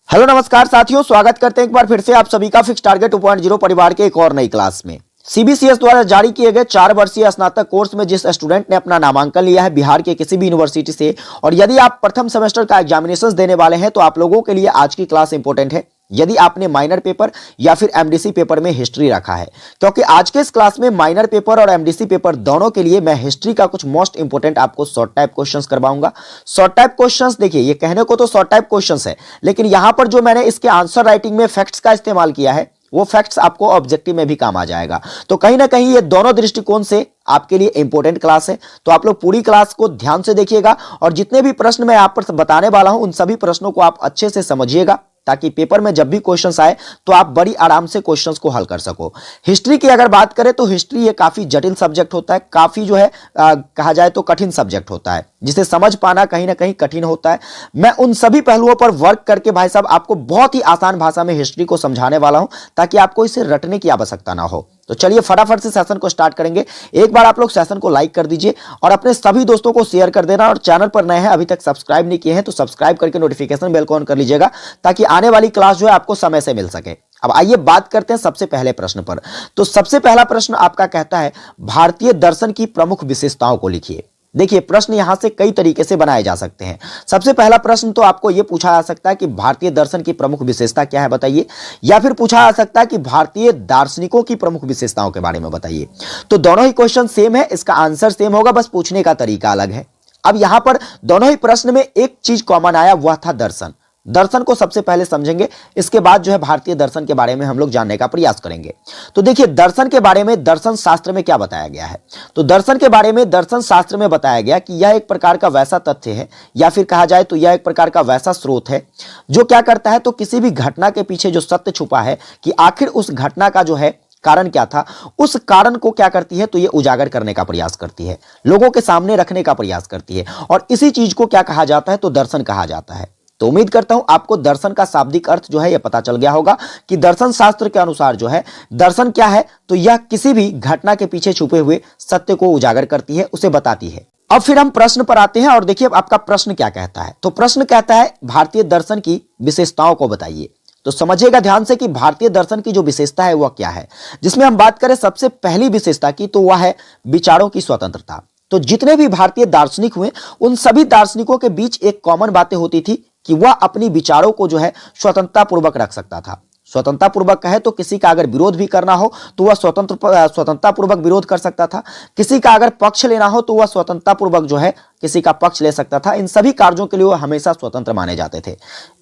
Hello नमस्कार साथियों, स्वागत करते हैं एक बार फिर से आप सभी का फिक्स टारगेट 2.0 परिवार के एक और नई क्लास में। सीबीसीएस द्वारा जारी किए गए 4 वर्षीय स्नातक कोर्स में जिस स्टूडेंट ने अपना नामांकन लिया है बिहार के किसी भी यूनिवर्सिटी से, और यदि आप प्रथम सेमेस्टर का एग्जामिनेशन देने वाले हैं तो आप लोगों के लिए आज की क्लास इंपॉर्टेंट है। यदि आपने माइनर पेपर या फिर एमडीसी पेपर में हिस्ट्री रखा है, क्योंकि आज के इस क्लास में माइनर पेपर और एमडीसी पेपर दोनों के लिए मैं हिस्ट्री का कुछ मोस्ट इंपोर्टेंट आपको शॉर्ट टाइप क्वेश्चंस करवाऊंगा। शॉर्ट टाइप क्वेश्चंस देखिए, ये कहने को तो शॉर्ट टाइप क्वेश्चंस है, लेकिन यहां पर जो मैंने इसके आंसर राइटिंग में फैक्ट्स का इस्तेमाल किया है वो फैक्ट्स आपको ऑब्जेक्टिव में भी काम आ जाएगा। तो कहीं ना कहीं ये दोनों दृष्टिकोण से आपके लिए इंपॉर्टेंट क्लास है। तो आप लोग पूरी क्लास को ध्यान से देखिएगा और जितने भी प्रश्न मैं आप पर बताने वाला हूं उन सभी प्रश्नों को आप अच्छे से समझिएगा, ताकि पेपर में जब भी क्वेश्चंस आए तो आप बड़ी आराम से क्वेश्चंस को हल कर सको। हिस्ट्री की अगर बात करें तो हिस्ट्री ये काफी जटिल सब्जेक्ट होता है, काफी जो है कहा जाए तो कठिन सब्जेक्ट होता है, जिसे समझ पाना कहीं ना कहीं कठिन होता है। मैं उन सभी पहलुओं पर वर्क करके भाई साहब आपको बहुत ही आसान भाषा में हिस्ट्री को समझाने वाला हूं, ताकि आपको इसे रटने की आवश्यकता ना हो। तो चलिए फटाफट से सेशन को स्टार्ट करेंगे। एक बार आप लोग सेशन को लाइक कर दीजिए और अपने सभी दोस्तों को शेयर कर देना, और चैनल पर नए हैं अभी तक सब्सक्राइब नहीं किए हैं तो सब्सक्राइब करके नोटिफिकेशन बेल को ऑन कर लीजिएगा, ताकि आने वाली क्लास जो है आपको समय से मिल सके। अब आइए बात करते हैं सबसे पहले प्रश्न पर। तो सबसे पहला प्रश्न आपका कहता है भारतीय दर्शन की प्रमुख विशेषताओं को लिखिए। देखिए, प्रश्न यहां से कई तरीके से बनाए जा सकते हैं। सबसे पहला प्रश्न तो आपको यह पूछा जा सकता है कि भारतीय दर्शन की प्रमुख विशेषता क्या है बताइए, या फिर पूछा जा सकता है कि भारतीय दार्शनिकों की प्रमुख विशेषताओं के बारे में बताइए। तो दोनों ही क्वेश्चन सेम है, इसका आंसर सेम होगा, बस पूछने का तरीका अलग है। अब यहां पर दोनों ही प्रश्न में एक चीज कॉमन आया, वह था दर्शन। दर्शन को सबसे पहले समझेंगे, इसके बाद जो है भारतीय दर्शन के बारे में हम लोग जानने का प्रयास करेंगे। तो देखिए, दर्शन के बारे में दर्शन शास्त्र में क्या बताया गया है। तो दर्शन के बारे में दर्शन शास्त्र में बताया गया कि यह एक प्रकार का वैसा तथ्य है, या फिर कहा जाए तो यह एक प्रकार का वैसा स्रोत है जो क्या करता है, तो किसी भी घटना के पीछे जो सत्य छुपा है कि आखिर उस घटना का जो है कारण क्या था, उस कारण को क्या करती है, तो ये उजागर करने का प्रयास करती है, लोगों के सामने रखने का प्रयास करती है, और इसी चीज को क्या कहा जाता है, तो दर्शन कहा जाता है। तो उम्मीद करता हूं आपको दर्शन का शाब्दिक अर्थ जो है यह पता चल गया होगा कि दर्शन शास्त्र के अनुसार जो है दर्शन क्या है, तो यह किसी भी घटना के पीछे छुपे हुए सत्य को उजागर करती है, उसे बताती है। अब फिर हम प्रश्न पर आते हैं और देखिए आपका प्रश्न क्या कहता है। तो प्रश्न कहता है भारतीय दर्शन की विशेषताओं को बताइए। तो समझिएगा ध्यान से कि भारतीय दर्शन की जो विशेषता है वह क्या है। जिसमें हम बात करें सबसे पहली विशेषता की, तो वह है विचारों की स्वतंत्रता। तो जितने भी भारतीय दार्शनिक हुए उन सभी दार्शनिकों के बीच एक कॉमन बातें होती थी कि वह अपनी विचारों को जो है स्वतंत्रता पूर्वक रख सकता था। स्वतंत्रता पूर्वक कहे तो किसी का अगर विरोध भी करना हो तो वह स्वतंत्रता पूर्वक विरोध कर सकता था, किसी का अगर पक्ष लेना हो तो वह स्वतंत्रता पूर्वक जो है किसी का पक्ष ले सकता था। इन सभी कार्यों के लिए वह हमेशा स्वतंत्र माने जाते थे।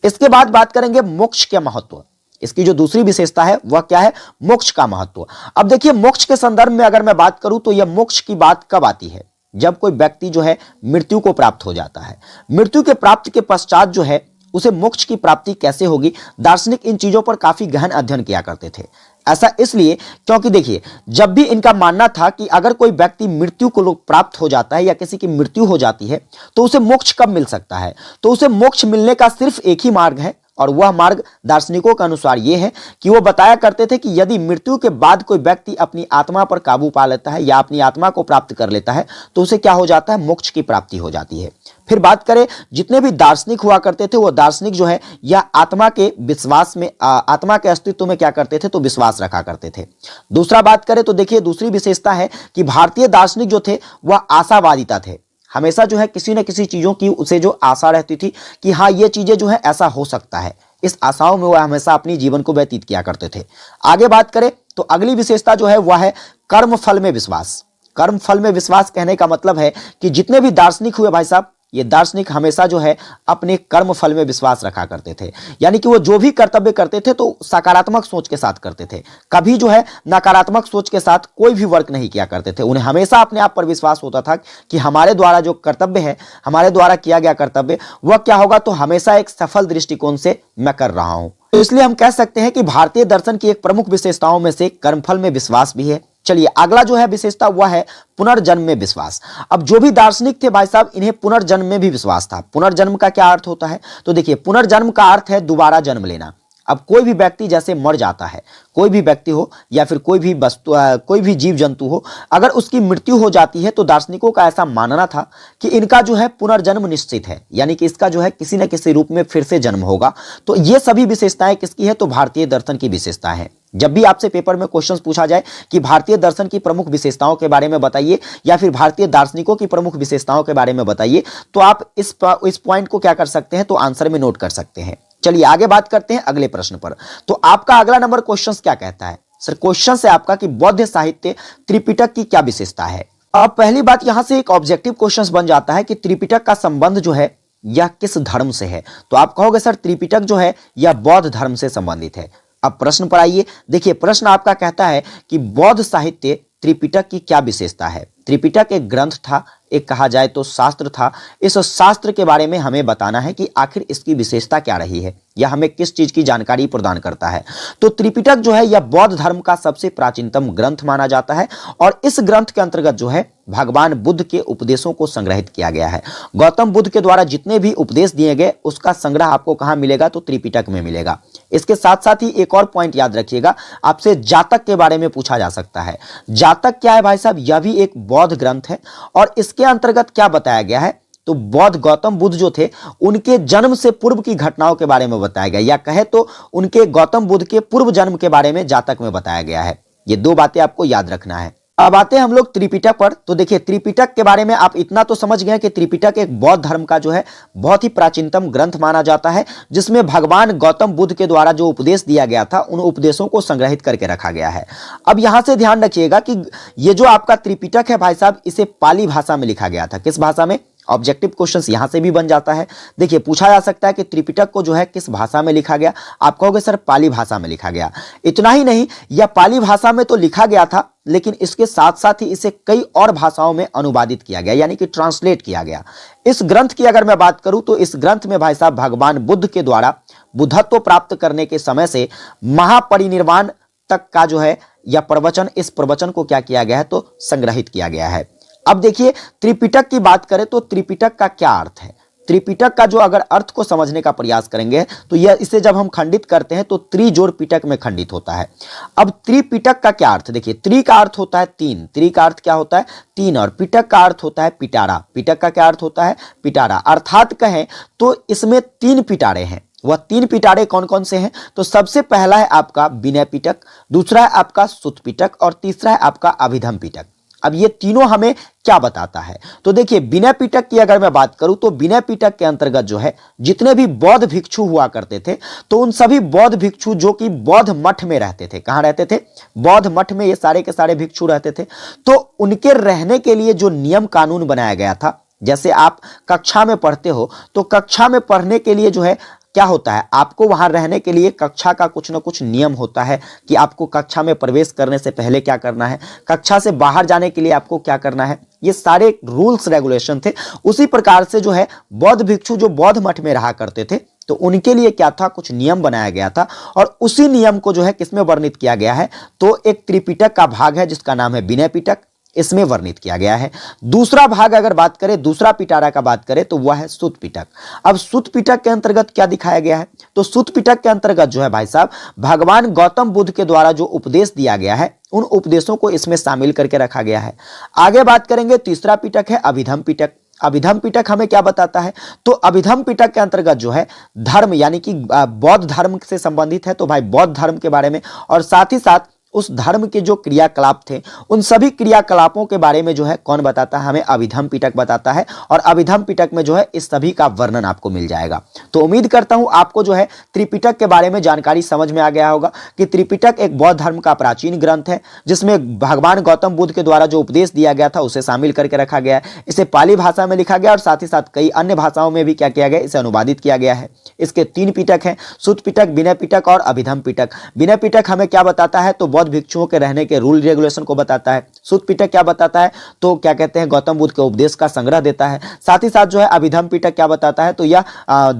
इसके बाद बात करेंगे मोक्ष के महत्व। इसकी जो दूसरी विशेषता है वह क्या है, मोक्ष का महत्व। अब देखिए, मोक्ष के संदर्भ में अगर मैं बात करूं तो यह मोक्ष की बात कब आती है, जब कोई व्यक्ति जो है मृत्यु को प्राप्त हो जाता है। मृत्यु के प्राप्ति के पश्चात जो है उसे मोक्ष की प्राप्ति कैसे होगी, दार्शनिक इन चीजों पर काफी गहन अध्ययन किया करते थे। ऐसा इसलिए क्योंकि देखिए, जब भी इनका मानना था कि अगर कोई व्यक्ति मृत्यु को प्राप्त हो जाता है या किसी की मृत्यु हो जाती है तो उसे मोक्ष कब मिल सकता है, तो उसे मोक्ष मिलने का सिर्फ एक ही मार्ग है, और वह मार्ग दार्शनिकों के अनुसार यह है कि वो बताया करते थे कि यदि मृत्यु के बाद कोई व्यक्ति अपनी आत्मा पर काबू पा लेता है या अपनी आत्मा को प्राप्त कर लेता है तो उसे क्या हो जाता है, मोक्ष की प्राप्ति हो जाती है। फिर बात करें जितने भी दार्शनिक हुआ करते थे, वो दार्शनिक जो है या आत्मा के विश्वास में आत्मा के अस्तित्व में क्या करते थे, तो विश्वास रखा करते थे। दूसरा बात करें तो देखिए, दूसरी विशेषता है कि भारतीय दार्शनिक जो थे वह आशावादिता थे। हमेशा जो है किसी न किसी चीजों की उसे जो आशा रहती थी कि हाँ ये चीजें जो है ऐसा हो सकता है, इस आशाओं में वह हमेशा अपनी जीवन को व्यतीत किया करते थे। आगे बात करें तो अगली विशेषता जो है वह है कर्म फल में विश्वास। कर्म फल में विश्वास कहने का मतलब है कि जितने भी दार्शनिक हुए भाई साहब, ये दार्शनिक हमेशा जो है अपने कर्म फल में विश्वास रखा करते थे, यानी कि वो जो भी कर्तव्य करते थे तो सकारात्मक सोच के साथ करते थे, कभी जो है नकारात्मक सोच के साथ कोई भी वर्क नहीं किया करते थे। उन्हें हमेशा अपने आप पर विश्वास होता था कि हमारे द्वारा जो कर्तव्य है, हमारे द्वारा किया गया कर्तव्य वह क्या होगा, तो हमेशा एक सफल दृष्टिकोण से मैं कर रहा हूं। तो इसलिए हम कह सकते हैं कि भारतीय दर्शन की एक प्रमुख विशेषताओं में से कर्मफल में विश्वास भी है। चलिए अगला जो है विशेषता वह है पुनर्जन्म में विश्वास। अब जो भी दार्शनिक थे भाई साहब, इन्हें पुनर्जन्म में भी विश्वास था। पुनर्जन्म का क्या अर्थ होता है, तो देखिए पुनर्जन्म का अर्थ है दोबारा जन्म लेना। अब कोई भी व्यक्ति जैसे मर जाता है, कोई भी व्यक्ति हो या फिर कोई भी वस्तु, कोई भी जीव जंतु हो, अगर उसकी मृत्यु हो जाती है तो दार्शनिकों का ऐसा मानना था कि इनका जो है पुनर्जन्म निश्चित है, यानी कि इसका जो है किसी न किसी रूप में फिर से जन्म होगा। तो ये सभी विशेषताएं किसकी है? तो भारतीय दर्शन की विशेषता है। जब भी आपसे पेपर में क्वेश्चंस पूछा जाए कि भारतीय दर्शन की प्रमुख विशेषताओं के बारे में बताइए या फिर भारतीय दार्शनिकों की प्रमुख विशेषताओं के बारे में बताइए, तो आप इस पॉइंट को क्या कर सकते हैं? तो आंसर में नोट कर सकते हैं। चलिए आगे बात करते हैं अगले प्रश्न पर। तो आपका अगला नंबर क्वेश्चन क्या कहता है? सर क्वेश्चन है आपका कि बौद्ध साहित्य त्रिपिटक की क्या विशेषता है। अब पहली बात यहां से एक ऑब्जेक्टिव क्वेश्चन बन जाता है कि त्रिपिटक का संबंध जो है यह किस धर्म से है? तो आप कहोगे सर त्रिपिटक जो है यह बौद्ध धर्म से संबंधित है। अब प्रश्न पर आइए, देखिए प्रश्न आपका कहता है कि बौद्ध साहित्य त्रिपिटक की क्या विशेषता है। त्रिपिटक एक ग्रंथ था, एक कहा जाए तो शास्त्र था। इस शास्त्र के बारे में हमें बताना है कि आखिर इसकी विशेषता क्या रही है या हमें किस चीज की जानकारी प्रदान करता है। तो त्रिपिटक जो है यह बौद्ध धर्म का सबसे प्राचीनतम ग्रंथ माना जाता है और इस ग्रंथ के अंतर्गत जो है भगवान बुद्ध के उपदेशों को संग्रहित किया गया है। गौतम बुद्ध के द्वारा जितने भी उपदेश दिए गए उसका संग्रह आपको कहां मिलेगा? तो त्रिपिटक में मिलेगा। इसके साथ साथ ही एक और पॉइंट याद रखिएगा, आपसे जातक के बारे में पूछा जा सकता है। जातक क्या है भाई साहब? यह भी एक बौद्ध ग्रंथ है और इसके अंतर्गत क्या बताया गया है? तो बौद्ध गौतम बुद्ध जो थे उनके जन्म से पूर्व की घटनाओं के बारे में बताया गया, या कहे तो उनके गौतम बुद्ध के पूर्व जन्म के बारे में जातक में बताया गया है। ये दो बातें आपको याद रखना है। अब आते हैं हम लोग त्रिपिटक पर। तो देखिए त्रिपिटक के बारे में आप इतना तो समझ गए कि त्रिपिटक एक बौद्ध धर्म का जो है बहुत ही प्राचीनतम ग्रंथ माना जाता है, जिसमें भगवान गौतम बुद्ध के द्वारा जो उपदेश दिया गया था उन उपदेशों को संग्रहित करके रखा गया है। अब यहां से ध्यान रखिएगा कि ये जो आपका त्रिपिटक है भाई साहब, इसे पाली भाषा में लिखा गया था। किस भाषा में? ऑब्जेक्टिव क्वेश्चन यहां से भी बन जाता है। देखिए पूछा जा सकता है कि त्रिपिटक को जो है किस भाषा में लिखा गया? आप कहोगे सर पाली भाषा में लिखा गया। इतना ही नहीं, यह पाली भाषा में तो लिखा गया था, लेकिन इसके साथ साथ ही इसे कई और भाषाओं में अनुवादित किया गया, यानी कि ट्रांसलेट किया गया। इस ग्रंथ की अगर मैं बात करूं तो इस ग्रंथ में भाई साहब भगवान बुद्ध के द्वारा बुद्धत्व प्राप्त करने के समय से महापरिनिर्वाण तक का जो है यह प्रवचन, इस प्रवचन को क्या किया गया है? तो संग्रहित किया गया है। अब देखिए त्रिपिटक की बात करें तो त्रिपिटक का क्या अर्थ है? त्रिपिटक का जो अगर अर्थ को समझने का प्रयास करेंगे तो यह, इसे जब हम खंडित करते हैं तो त्रिजोड़ पिटक में खंडित होता है। अब त्रिपिटक का क्या अर्थ? देखिए त्रि का अर्थ होता है तीन, त्रि का अर्थ क्या होता है? तीन, और पिटक का अर्थ होता है पिटारा। पिटक का क्या अर्थ होता है? पिटारा। अर्थात कहें तो इसमें तीन पिटारे हैं। वह तीन पिटारे कौन कौन से हैं? तो सबसे पहला है आपका विनय पिटक, दूसरा है आपका सुत पिटक और तीसरा है आपका अभिधम पिटक। अब ये तीनों हमें क्या बताता है? तो देखिए विनय पिटक की अगर मैं बात करूं तो विनय पिटक के अंतर्गत जो है जितने भी बौद्ध भिक्षु हुआ करते थे, तो उन सभी बौद्ध भिक्षु जो कि बौद्ध मठ में रहते थे, कहां रहते थे? बौद्ध मठ में ये सारे के सारे भिक्षु रहते थे। तो उनके रहने के लिए जो नियम कानून बनाया गया था, जैसे आप कक्षा में पढ़ते हो तो कक्षा में पढ़ने के लिए जो है क्या होता है? आपको वहां रहने के लिए कक्षा का कुछ ना कुछ नियम होता है कि आपको कक्षा में प्रवेश करने से पहले क्या करना है, कक्षा से बाहर जाने के लिए आपको क्या करना है। ये सारे रूल्स रेगुलेशन थे। उसी प्रकार से जो है बौद्ध भिक्षु जो बौद्ध मठ में रहा करते थे तो उनके लिए क्या था? कुछ नियम बनाया गया था और उसी नियम को जो है किसमें वर्णित किया गया है? तो एक त्रिपिटक का भाग है जिसका नाम है विनय पिटक, इसमें वर्णित किया गया है। दूसरा भाग अगर बात करें, दूसरा पिटारा का बात करें तो वह है सुत पिटक। अब सुत पिटक के अंतर्गत क्या दिखाया गया है? तो सुत पिटक के अंतर्गत जो है भाई साहब भगवान गौतम बुद्ध के द्वारा जो उपदेश दिया गया है उन उपदेशों को इसमें शामिल करके रखा गया है। आगे बात करेंगे, तीसरा पिटक है अभिधम पिटक। अभिधम पिटक हमें क्या बताता है? तो अभिधम पिटक के अंतर्गत जो है धर्म यानी कि बौद्ध धर्म से संबंधित है, तो भाई बौद्ध धर्म के बारे में और साथ ही साथ उस धर्म के जो क्रियाकलाप थे उन सभी क्रियाकलापों के बारे में जो है कौन बताता है? हमें अभिधम पिटक बताता है और अभिधम पिटक में जो है इस सभी का वर्णन आपको मिल जाएगा। तो उम्मीद करता हूं आपको जो है त्रिपिटक के बारे में जानकारी समझ में आ गया होगा कि त्रिपिटक एक बौद्ध धर्म का प्राचीन ग्रंथ है जिसमें भगवान गौतम बुद्ध के द्वारा जो उपदेश दिया गया था उसे शामिल करके रखा गया है। इसे पाली भाषा में लिखा गया और साथ ही साथ कई अन्य भाषाओं में भी क्या किया गया? इसे अनुवादित किया गया है। इसके तीन पिटक हैं, सुत पिटक, विनय पिटक और अभिधम पिटक। विनय पिटक हमें क्या बताता है? तो बौद्ध भिक्षुओं के रहने के रूल रेगुलेशन को बताता है। सुत पिटक क्या बताता है? तो क्या कहते हैं गौतम बुद्ध के उपदेश का संग्रह देता है। साथ ही साथ जो है अभिधम पिटक क्या बताता है? तो यह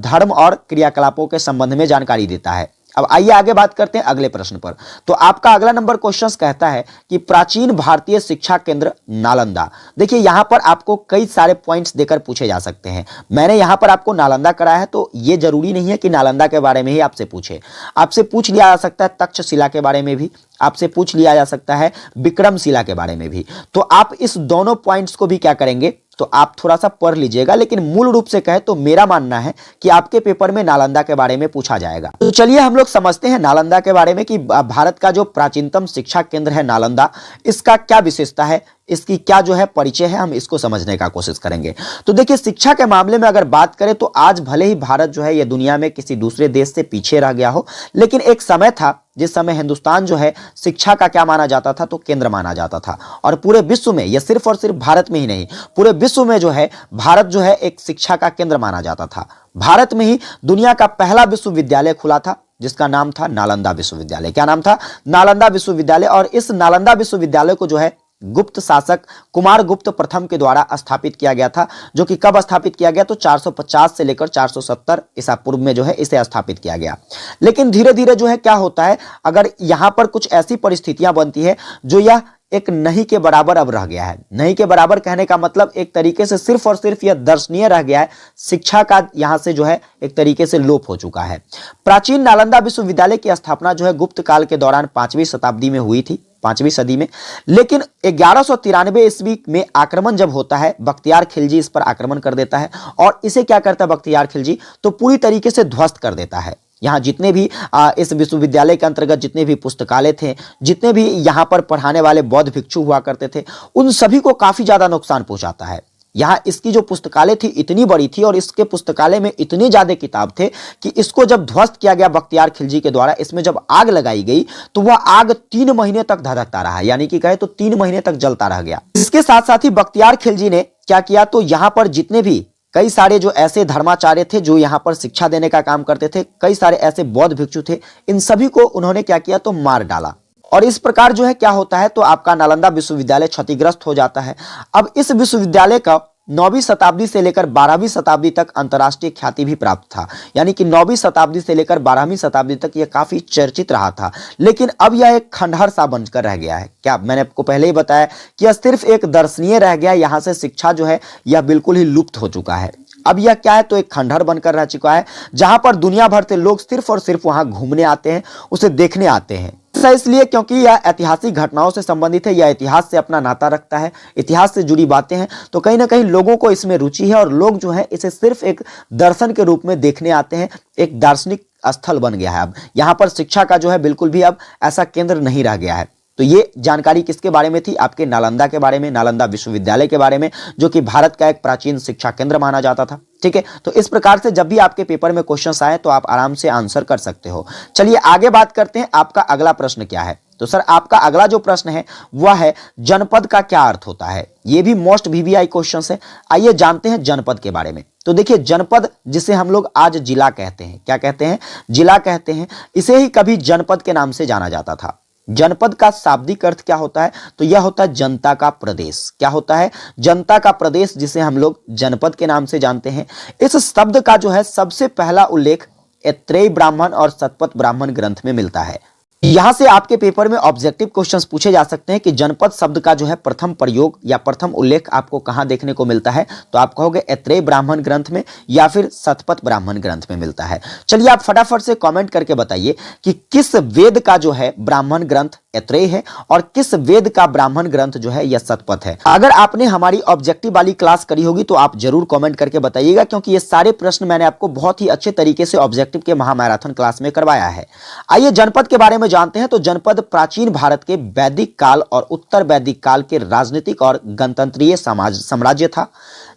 धर्म और क्रियाकलापों के संबंध में जानकारी देता है। अब आइए आगे बात करते हैं अगले प्रश्न पर। तो आपका अगला नंबर क्वेश्चन कहता है कि प्राचीन भारतीय शिक्षा केंद्र नालंदा। देखिए यहां पर आपको कई सारे पॉइंट्स देकर पूछे जा सकते हैं। मैंने यहां पर आपको नालंदा कराया है, तो यह जरूरी नहीं है कि नालंदा के बारे में ही आपसे पूछे। आपसे पूछ लिया जा सकता है तक्षशिला के बारे में भी, आपसे पूछ लिया जा सकता है विक्रमशिला के बारे में भी। तो आप इस दोनों पॉइंट्स को भी क्या करेंगे, तो आप थोड़ा सा पढ़ लीजिएगा। लेकिन मूल रूप से कहे तो मेरा मानना है कि आपके पेपर में नालंदा के बारे में पूछा जाएगा। तो चलिए हम लोग समझते हैं नालंदा के बारे में कि भारत का जो प्राचीनतम शिक्षा केंद्र है नालंदा, इसका क्या विशेषता है, इसकी क्या जो है परिचय है, हम इसको समझने का कोशिश करेंगे। तो देखिए शिक्षा के मामले में अगर बात करें तो आज भले ही भारत जो है ये दुनिया में किसी दूसरे देश से पीछे रह गया हो, लेकिन एक समय था जिस समय हिंदुस्तान जो है शिक्षा का क्या माना जाता था, तो केंद्र माना जाता था। और पूरे विश्व में, यह सिर्फ और सिर्फ भारत में ही नहीं, पूरे विश्व में जो है भारत जो है एक शिक्षा का केंद्र माना जाता था। भारत में ही दुनिया का पहला विश्वविद्यालय खुला था जिसका नाम था नालंदा विश्वविद्यालय। क्या नाम था? नालंदा विश्वविद्यालय। और इस नालंदा विश्वविद्यालय को जो है गुप्त शासक कुमार गुप्त प्रथम के द्वारा स्थापित किया गया था, जो कि कब स्थापित किया गया, तो 450 से लेकर 470 ईसा पूर्व में जो है इसे स्थापित किया गया। लेकिन धीरे धीरे जो है क्या होता है, अगर यहां पर कुछ ऐसी परिस्थितियां बनती है जो यह एक नहीं के बराबर अब रह गया है। नहीं के बराबर कहने का मतलब एक तरीके से सिर्फ और सिर्फ यह दर्शनीय रह गया है, शिक्षा का यहां से जो है एक तरीके से लोप हो चुका है। प्राचीन नालंदा विश्वविद्यालय की स्थापना जो है गुप्त काल के दौरान 5वीं शताब्दी में हुई थी, 5वीं सदी में। लेकिन 1193 ईस्वी में आक्रमण जब होता है, बख्तियार खिलजी इस पर आक्रमण कर देता है। और इसे क्या करता है बख्तियार खिलजी, तो पूरी तरीके से ध्वस्त कर देता है। यहाँ जितने भी इस विश्वविद्यालय के अंतर्गत जितने भी पुस्तकालय थे, जितने भी यहाँ पर पढ़ाने वाले बौद्ध भिक्षु हुआ करते थे, उन सभी को काफी ज्यादा नुकसान पहुंचाता है। यहाँ इसकी जो पुस्तकालय थी इतनी बड़ी थी और इसके पुस्तकालय में इतने ज्यादा किताब थे कि इसको जब ध्वस्त किया गया बख्तियार खिलजी के द्वारा, इसमें जब आग लगाई गई तो वह आग 3 महीने तक धधकता रहा, यानी कि कहे तो 3 महीने तक जलता रह गया। इसके साथ साथ ही बख्तियार खिलजी ने क्या किया, तो यहाँ पर जितने भी कई सारे जो ऐसे धर्माचार्य थे जो यहाँ पर शिक्षा देने का काम करते थे, कई सारे ऐसे बौद्ध भिक्षु थे, इन सभी को उन्होंने क्या किया, तो मार डाला। और इस प्रकार जो है क्या होता है, तो आपका नालंदा विश्वविद्यालय क्षतिग्रस्त हो जाता है। अब इस विश्वविद्यालय का 9वीं शताब्दी से लेकर 12वीं शताब्दी तक अंतर्राष्ट्रीय ख्याति भी प्राप्त था, यानी कि 9वीं शताब्दी से लेकर 12वीं शताब्दी तक यह काफी चर्चित रहा था। लेकिन अब यह एक खंडहर सा बनकर रह गया है। क्या मैंने आपको पहले ही बताया कि यह सिर्फ एक दर्शनीय रह गया, यहां से शिक्षा जो है यह बिल्कुल ही लुप्त हो चुका है। अब यह क्या है, तो एक खंडहर बनकर रह चुका है, जहां पर दुनिया भर से लोग सिर्फ और सिर्फ वहां घूमने आते हैं, उसे देखने आते हैं। ऐसा इसलिए क्योंकि यह ऐतिहासिक घटनाओं से संबंधित है, यह इतिहास से अपना नाता रखता है, इतिहास से जुड़ी बातें हैं, तो कहीं ना कहीं लोगों को इसमें रुचि है और लोग जो है इसे सिर्फ एक दर्शन के रूप में देखने आते हैं। एक दार्शनिक स्थल बन गया है। अब यहाँ पर शिक्षा का जो है बिल्कुल भी अब ऐसा केंद्र नहीं रह गया है। तो ये जानकारी किसके बारे में थी, आपके नालंदा के बारे में, नालंदा विश्वविद्यालय के बारे में, जो कि भारत का एक प्राचीन शिक्षा केंद्र माना जाता था। ठीक है, तो इस प्रकार से जब भी आपके पेपर में क्वेश्चंस आए तो आप आराम से आंसर कर सकते हो। चलिए आगे बात करते हैं, आपका अगला प्रश्न क्या है। तो सर आपका अगला जो प्रश्न है वह है जनपद का क्या अर्थ होता है। यह भी मोस्ट वीवीआई क्वेश्चन है। आइए जानते हैं जनपद के बारे में। तो देखिए जनपद जिसे हम लोग आज जिला कहते हैं, क्या कहते हैं, जिला कहते हैं, इसे ही कभी जनपद के नाम से जाना जाता था। जनपद का शाब्दिक अर्थ क्या होता है, तो यह होता है जनता का प्रदेश। क्या होता है, जनता का प्रदेश, जिसे हम लोग जनपद के नाम से जानते हैं। इस शब्द का जो है सबसे पहला उल्लेख ऐत्रेय ब्राह्मण और शतपथ ब्राह्मण ग्रंथ में मिलता है। यहां से आपके पेपर में ऑब्जेक्टिव क्वेश्चंस पूछे जा सकते हैं कि जनपद शब्द का जो है प्रथम प्रयोग या प्रथम उल्लेख आपको कहां देखने को मिलता है, तो आप कहोगे ऐत्रेय ब्राह्मण ग्रंथ में या फिर शतपथ ब्राह्मण ग्रंथ में मिलता है। चलिए आप फटाफट से कमेंट करके बताइए कि किस वेद का जो है ब्राह्मण ग्रंथ ऐत्रेय है और किस वेद का ब्राह्मण ग्रंथ जो है यह शतपथ है। अगर आपने हमारी ऑब्जेक्टिव वाली क्लास करी होगी तो आप जरूर कमेंट करके बताइएगा, क्योंकि ये सारे प्रश्न मैंने आपको बहुत ही अच्छे तरीके से ऑब्जेक्टिव के महामैराथन क्लास में करवाया है। आइए जनपद के बारे में जानते हैं। तो जनपद प्राचीन भारत के वैदिक काल और उत्तर वैदिक काल के राजनीतिक और गणतंत्रीय साम्राज्य था,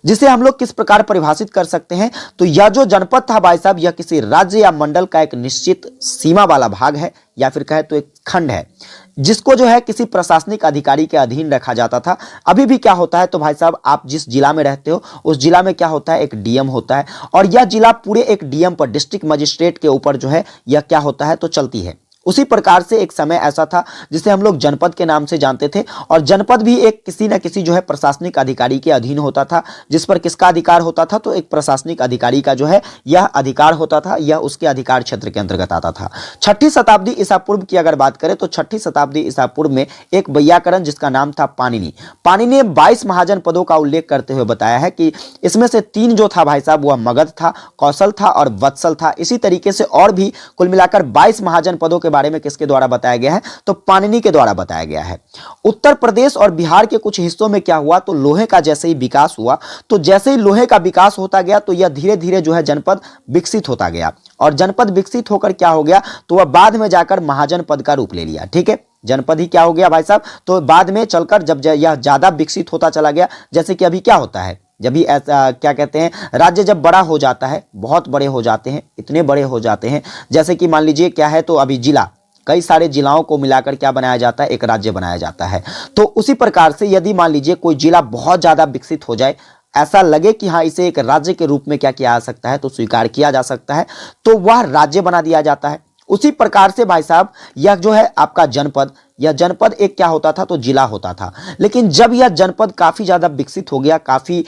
जिसे हम लोग किस प्रकार परिभाषित कर सकते हैं, तो यह जो जनपद था भाई साहब, यह किसी राज्य या मंडल का एक निश्चित सीमा वाला भाग है, या फिर कहे तो एक खंड है, जिसको जो है किसी प्रशासनिक अधिकारी के अधीन रखा जाता था। अभी भी क्या होता है, तो भाई साहब आप जिस जिला में रहते हो उस जिला में क्या होता है, एक डीएम होता है, और यह जिला पूरे एक डीएम पर, डिस्ट्रिक्ट मजिस्ट्रेट के ऊपर जो है यह क्या होता है, तो चलती है। उसी प्रकार से एक समय ऐसा था जिसे हम लोग जनपद के नाम से जानते थे, और जनपद भी एक किसी न किसी जो है प्रशासनिक अधिकारी के अधीन होता था, जिस पर किसका अधिकार होता था, तो एक प्रशासनिक अधिकारी का जो है यह अधिकार होता था, यह उसके अधिकार क्षेत्र के अंतर्गत आता था। 6ठी शताब्दी ईसा पूर्व की अगर बात करें तो 6ठी शताब्दी ईसा पूर्व में एक वैयाकरण जिसका नाम था पाणिनि ने 22 महाजन पदों का उल्लेख करते हुए बताया है कि इसमें से 3 जो था भाई साहब वह मगध था, कौशल था और वत्सल था। इसी तरीके से और भी कुल मिलाकर 22 महाजन पदों के बारे में किसके द्वारा बताया गया है, तो पाणिनि के द्वारा बताया गया है। उत्तर प्रदेश और बिहार के कुछ हिस्सों में क्या हुआ, तो लोहे का जैसे ही विकास हुआ, तो जैसे ही लोहे का विकास होता गया तो यह धीरे धीरे जो है जनपद विकसित होता गया, और जनपद विकसित होकर क्या हो गया, तो वह बाद में जाकर महाजन पद का रूप ले लिया। ठीक है, जनपद ही क्या हो गया भाई साहब, तो बाद में चलकर जब यह ज्यादा विकसित होता चला गया, जैसे कि अभी क्या होता है, जब भी ऐसा क्या कहते हैं, राज्य जब बड़ा हो जाता है, बहुत बड़े हो जाते हैं, इतने बड़े हो जाते हैं, जैसे कि मान लीजिए क्या है, तो अभी जिला, कई सारे जिलाओं को मिलाकर क्या बनाया जाता है, एक राज्य बनाया जाता है। तो उसी प्रकार से यदि मान लीजिए कोई जिला बहुत ज्यादा विकसित हो जाए, ऐसा लगे कि हाँ इसे एक राज्य के रूप में क्या किया जा सकता है, तो स्वीकार किया जा सकता है, तो वह राज्य बना दिया जाता है। उसी प्रकार से भाई साहब यह जो है आपका जनपद, यह जनपद एक क्या होता था, तो जिला होता था। लेकिन जब यह जनपद काफी ज्यादा विकसित हो गया, काफी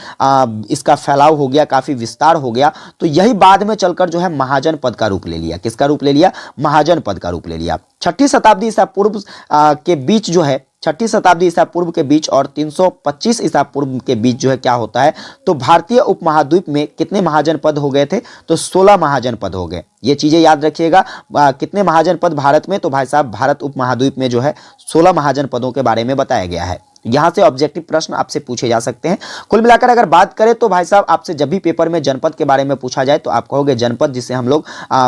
इसका फैलाव हो गया, काफी विस्तार हो गया, तो यही बाद में चलकर जो है महाजन पद का रूप ले लिया। किसका रूप ले लिया, महाजन पद का रूप ले लिया। 6ठी शताब्दी ईसा पूर्व के बीच जो है, 6ठी शताब्दी ईसा पूर्व के बीच और 325 ईसा पूर्व के बीच जो है क्या होता है, तो भारतीय उपमहाद्वीप में कितने महाजन पद हो गए थे, तो 16 महाजन पद हो गए। ये चीजें याद रखिएगा, कितने महाजन पद भारत में, तो भाई साहब भारत उपमहाद्वीप में जो है 16 महाजन पदों के बारे में बताया गया है। यहां से ऑब्जेक्टिव प्रश्न आपसे पूछे जा सकते हैं। कुल मिलाकर अगर बात करें तो भाई साहब आपसे जब भी पेपर में जनपद के बारे में पूछा जाए तो आप कहोगे जनपद, जिसे हम लोग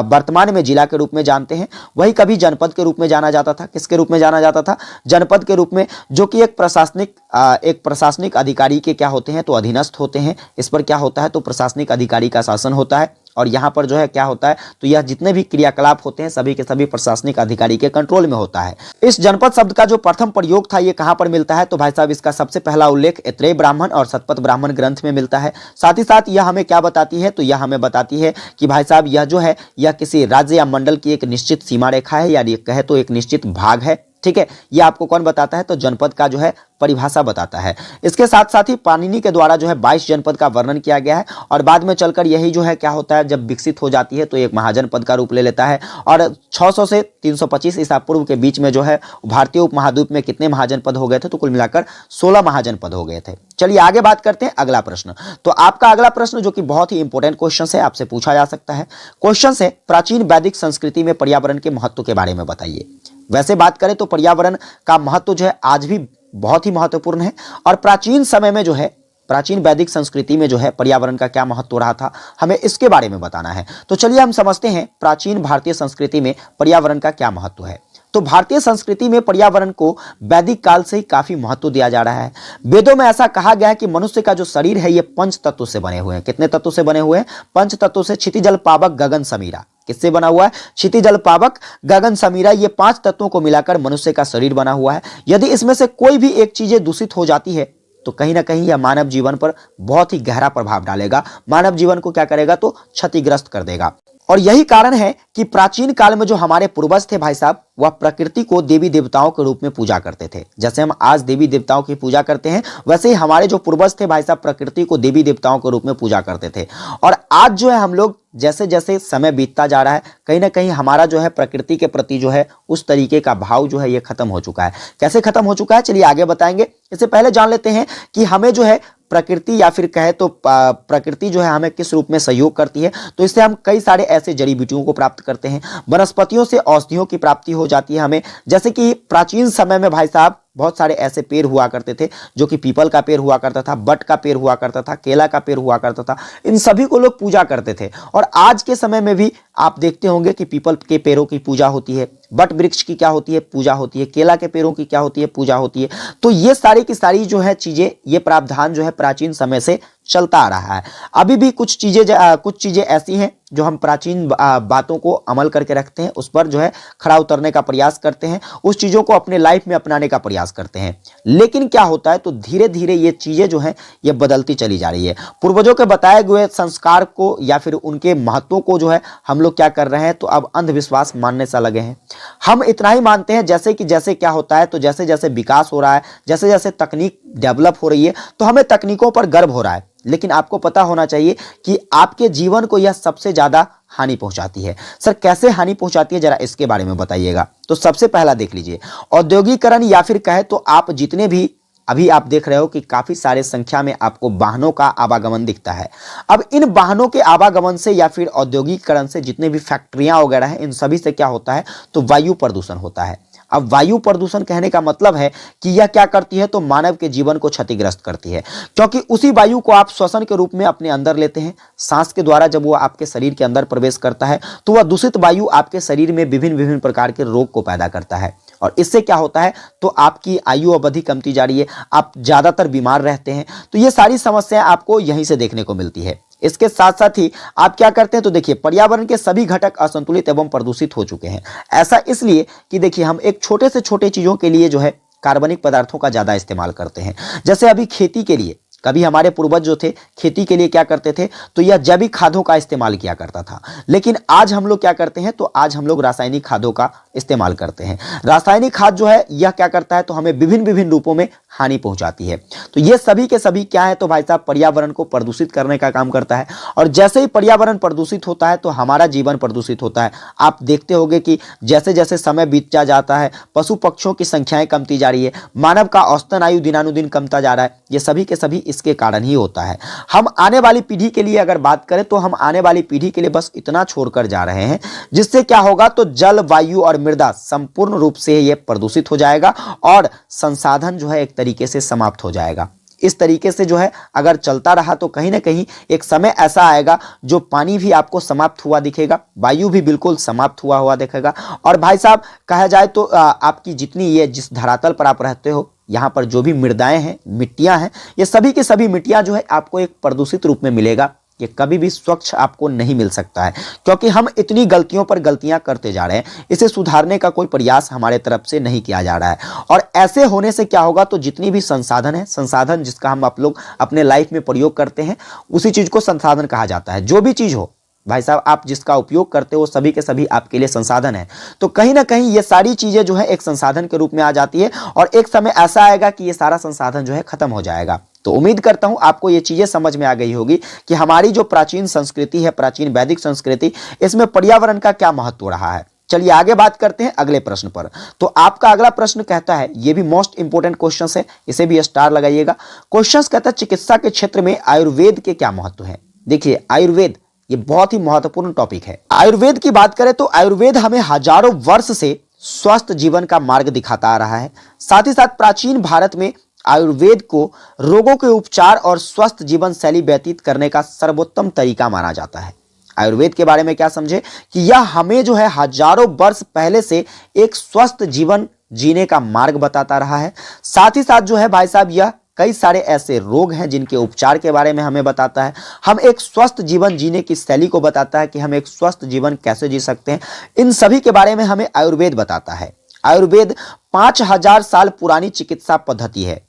वर्तमान में जिला के रूप में जानते हैं, वही कभी जनपद के रूप में जाना जाता था। किसके रूप में जाना जाता था, जनपद के रूप में, जो कि एक प्रशासनिक अधिकारी के क्या होते हैं, तो अधीनस्थ होते हैं। इस पर क्या होता है, तो प्रशासनिक अधिकारी का शासन होता है, और यहाँ पर जो है क्या होता है, तो यह जितने भी क्रियाकलाप होते हैं सभी के सभी प्रशासनिक अधिकारी के कंट्रोल में होता है। इस जनपद शब्द का जो प्रथम प्रयोग था ये कहाँ पर मिलता है, तो भाई साहब इसका सबसे पहला उल्लेख ऐत्रेय ब्राह्मण और शतपथ ब्राह्मण ग्रंथ में मिलता है। साथ ही साथ यह हमें क्या बताती है, तो यह हमें बताती है कि भाई साहब यह जो है यह किसी राज्य या मंडल की एक निश्चित सीमा रेखा है, या कहे तो एक निश्चित भाग है। ठीक है, ये आपको कौन बताता है, तो जनपद का जो है परिभाषा बताता है। इसके साथ साथ ही पाणिनि के द्वारा जो है 22 जनपद का वर्णन किया गया है, और बाद में चलकर यही जो है क्या होता है, जब विकसित हो जाती है तो एक महाजन पद का रूप ले लेता है। और 600 से 325 ईसा पूर्व के बीच में जो है भारतीय उपमहाद्वीप में कितने महाजन पद हो गए थे, तो कुल मिलाकर 16 महाजन पद हो गए थे। चलिए आगे बात करते हैं अगला प्रश्न। तो आपका अगला प्रश्न जो कि बहुत ही इंपॉर्टेंट क्वेश्चन है, आपसे पूछा जा सकता है। क्वेश्चन है प्राचीन वैदिक संस्कृति में पर्यावरण के महत्व के बारे में बताइए। वैसे बात करें तो पर्यावरण का महत्व जो है आज भी बहुत ही महत्वपूर्ण है, और प्राचीन समय में जो है, प्राचीन वैदिक संस्कृति में जो है पर्यावरण का क्या महत्व रहा था, हमें इसके बारे में बताना है। तो चलिए हम समझते हैं प्राचीन भारतीय संस्कृति में पर्यावरण का क्या महत्व है। तो भारतीय संस्कृति में पर्यावरण को वैदिक काल से ही काफी महत्व दिया जा रहा है। वेदों में ऐसा कहा गया है कि मनुष्य का जो शरीर है ये 5 तत्वों से बने हुए हैं। कितने तत्वों से बने हुए हैं, 5 तत्वों से। क्षितिजल पावक गगन समीरा, किससे बना हुआ है, क्षितिजल पावक गगन समीरा, ये 5 तत्वों को मिलाकर मनुष्य का शरीर बना हुआ है। यदि इसमें से कोई भी एक चीजें दूषित हो जाती है तो कहीं ना कहीं यह मानव जीवन पर बहुत ही गहरा प्रभाव डालेगा, मानव जीवन को क्या करेगा, तो क्षतिग्रस्त कर देगा। और यही कारण है कि प्राचीन काल में जो हमारे पूर्वज थे भाई साहब, वह प्रकृति को देवी देवताओं के रूप में पूजा करते थे। जैसे हम आज देवी देवताओं की पूजा करते हैं, वैसे ही हमारे जो पूर्वज थे भाई साहब प्रकृति को देवी देवताओं के रूप में पूजा करते थे। और आज जो है हम लोग जैसे जैसे समय बीतता जा रहा है, कहीं ना कहीं हमारा जो है प्रकृति के प्रति जो है उस तरीके का भाव जो है ये खत्म हो चुका है। कैसे खत्म हो चुका है, चलिए आगे बताएंगे। इससे पहले जान लेते हैं कि हमें जो है प्रकृति, या फिर कहे तो प्रकृति जो है हमें किस रूप में सहयोग करती है। तो इससे हम कई सारे ऐसे जड़ी बूटियों को प्राप्त करते हैं, वनस्पतियों से औषधियों की प्राप्ति हो जाती है हमें। जैसे कि प्राचीन समय में भाई साहब बहुत सारे ऐसे पेड़ हुआ करते थे, जो कि पीपल का पेड़ हुआ करता था, बट का पेड़ हुआ करता था, केला का पेड़ हुआ करता था। इन सभी को लोग पूजा करते थे। और आज के समय में भी आप देखते होंगे कि पीपल के पेड़ों की पूजा होती है, बट वृक्ष की क्या होती है, पूजा होती है, केला के पेड़ों की क्या होती है, पूजा होती है। तो ये सारी की सारी जो है चीजें, ये प्रावधान जो है प्राचीन समय से चलता आ रहा है। अभी भी कुछ चीजें ऐसी हैं जो हम प्राचीन बातों को अमल करके रखते हैं, उस पर जो है खड़ा उतरने का प्रयास करते हैं, उस चीजों को अपने लाइफ में अपनाने का प्रयास करते हैं। लेकिन क्या होता है, तो धीरे धीरे ये चीजें जो हैं ये बदलती चली जा रही है। पूर्वजों के बताए हुए संस्कार को या फिर उनके महत्वों को जो है हम लोग क्या कर रहे हैं, तो अब अंधविश्वास मानने सा लगे हैं। हम इतना ही मानते हैं जैसे क्या होता है, तो जैसे जैसे विकास हो रहा है, जैसे जैसे तकनीक डेवलप हो रही है, तो हमें तकनीकों पर गर्व हो रहा है। लेकिन आपको पता होना चाहिए कि आपके जीवन को यह सबसे ज्यादा हानि पहुंचाती है। सर कैसे हानि पहुंचाती है, जरा इसके बारे में बताइएगा। तो सबसे पहला देख लीजिए, औद्योगिकरण, या फिर कहे तो आप जितने भी अभी आप देख रहे हो कि काफी सारे संख्या में आपको वाहनों का आवागमन दिखता है। अब इन वाहनों के आवागमन से या फिर औद्योगिकरण से जितने भी फैक्ट्रियां वगैरह हैं, इन सभी से क्या होता है, तो वायु प्रदूषण होता है। अब वायु प्रदूषण कहने का मतलब है कि यह क्या करती है, तो मानव के जीवन को क्षतिग्रस्त करती है, क्योंकि उसी वायु को आप श्वसन के रूप में अपने अंदर लेते हैं। सांस के द्वारा जब वो आपके शरीर के अंदर प्रवेश करता है, तो वह दूषित वायु आपके शरीर में विभिन्न विभिन्न प्रकार के रोग को पैदा करता है। और इससे क्या होता है, तो आपकी आयु अवधि कमती जा रही है, आप ज्यादातर बीमार रहते हैं। तो ये सारी समस्याएं आपको यहीं से देखने को मिलती है। इसके साथ साथ ही आप क्या करते हैं, तो देखिए पर्यावरण के सभी घटक असंतुलित एवं प्रदूषित हो चुके हैं। ऐसा इसलिए कि देखिए हम एक छोटे से छोटे चीजों के लिए जो है कार्बनिक पदार्थों का ज्यादा इस्तेमाल करते हैं। जैसे अभी खेती के लिए, कभी हमारे पूर्वज जो थे खेती के लिए क्या करते थे, तो यह जैविक खादों का इस्तेमाल किया करता था। लेकिन आज हम लोग क्या करते हैं, तो आज हम लोग रासायनिक खादों का इस्तेमाल करते हैं। रासायनिक खाद जो है यह क्या करता है, तो हमें विभिन्न विभिन्न रूपों में हानि पहुंचाती है। तो ये सभी के सभी क्या है, तो भाई साहब पर्यावरण को प्रदूषित करने का काम करता है। और जैसे ही पर्यावरण प्रदूषित होता है, तो हमारा जीवन प्रदूषित होता है। आप देखते होंगे कि जैसे जैसे समय बीतता जाता है, पशु पक्षियों की संख्याएं कमती जा रही है, मानव का औसतन आयु दिनानुदिन कमता जा रहा है। ये सभी के सभी इसके कारण ही होता है। हम आने वाली पीढ़ी के लिए अगर बात करें, तो हम आने वाली पीढ़ी के लिए बस इतना छोड़कर जा रहे हैं, जिससे क्या होगा, तो जल, वायु और मृदा संपूर्ण रूप से ये प्रदूषित हो जाएगा और संसाधन जो है एक तरीके से समाप्त हो जाएगा। इस तरीके से जो है अगर चलता रहा, तो कहीं ना कहीं एक समय ऐसा आएगा जो पानी भी आपको समाप्त हुआ दिखेगा, वायु भी बिल्कुल समाप्त हुआ दिखेगा। और भाई साहब कहा जाए तो आपकी जितनी ये जिस धरातल पर आप रहते हो, यहाँ पर जो भी मृदाएं हैं, मिट्टियां हैं, ये सभी की सभी मिट्टियां जो है आपको एक प्रदूषित रूप में मिलेगा। ये कभी भी स्वच्छ आपको नहीं मिल सकता है, क्योंकि हम इतनी गलतियों पर गलतियां करते जा रहे हैं। इसे सुधारने का कोई प्रयास हमारे तरफ से नहीं किया जा रहा है। और ऐसे होने से क्या होगा, तो जितनी भी संसाधन है, संसाधन जिसका हम आप लोग अपने लाइफ में प्रयोग करते हैं, उसी चीज को संसाधन कहा जाता है। जो भी चीज हो भाई साहब, आप जिसका उपयोग करते हो, सभी के सभी आपके लिए संसाधन है। तो कहीं ना कहीं ये सारी चीजें जो है एक संसाधन के रूप में आ जाती है, और एक समय ऐसा आएगा कि ये सारा संसाधन जो है खत्म हो जाएगा। तो उम्मीद करता हूं आपको ये चीजें समझ में आ गई होगी कि हमारी जो प्राचीन संस्कृति है, प्राचीन वैदिक संस्कृति, इसमें पर्यावरण का क्या महत्व रहा है। चलिए आगे बात करते हैं अगले प्रश्न पर। तो आपका अगला प्रश्न कहता है, ये भी मोस्ट इंपोर्टेंट क्वेश्चन है, इसे भी स्टार लगाइएगा। क्वेश्चन कहता है, चिकित्सा के क्षेत्र में आयुर्वेद के क्या महत्व है। देखिए आयुर्वेद ये बहुत ही महत्वपूर्ण टॉपिक है। आयुर्वेद की बात करें तो आयुर्वेद हमें हजारों वर्ष से स्वस्थ जीवन का मार्ग दिखाता आ रहा है। साथ ही साथ प्राचीन भारत में आयुर्वेद को रोगों के उपचार और स्वस्थ जीवन शैली व्यतीत करने का सर्वोत्तम तरीका माना जाता है। आयुर्वेद के बारे में क्या समझे कि यह हमें जो है हजारों वर्ष पहले से एक स्वस्थ जीवन जीने का मार्ग बताता रहा है। साथ ही साथ जो है भाई साहब, यह कई सारे ऐसे रोग हैं जिनके उपचार के बारे में हमें बताता है। हम एक स्वस्थ जीवन जीने की शैली को बताता है कि हम एक स्वस्थ जीवन कैसे जी सकते हैं। इन सभी के बारे में हमें आयुर्वेद बताता है। आयुर्वेद 5000 साल पुरानी चिकित्सा पद्धति है।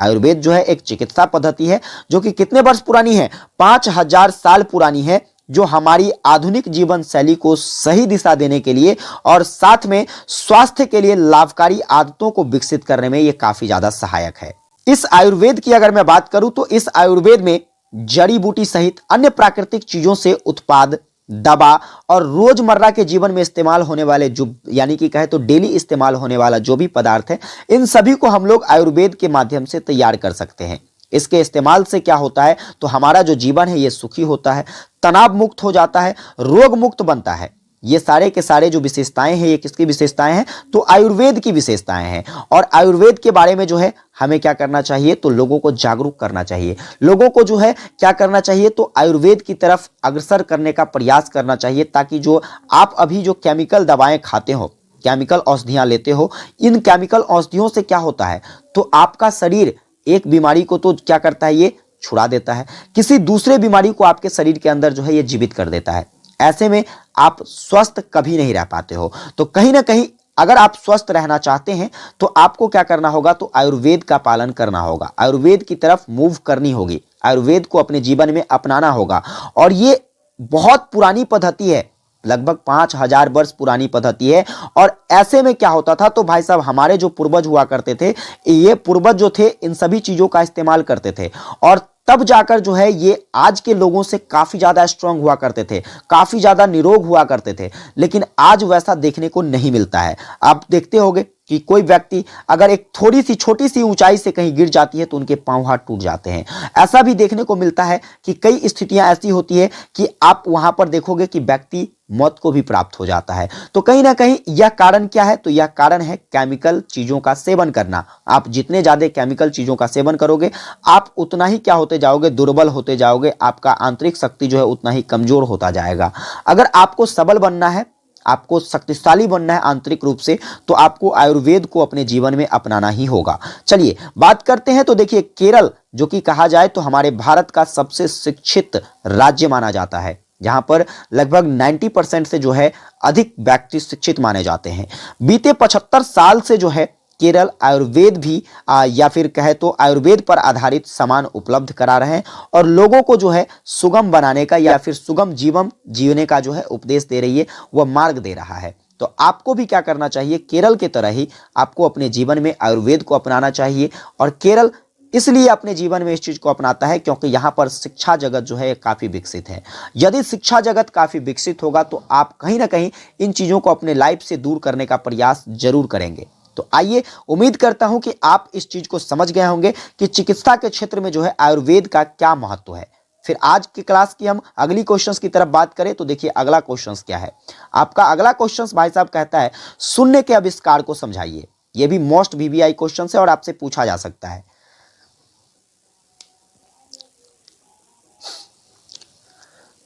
आयुर्वेद जो है एक चिकित्सा पद्धति है जो कि कितने वर्ष पुरानी है, 5000 साल पुरानी है, जो हमारी आधुनिक जीवन शैली को सही दिशा देने के लिए और साथ में स्वास्थ्य के लिए लाभकारी आदतों को विकसित करने में यह काफी ज्यादा सहायक है। इस आयुर्वेद की अगर मैं बात करूं तो इस आयुर्वेद में जड़ी बूटी सहित अन्य प्राकृतिक चीजों से उत्पाद, दवा और रोजमर्रा के जीवन में इस्तेमाल होने वाले जो यानी कि कहे तो डेली इस्तेमाल होने वाला जो भी पदार्थ है, इन सभी को हम लोग आयुर्वेद के माध्यम से तैयार कर सकते हैं। इसके इस्तेमाल से क्या होता है, तो हमारा जो जीवन है ये सुखी होता है, तनाव मुक्त हो जाता है, रोग मुक्त बनता है। ये सारे के सारे जो विशेषताएं हैं, ये किसकी विशेषताएं हैं, तो आयुर्वेद की विशेषताएं हैं। और आयुर्वेद के बारे में जो है हमें क्या करना चाहिए, तो लोगों को जागरूक करना चाहिए। लोगों को जो है क्या करना चाहिए, तो आयुर्वेद की तरफ अग्रसर करने का प्रयास करना चाहिए, ताकि जो आप अभी जो केमिकल दवाएं खाते हो, केमिकल औषधियां लेते हो, इन केमिकल औषधियों से क्या होता है, तो आपका शरीर एक बीमारी को तो क्या करता है, ये छुड़ा देता है, किसी दूसरे बीमारी को आपके शरीर के अंदर जो है ये जीवित कर देता है। ऐसे में आप स्वस्थ कभी नहीं रह पाते हो। तो कहीं ना कहीं अगर आप स्वस्थ रहना चाहते हैं तो आपको क्या करना होगा, तो आयुर्वेद का पालन करना होगा, आयुर्वेद की तरफ मूव करनी होगी, आयुर्वेद को अपने जीवन में अपनाना होगा। और ये बहुत पुरानी पद्धति है, लगभग 5000 वर्ष पुरानी पद्धति है। और ऐसे में क्या होता था, तो भाई साहब हमारे जो पूर्वज हुआ करते थे, ये पूर्वज जो थे इन सभी चीजों का इस्तेमाल करते थे और तब जाकर जो है ये आज के लोगों से काफी ज्यादा स्ट्रांग हुआ करते थे, काफी ज्यादा निरोग हुआ करते थे। लेकिन आज वैसा देखने को नहीं मिलता है। आप देखते होंगे कि कोई व्यक्ति अगर एक थोड़ी सी छोटी सी ऊंचाई से कहीं गिर जाती है तो उनके पांव हाथ टूट जाते हैं। ऐसा भी देखने को मिलता है कि कई स्थितियां ऐसी होती है कि आप वहां पर देखोगे कि व्यक्ति मौत को भी प्राप्त हो जाता है। तो कहीं ना कहीं यह कारण क्या है, तो यह कारण है केमिकल चीजों का सेवन करना। आप जितने ज्यादा केमिकल चीजों का सेवन करोगे आप उतना ही क्या होते जाओगे, दुर्बल होते जाओगे, आपका आंतरिक शक्ति जो है उतना ही कमजोर होता जाएगा। अगर आपको सबल बनना है, आपको शक्तिशाली बनना है आंतरिक रूप से, तो आपको आयुर्वेद को अपने जीवन में अपनाना ही होगा। चलिए बात करते हैं। तो देखिए केरल जो कि कहा जाए तो हमारे भारत का सबसे शिक्षित राज्य माना जाता है, जहां पर लगभग 90% से जो है अधिक व्यक्ति शिक्षित माने जाते हैं। बीते 75 साल से जो है केरल आयुर्वेद भी या फिर कहे तो आयुर्वेद पर आधारित सामान उपलब्ध करा रहे हैं और लोगों को जो है सुगम बनाने का या फिर सुगम जीवन जीने का जो है उपदेश दे रही है, वह मार्ग दे रहा है। तो आपको भी क्या करना चाहिए, केरल की तरह ही आपको अपने जीवन में आयुर्वेद को अपनाना चाहिए। और केरल इसलिए अपने जीवन में इस चीज को अपनाता है क्योंकि यहां पर शिक्षा जगत जो है काफी विकसित है। यदि शिक्षा जगत काफी विकसित होगा तो आप कहीं ना कहीं इन चीजों को अपने लाइफ से दूर करने का प्रयास जरूर करेंगे। तो आइए, उम्मीद करता हूं कि आप इस चीज को समझ गए होंगे कि चिकित्सा के क्षेत्र में जो है आयुर्वेद का क्या महत्व है। फिर आज की क्लास की हम अगली क्वेश्चंस की तरफ बात करें तो देखिए अगला क्वेश्चंस क्या है। आपका अगला क्वेश्चंस भाई साहब कहता है शून्य के आविष्कार को समझाइए। यह भी मोस्ट वीवीआई क्वेश्चन है और आपसे पूछा जा सकता है।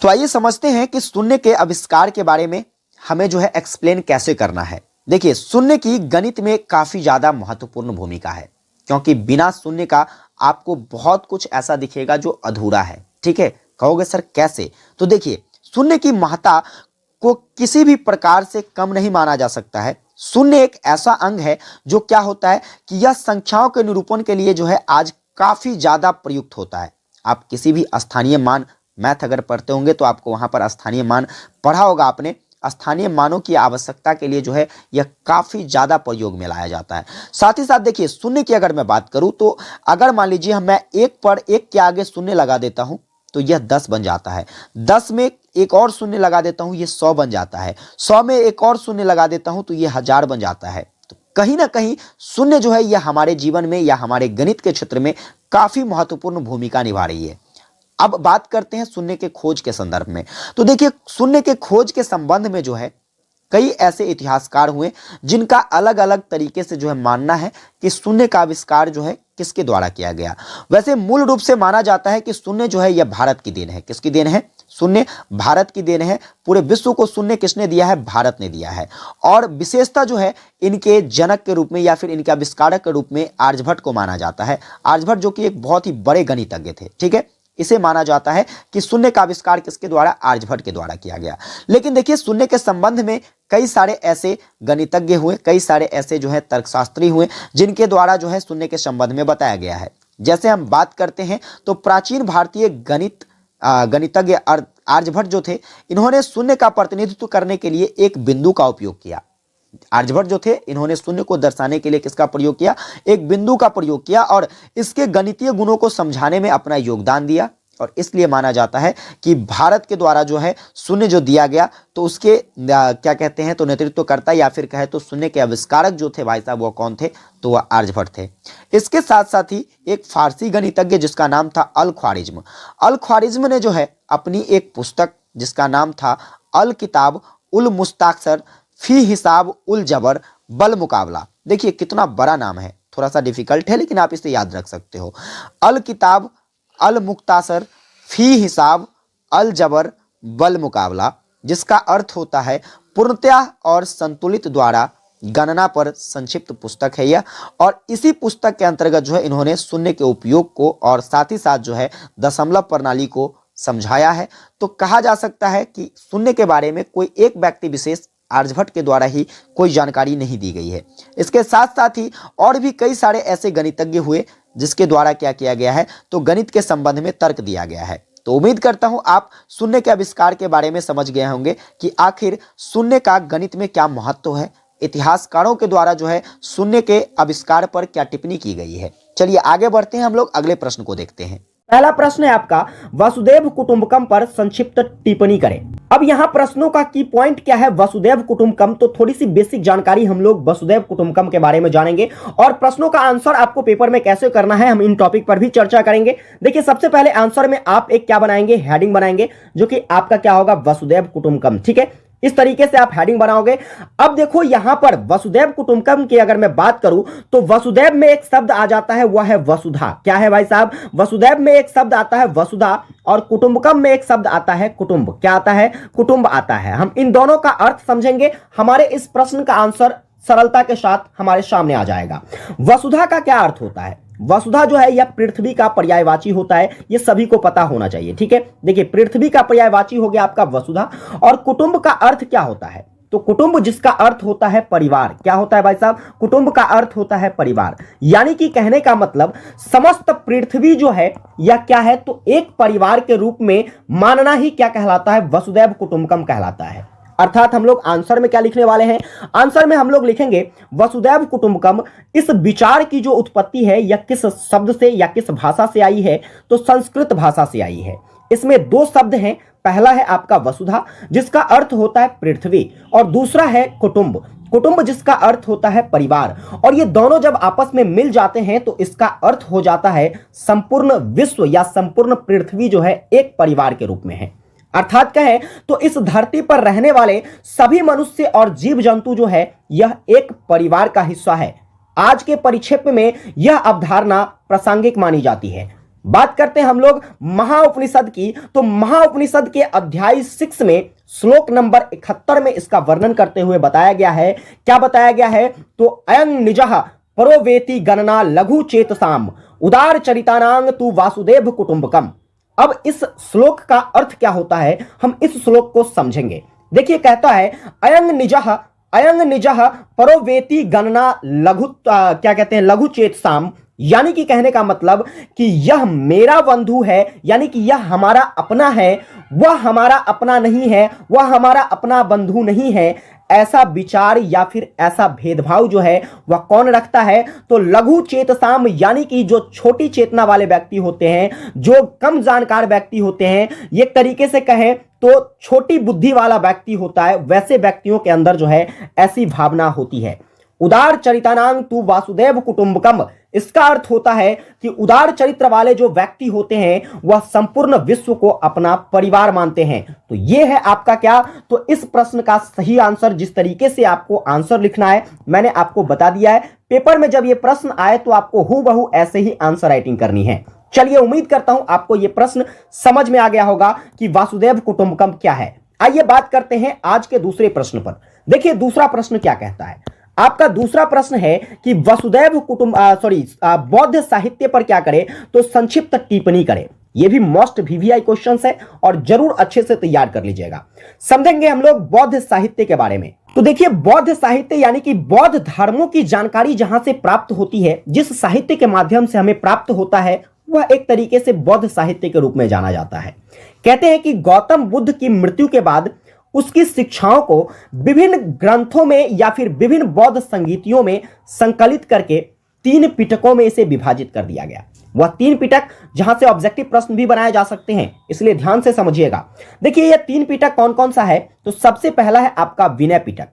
तो आइए समझते हैं कि शून्य के आविष्कार के बारे में हमें जो है एक्सप्लेन कैसे करना है। देखिए शून्य की गणित में काफी ज्यादा महत्वपूर्ण भूमिका है, क्योंकि बिना शून्य का आपको बहुत कुछ ऐसा दिखेगा जो अधूरा है। ठीक है, कहोगे सर कैसे? तो देखिए शून्य की महत्ता को किसी भी प्रकार से कम नहीं माना जा सकता है। शून्य एक ऐसा अंग है जो क्या होता है कि यह संख्याओं के निरूपण के लिए जो है आज काफी ज्यादा प्रयुक्त होता है। आप किसी भी स्थानीय मान, मैथ अगर पढ़ते होंगे तो आपको वहां पर स्थानीय मान पढ़ा होगा आपने। स्थानीय मानों की आवश्यकता के लिए जो है यह काफी ज्यादा प्रयोग में लाया जाता है। साथ ही साथ देखिए शून्य की अगर मैं बात करूं तो अगर मान लीजिए मैं एक पर एक के आगे शून्य लगा देता हूं तो यह 10 बन जाता है। 10 में एक और शून्य लगा देता हूं, यह 100 बन जाता है। 100 में एक और शून्य लगा देता हूं तो यह 1000 बन जाता है। तो कहीं ना कहीं शून्य जो है यह हमारे जीवन में या हमारे गणित के क्षेत्र में काफी महत्वपूर्ण भूमिका निभा रही है। अब बात करते हैं शून्य के खोज के संदर्भ में। तो देखिए शून्य के खोज के संबंध में जो है कई ऐसे इतिहासकार हुए जिनका अलग अलग तरीके से जो है मानना है कि शून्य का आविष्कार जो है किसके द्वारा किया गया। वैसे मूल रूप से माना जाता है कि शून्य जो है यह भारत की देन है। किसकी देन है? शून्य भारत की देन है। पूरे विश्व को शून्य किसने दिया है? भारत ने दिया है। और विशेषता जो है इनके जनक के रूप में या फिर इनके आविष्कारक के रूप में आर्यभट्ट को माना जाता है। आर्यभट्ट जो कि एक बहुत ही बड़े गणितज्ञ थे। ठीक है, इसे माना जाता है कि शून्य का आविष्कार किसके द्वारा? आर्यभट्ट के द्वारा किया गया। लेकिन देखिए शून्य के संबंध में कई सारे ऐसे गणितज्ञ हुए, कई सारे ऐसे जो है तर्कशास्त्री हुए जिनके द्वारा जो है शून्य के संबंध में बताया गया है। जैसे हम बात करते हैं तो प्राचीन भारतीय गणितज्ञ आर्यभट्ट जो थे, इन्होंने शून्य का प्रतिनिधित्व करने के लिए एक बिंदु का उपयोग किया। आर्यभट्ट जो थे इन्होंने शून्य को दर्शाने के लिए किसका प्रयोग किया? एक बिंदु का प्रयोग किया और इसके गणितीय गुणों को समझाने में अपना योगदान दिया। और इसलिए माना जाता है कि भारत के द्वारा जो है शून्य जो दिया गया तो उसके क्या कहते हैं तो नेतृत्वकर्ता या फिर कहे तो शून्य के आविष्कारक जो थे भाई साहब वो कौन थे? तो वह आर्यभट्ट थे। इसके साथ साथ ही एक फारसी गणितज्ञ जिसका नाम था अल ख्वारिज्म। अल ख्वारिज्म ने जो है अपनी एक पुस्तक जिसका नाम था अल किताब उल मुस्ताखर फी हिसाब उल जबर बल मुकाबला। देखिए कितना बड़ा नाम है, थोड़ा सा डिफिकल्ट है लेकिन आप इसे याद रख सकते हो। अल किताब अल मुख्तासर फी हिसाब अल जबर बल मुकाबला, जिसका अर्थ होता है पूर्णतया और संतुलित द्वारा गणना पर संक्षिप्त पुस्तक है यह। और इसी पुस्तक के अंतर्गत जो है इन्होंने शून्य के उपयोग को और साथ ही साथ जो है दशमलव प्रणाली को समझाया है। तो कहा जा सकता है कि शून्य के बारे में कोई एक व्यक्ति विशेष आर्यभट्ट के द्वारा ही कोई जानकारी नहीं दी गई है। इसके साथ साथ ही और भी कई सारे ऐसे गणितज्ञ हुए जिसके द्वारा क्या किया गया है तो गणित के संबंध में तर्क दिया गया है। तो उम्मीद करता हूं आप शून्य के आविष्कार के बारे में समझ गए होंगे कि आखिर शून्य का गणित में क्या महत्व है, इतिहासकारों के द्वारा जो है शून्य के आविष्कार पर क्या टिप्पणी की गई है। चलिए आगे बढ़ते हैं, हम लोग अगले प्रश्न को देखते हैं। पहला प्रश्न है आपका, वसुदेव कुटुंबकम पर संक्षिप्त टिप्पणी करें। अब यहां प्रश्नों का की पॉइंट क्या है, वसुदेव कुटुंबकम, तो थोड़ी सी बेसिक जानकारी हम लोग वसुदेव कुटुंबकम के बारे में जानेंगे और प्रश्नों का आंसर आपको पेपर में कैसे करना है हम इन टॉपिक पर भी चर्चा करेंगे। देखिए सबसे पहले आंसर में आप एक क्या बनाएंगे, हेडिंग बनाएंगे, जो कि आपका क्या होगा, वसुदेव कुटुंबकम। ठीक है, इस तरीके से आप हेडिंग बनाओगे। अब देखो यहां पर वसुदेव कुटुंबकम की अगर मैं बात करूं तो वसुदेव में एक शब्द आ जाता है, वह है वसुधा। क्या है भाई साहब, वसुदेव में एक शब्द आता है वसुधा और कुटुंबकम में एक शब्द आता है कुटुंब। क्या आता है, कुटुंब आता है। हम इन दोनों का अर्थ समझेंगे, हमारे इस प्रश्न का आंसर सरलता के साथ हमारे सामने आ जाएगा। वसुधा का क्या अर्थ होता है, वसुधा जो है यह पृथ्वी का पर्यायवाची होता है, यह सभी को पता होना चाहिए। ठीक है, देखिए पृथ्वी का पर्यायवाची हो गया आपका वसुधा। और कुटुंब का अर्थ क्या होता है, तो कुटुंब जिसका अर्थ होता है परिवार। क्या होता है भाई साहब, कुटुंब का अर्थ होता है परिवार। यानी कि कहने का मतलब समस्त पृथ्वी जो है यह क्या है, तो एक परिवार के रूप में मानना ही क्या कहलाता है, वसुदैव कुटुंबकम कहलाता है। अर्थात हम लोग आंसर में क्या लिखने वाले हैं, आंसर में हम लोग लिखेंगे वसुदैव कुटुंबकम। इस विचार की जो उत्पत्ति है यह किस शब्द से या किस भाषा से आई है, तो संस्कृत भाषा से आई है। इसमें दो शब्द हैं, पहला है आपका वसुधा जिसका अर्थ होता है पृथ्वी और दूसरा है कुटुंब, कुटुंब जिसका अर्थ होता है परिवार। और ये दोनों जब आपस में मिल जाते हैं तो इसका अर्थ हो जाता है संपूर्ण विश्व या संपूर्ण पृथ्वी जो है एक परिवार के रूप में है। अर्थात कहें तो इस धरती पर रहने वाले सभी मनुष्य और जीव जंतु जो है यह एक परिवार का हिस्सा है। आज के परिप्रेक्ष्य में यह अवधारणा प्रासंगिक मानी जाती है। बात करते हैं हम लोग महाउपनिषद की, तो महाउपनिषद के अध्याय 6 में श्लोक नंबर 71 में इसका वर्णन करते हुए बताया गया है। क्या बताया गया है, तो अयं निजः परोवेति गणना लघु चेतसाम उदार चरितानांग तु वासुदेव कुटुंबकम। अब इस श्लोक का अर्थ क्या होता है, हम इस श्लोक को समझेंगे। देखिए कहता है अयंग निजः परोवेति गणना लघु क्या कहते हैं, लघु चेतसाम। यानी कि कहने का मतलब कि यह मेरा बंधु है, यानी कि यह हमारा अपना है, वह हमारा अपना नहीं है, वह हमारा अपना बंधु नहीं है। ऐसा विचार या फिर ऐसा भेदभाव जो है वह कौन रखता है, तो लघु चेतसाम, यानी कि जो छोटी चेतना वाले व्यक्ति होते हैं, जो कम जानकार व्यक्ति होते हैं, ये तरीके से कहें तो छोटी बुद्धि वाला व्यक्ति होता है, वैसे व्यक्तियों के अंदर जो है ऐसी भावना होती है। उदार चरितानांग तु वासुदेव कुटुंबकम, इसका अर्थ होता है कि उदार चरित्र वाले जो व्यक्ति होते हैं वह संपूर्ण विश्व को अपना परिवार मानते हैं। तो यह है आपका क्या, तो इस प्रश्न का सही आंसर, जिस तरीके से आपको आंसर लिखना है मैंने आपको बता दिया है। पेपर में जब यह प्रश्न आए तो आपको हूबहू ऐसे ही आंसर राइटिंग करनी है। चलिए उम्मीद करता हूं आपको यह प्रश्न समझ में आ गया होगा कि वासुदेव कुटुंबकम क्या है। आइए बात करते हैं आज के दूसरे प्रश्न पर। देखिए दूसरा प्रश्न क्या कहता है, आपका दूसरा प्रश्न है कि वसुदैव बौद्ध साहित्य पर क्या करे, तो संक्षिप्त टिप्पणी करे। यह भी मोस्ट वीवीआई क्वेश्चन है और जरूर अच्छे से तैयार कर लीजिएगा। समझेंगे हम लोग बौद्ध साहित्य के बारे में। तो देखिए बौद्ध साहित्य यानी कि बौद्ध धर्मों की जानकारी जहां से प्राप्त होती है, जिस साहित्य के माध्यम से हमें प्राप्त होता है, वह एक तरीके से बौद्ध साहित्य के रूप में जाना जाता है। कहते हैं कि गौतम बुद्ध की मृत्यु के बाद उसकी शिक्षाओं को विभिन्न ग्रंथों में या फिर विभिन्न बौद्ध संगीतियों में संकलित करके 3 पिटकों में इसे विभाजित कर दिया गया। वह 3 पिटक जहां से ऑब्जेक्टिव प्रश्न भी बनाए जा सकते हैं, इसलिए ध्यान से समझिएगा। देखिए यह 3 पिटक कौन कौन सा है, तो सबसे पहला है आपका विनय पिटक।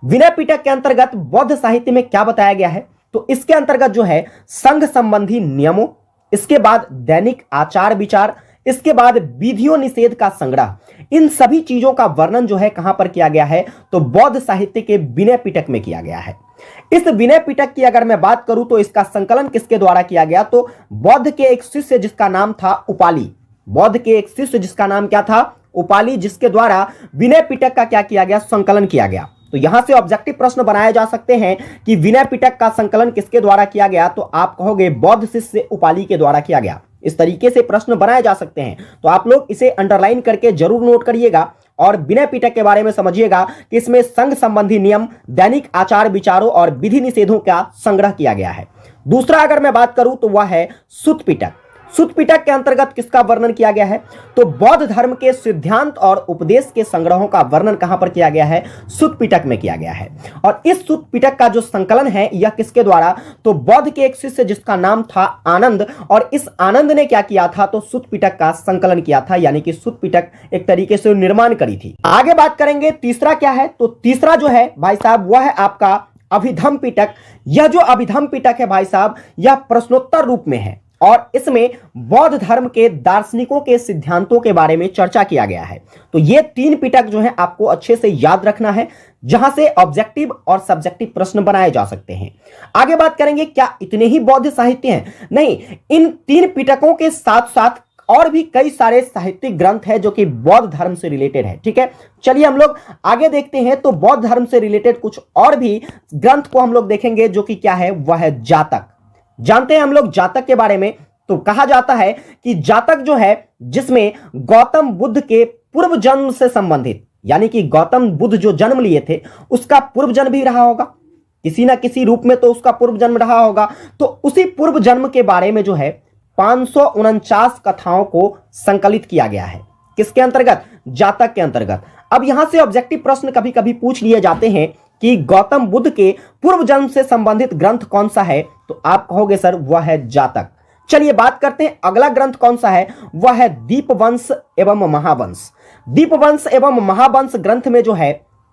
विनय पिटक के अंतर्गत बौद्ध साहित्य में क्या बताया गया है, तो इसके अंतर्गत जो है संघ संबंधी नियमों, इसके बाद दैनिक आचार विचार, इसके बाद विधियों निषेध का संग्रह, इन सभी चीजों का वर्णन जो है कहां पर किया गया है, तो बौद्ध साहित्य के विनय पिटक में किया गया है। इस विनय पिटक की अगर मैं बात करूं तो इसका संकलन किसके द्वारा किया गया, तो बौद्ध के एक शिष्य जिसका नाम था उपाली। बौद्ध के एक शिष्य जिसका नाम क्या था, उपाली, जिसके द्वारा विनय पिटक का क्या किया गया, संकलन किया गया। तो यहां से ऑब्जेक्टिव प्रश्न बनाए जा सकते हैं कि विनय पिटक का संकलन किसके द्वारा किया गया, तो आप कहोगे बौद्ध शिष्य उपाली के द्वारा किया गया। इस तरीके से प्रश्न बनाए जा सकते हैं, तो आप लोग इसे अंडरलाइन करके जरूर नोट करिएगा और विनय पिटक के बारे में समझिएगा कि इसमें संघ संबंधी नियम, दैनिक आचार विचारों और विधि निषेधों का संग्रह किया गया है। दूसरा अगर मैं बात करूं तो वह है सुत पिटक। सुत्त पिटक के अंतर्गत किसका वर्णन किया गया है? तो बौद्ध धर्म के सिद्धांत और उपदेश के संग्रहों का वर्णन कहां पर किया गया है? सुत्त पिटक में किया गया है। और इस सुत्त पिटक का जो संकलन है यह किसके द्वारा? तो बौद्ध के एक शिष्य जिसका नाम था आनंद, और इस आनंद ने क्या किया था? तो सुत्त पिटक का संकलन किया था, यानी कि सुत्त पिटक एक तरीके से निर्माण करी थी। आगे बात करेंगे तीसरा क्या है? तो तीसरा जो है भाई साहब वह है आपका अभिधम्म पिटक। यह जो अभिधम्म पिटक है भाई साहब यह प्रश्नोत्तर रूप में है और इसमें बौद्ध धर्म के दार्शनिकों के सिद्धांतों के बारे में चर्चा किया गया है। तो ये 3 पिटक जो है आपको अच्छे से याद रखना है, जहां से ऑब्जेक्टिव और सब्जेक्टिव प्रश्न बनाए जा सकते हैं। आगे बात करेंगे क्या इतने ही बौद्ध साहित्य हैं? नहीं, इन 3 पिटकों के साथ साथ और भी कई सारे साहित्यिक ग्रंथ है जो कि बौद्ध धर्म से रिलेटेड है। ठीक है, चलिए हम लोग आगे देखते हैं। तो बौद्ध धर्म से रिलेटेड कुछ और भी ग्रंथ को हम लोग देखेंगे, जो कि क्या है? वह है जातक। जानते हैं हम लोग जातक के बारे में। तो कहा जाता है कि जातक जो है जिसमें गौतम बुद्ध के पूर्व जन्म से संबंधित, यानी कि गौतम बुद्ध जो जन्म लिए थे उसका पूर्व जन्म भी रहा होगा, किसी ना किसी रूप में तो उसका पूर्व जन्म रहा होगा। तो उसी पूर्व जन्म के बारे में जो है 549 कथाओं को संकलित किया गया है। किसके अंतर्गत? जातक के अंतर्गत। अब यहां से ऑब्जेक्टिव प्रश्न कभी कभी पूछ लिए जाते हैं कि गौतम बुद्ध के पूर्व जन्म से संबंधित ग्रंथ कौन सा है? तो आप कहोगे सर वह है जातक। चलिए बात करते हैं अगला ग्रंथ कौन सा है? वह है दीपवंश एवं महावंश। दीपवंश एवं महावंश ग्रंथ में जो है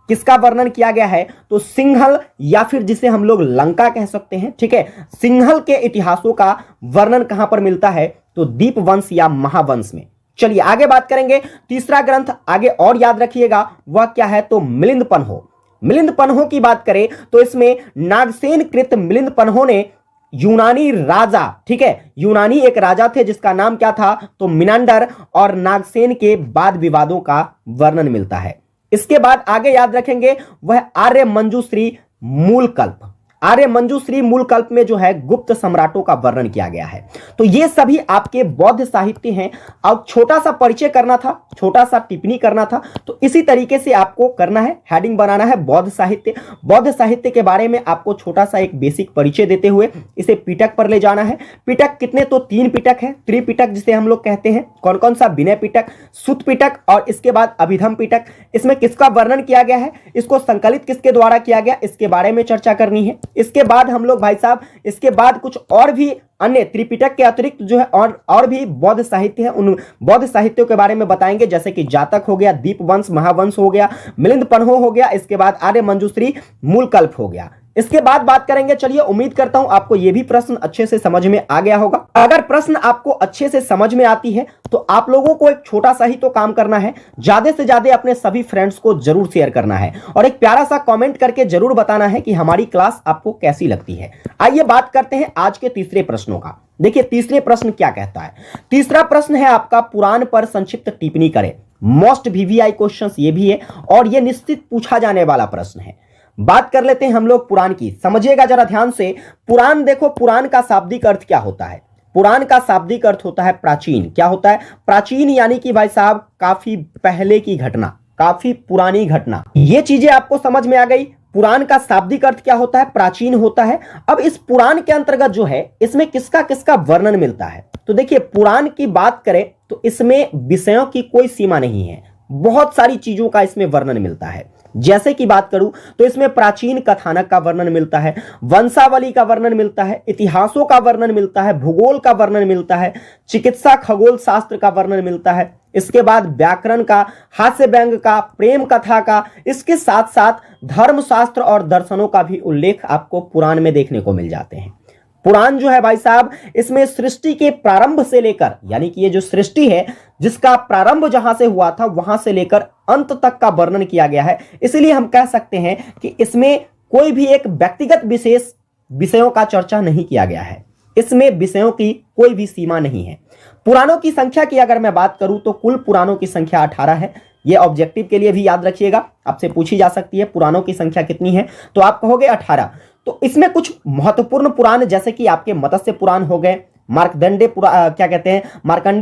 किसका वर्णन किया गया है? तो सिंहल या फिर जिसे हम लोग लंका कह सकते हैं। ठीक है, सिंहल के इतिहासों का वर्णन कहां पर मिलता है? तो दीपवंश या महावंश में। चलिए आगे बात करेंगे। तीसरा ग्रंथ आगे और याद रखिएगा, वह क्या है? तो मिलिंद पन्हो। मिलिंद पन्हो की बात करें तो इसमें नागसेन कृत मिलिंद पन्हो ने यूनानी राजा, ठीक है, यूनानी एक राजा थे जिसका नाम क्या था? तो मिनांडर, और नागसेन के वाद विवादों का वर्णन मिलता है। इसके बाद आगे याद रखेंगे वह आर्य मंजूश्री मूलकल्प। आर्य मंजूश्री मूलकल्प में जो है गुप्त सम्राटों का वर्णन किया गया है। तो ये सभी आपके बौद्ध साहित्य हैं। अब छोटा सा परिचय करना था, छोटा सा टिप्पणी करना था, तो इसी तरीके से आपको करना है, हेडिंग बनाना है बौद्ध साहित्य। बौद्ध साहित्य के बारे में आपको छोटा सा एक बेसिक परिचय देते हुए इसे पिटक पर ले जाना है। पिटक कितने? तो 3 पिटक है। त्रिपिटक जिसे हम लोग कहते हैं। कौन कौन सा? विनय पिटक, सुत्त पिटक और इसके बाद अभिधम्म पिटक। इसमें किसका वर्णन किया गया है? इसको संकलित किसके द्वारा किया गया, इसके बारे में चर्चा करनी है। इसके बाद हम लोग भाई साहब इसके बाद कुछ और भी अन्य त्रिपिटक के अतिरिक्त जो है और भी बौद्ध साहित्य है, उन बौद्ध साहित्यों के बारे में बताएंगे, जैसे कि जातक हो गया, दीपवंश महावंश हो गया, मिलिंद पन्हो हो गया, इसके बाद आर्य मंजूश्री मूलकल्प हो गया। इसके बाद बात करेंगे। चलिए उम्मीद करता हूं आपको यह भी प्रश्न अच्छे से समझ में आ गया होगा। अगर प्रश्न आपको अच्छे से समझ में आती है तो आप लोगों को एक छोटा सा ही तो काम करना है, ज्यादा से ज्यादा अपने सभी फ्रेंड्स को जरूर शेयर करना है और एक प्यारा सा कमेंट करके जरूर बताना है कि हमारी क्लास आपको कैसी लगती है। आइए बात करते हैं आज के तीसरे प्रश्नों का। देखिए तीसरे प्रश्न क्या कहता है। तीसरा प्रश्न है आपका पुराण पर संक्षिप्त टिप्पणी करें। मोस्ट वीवीआई क्वेश्चंस ये भी है और ये निश्चित पूछा जाने वाला प्रश्न है। बात कर लेते हैं हम लोग पुराण की। समझिएगा जरा ध्यान से। पुराण देखो, पुराण का शाब्दिक अर्थ क्या होता है? पुराण का शाब्दिक अर्थ होता है प्राचीन। क्या होता है? प्राचीन, यानी कि भाई साहब काफी पहले की घटना, काफी पुरानी घटना। ये चीजें आपको समझ में आ गई। पुराण का शाब्दिक अर्थ क्या होता है? प्राचीन होता है। अब इस पुराण के अंतर्गत जो है इसमें किसका किसका वर्णन मिलता है? तो देखिए पुराण की बात करें तो इसमें विषयों की कोई सीमा नहीं है, बहुत सारी चीजों का इसमें वर्णन मिलता है। जैसे कि बात करूं तो इसमें प्राचीन कथानक का वर्णन मिलता है, वंशावली का वर्णन मिलता है, इतिहासों का वर्णन मिलता है, भूगोल का वर्णन मिलता है, चिकित्सा खगोल शास्त्र का वर्णन मिलता है, इसके बाद व्याकरण का, हास्य व्यंग का, प्रेम कथा का, इसके साथ साथ धर्मशास्त्र और दर्शनों का भी उल्लेख आपको पुराण में देखने को मिल जाते हैं। पुराण जो है भाई साहब इसमें सृष्टि के प्रारंभ से लेकर, यानी कि ये जो सृष्टि है जिसका प्रारंभ जहां से हुआ था वहां से लेकर अंत तक का वर्णन किया गया है। इसलिए हम कह सकते हैं कि इसमें कोई भी एक व्यक्तिगत विशेष विषयों का चर्चा नहीं किया गया है। इसमें विषयों की कोई भी सीमा नहीं है। पुराणों की संख्या की अगर मैं बात करूं तो कुल पुराणों की संख्या 18 है। ये ऑब्जेक्टिव के लिए भी याद रखिएगा, आपसे पूछी जा सकती है पुराणों की संख्या कितनी है, तो आप कहोगे 18। तो इसमें कुछ महत्वपूर्ण पुराण जैसे कि आपके मत्स्य पुराण हो गए, मार्कंडेय